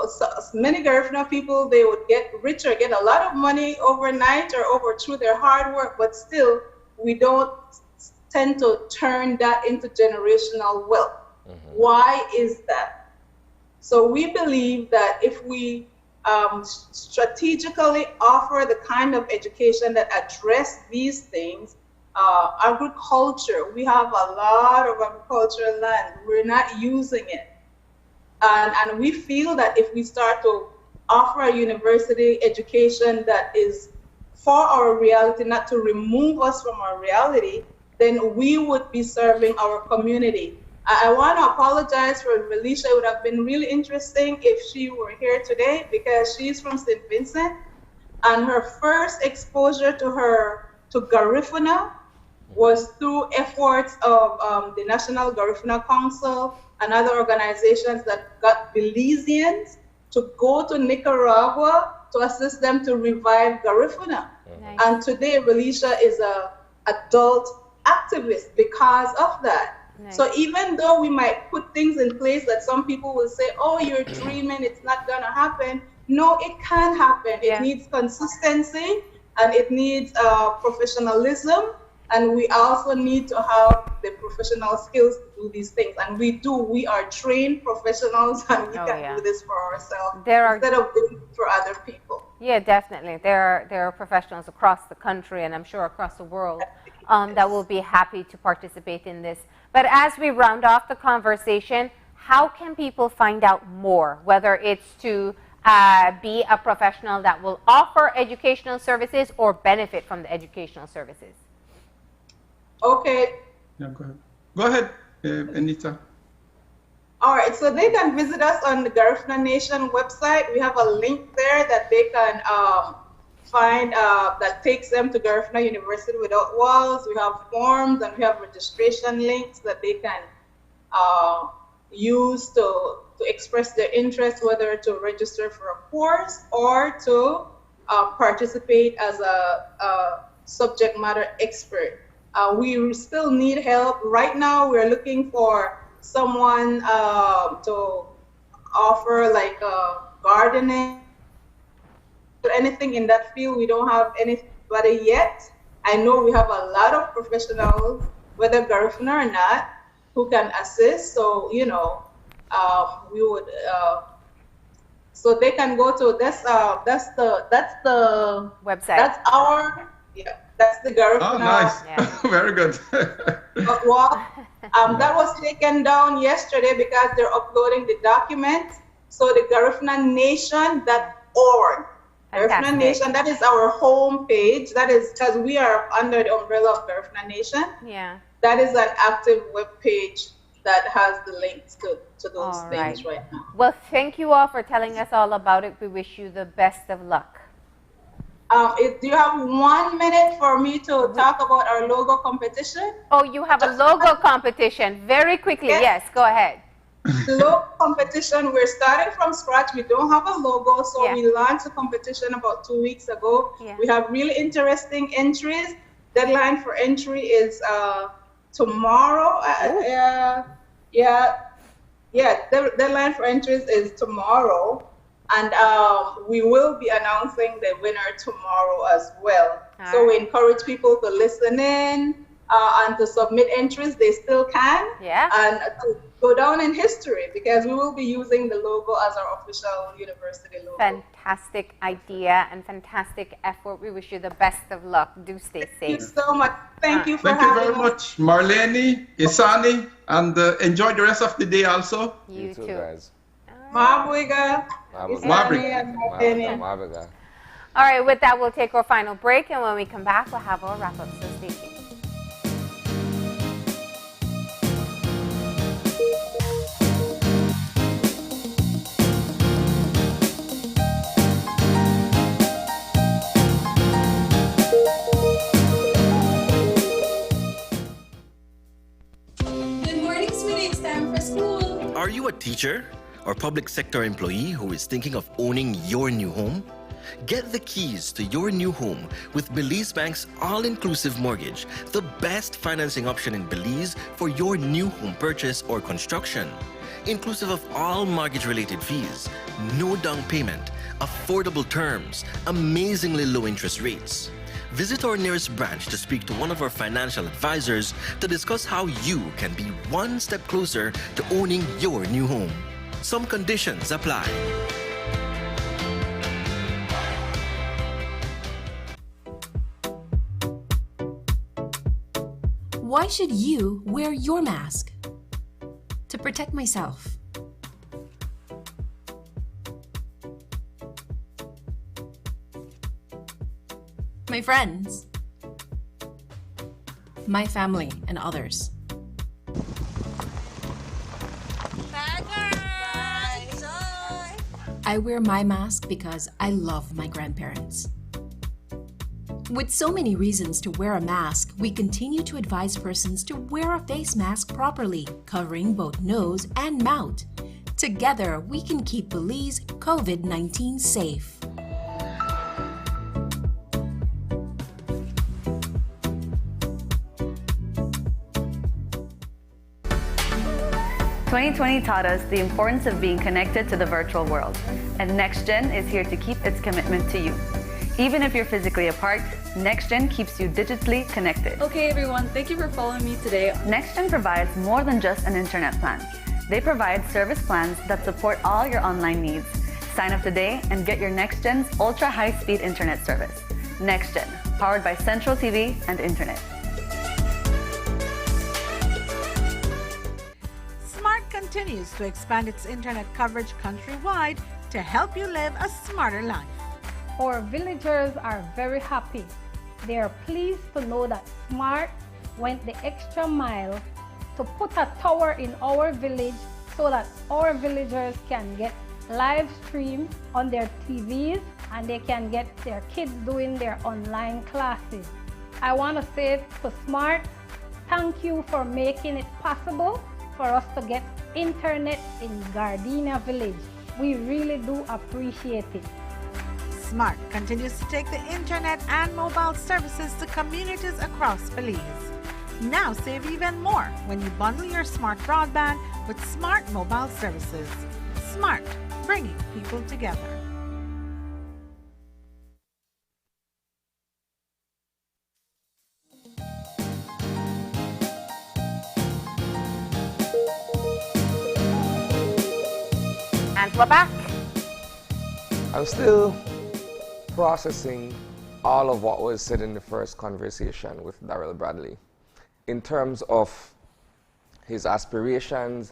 So many Garifuna people, they would get richer, get a lot of money overnight or through their hard work, but still we don't tend to turn that into generational wealth. Why is that? So we believe that if we strategically offer the kind of education that address these things, agriculture, we have a lot of agricultural land, we're not using it. And we feel that if we start to offer a university education that is for our reality, not to remove us from our reality, then we would be serving our community. I want to apologize for Felicia. It would have been really interesting if she were here today because she's from St. Vincent, and her first exposure to Garifuna was through efforts of the National Garifuna Council and other organizations that got Belizeans to go to Nicaragua to assist them to revive Garifuna. Nice. And today, Felicia is an adult activist because of that. Nice. So even though we might put things in place that some people will say, oh, you're dreaming, it's not gonna happen. No, it can happen. Yeah. It needs consistency and it needs professionalism. And we also need to have the professional skills to do these things. And we do. We are trained professionals and we can do this for ourselves instead of doing it for other people.
Yeah, definitely. There are professionals across the country and I'm sure across the world that will be happy to participate in this. But as we round off the conversation, how can people find out more, whether it's to be a professional that will offer educational services or benefit from the educational services?
Okay.
Yeah, go ahead, Anita.
All right, so they can visit us on the Garifuna Nation website. We have a link there that they can find that takes them to Garifuna University Without Walls. We have forms and we have registration links that they can use to express their interest, whether to register for a course or to participate as a subject matter expert. We still need help. Right now, we're looking for someone to offer like gardening, anything in that field. We don't have anybody yet. I know we have a lot of professionals, whether Garifuna or not, who can assist. So, you know, we would, so they can go to that's the
website.
That's our, that's the Garifuna.
Oh, nice. Yeah. Very good.
That was taken down yesterday because they're uploading the documents. So the GarifunaNation.org. Garifuna Nation, that is our home page. That is because we are under the umbrella of Garifuna Nation.
Yeah.
That is an active web page that has the links to those things right now.
Well, thank you all for telling us all about it. We wish you the best of luck.
Do you have 1 minute for me to talk about our logo competition?
Oh, you have a logo competition. Very quickly, yes, go ahead.
The logo competition, we're starting from scratch. We don't have a logo, so we launched a competition about 2 weeks ago. Yeah. We have really interesting entries. Deadline for entry is tomorrow. The deadline for entries is tomorrow. And we will be announcing the winner tomorrow as well. So we encourage people to listen in and to submit entries. They still can.
Yeah.
And to go down in history, because we will be using the logo as our official university logo.
Fantastic idea and fantastic effort. We wish you the best of luck. Do stay safe.
Thank you so much. Thank you for
Thank you
having
very
us.
much, Marlene, Isani, and enjoy the rest of the day also.
You too,
guys.
Mabuiga.
Mabuiga.
All right, with that, we'll take our final break, and when we come back, we'll have our wrap-up. So stay tuned.
Good morning, sweetie. It's time for school.
Are you a teacher or public sector employee who is thinking of owning your new home? Get the keys to your new home with Belize Bank's all-inclusive mortgage, the best financing option in Belize for your new home purchase or construction. Inclusive of all mortgage-related fees, no down payment, affordable terms, amazingly low interest rates. Visit our nearest branch to speak to one of our financial advisors to discuss how you can be one step closer to owning your new home. Some conditions apply.
Why should you wear your mask? To protect myself. My friends. My family and others. I wear my mask because I love my grandparents. With so many reasons to wear a mask, we continue to advise persons to wear a face mask properly, covering both nose and mouth. Together, we can keep Belize COVID-19 safe.
"2020 taught us the importance of being connected to the virtual world, and NextGen is here to keep its commitment to you. Even if you're physically apart, NextGen keeps you digitally connected.
Okay, everyone, thank you for following me today.
NextGen provides more than just an internet plan. They provide service plans that support all your online needs. Sign up today and get your NextGen's ultra high-speed internet service. NextGen, powered by Central TV and Internet.
Smart continues to expand its internet coverage countrywide to help you live a smarter life.
Our villagers are very happy. They are pleased to know that Smart went the extra mile to put a tower in our village so that our villagers can get live stream on their TVs and they can get their kids doing their online classes. I want to say to Smart, thank you for making it possible for us to get internet in Gardenia Village. We really do appreciate it.
Smart continues to take the internet and mobile services to communities across Belize. Now save even more when you bundle your smart broadband with smart mobile services. Smart, bringing people together.
And we're back.
I'm still processing all of what was said in the first conversation with Darrell Bradley in terms of his aspirations,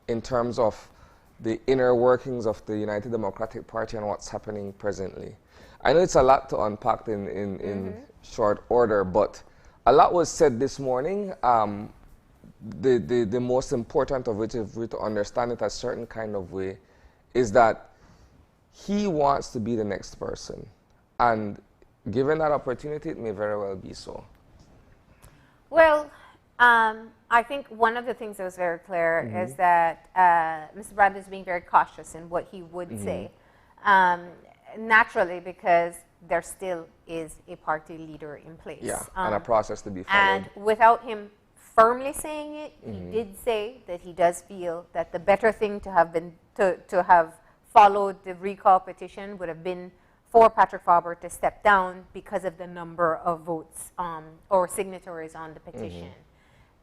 in terms of the inner workings of the United Democratic Party and what's happening presently. I know it's a lot to unpack in short order, but a lot was said this morning. The most important of which, if we to understand it a certain kind of way, is that he wants to be the next person. And given that opportunity, it may very well be so.
Well, I think one of the things that was very clear is that Mr. Bradley is being very cautious in what he would say. Naturally, because there still is a party leader in place.
Yeah, and a process to be followed.
And without him firmly saying it, he did say that he does feel that the better thing to have been to have followed the recall petition would have been for Patrick Faber to step down because of the number of votes or signatories on the petition.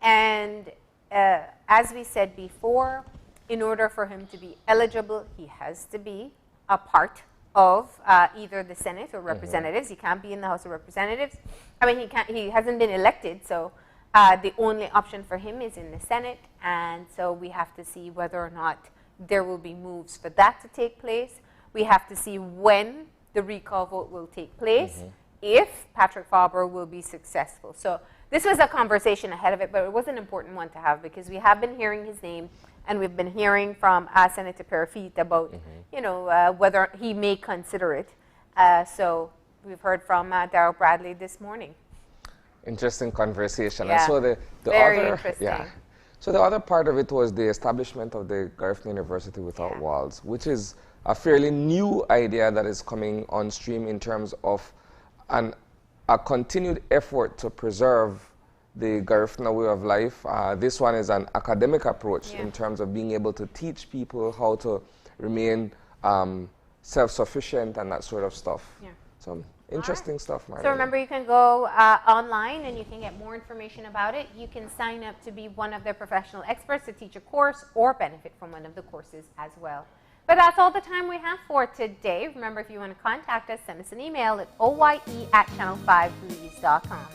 And as we said before, in order for him to be eligible, he has to be a part of either the Senate or Representatives. He can't be in the House of Representatives. I mean, he hasn't been elected, so the only option for him is in the Senate. And so we have to see whether or not there will be moves for that to take place. We have to see when the recall vote will take place, if Patrick Faber will be successful. So this was a conversation ahead of it, but it was an important one to have because we have been hearing his name, and we've been hearing from Senator Perafit about, you know, whether he may consider it. So we've heard from Darrell Bradley this morning.
Interesting conversation.
Yeah.
And so the
Very
other,
interesting.
So the other part of it was the establishment of the Garifuna University Without Walls, which is a fairly new idea that is coming on stream in terms of a continued effort to preserve the Garifuna way of life. This one is an academic approach in terms of being able to teach people how to remain self-sufficient and that sort of stuff. So interesting stuff, Marlene.
So remember, you can go online and you can get more information about it. You can sign up to be one of their professional experts to teach a course or benefit from one of the courses as well. But that's all the time we have for today. Remember, if you want to contact us, send us an email at oye@channel5belize.com.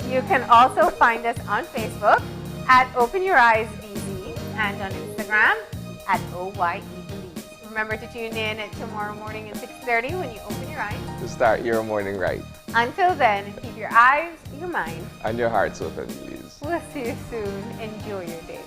You can also find us on Facebook at Open Your Eyes BZ and on Instagram at OYEBelize. Remember to tune in at tomorrow morning at 6:30 when you open your eyes.
To start your morning right.
Until then, keep your eyes, your mind,
and your hearts open, please.
We'll see you soon. Enjoy your day.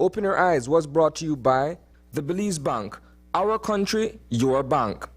Open Your Eyes was brought to you by the Belize Bank. Our country, your bank.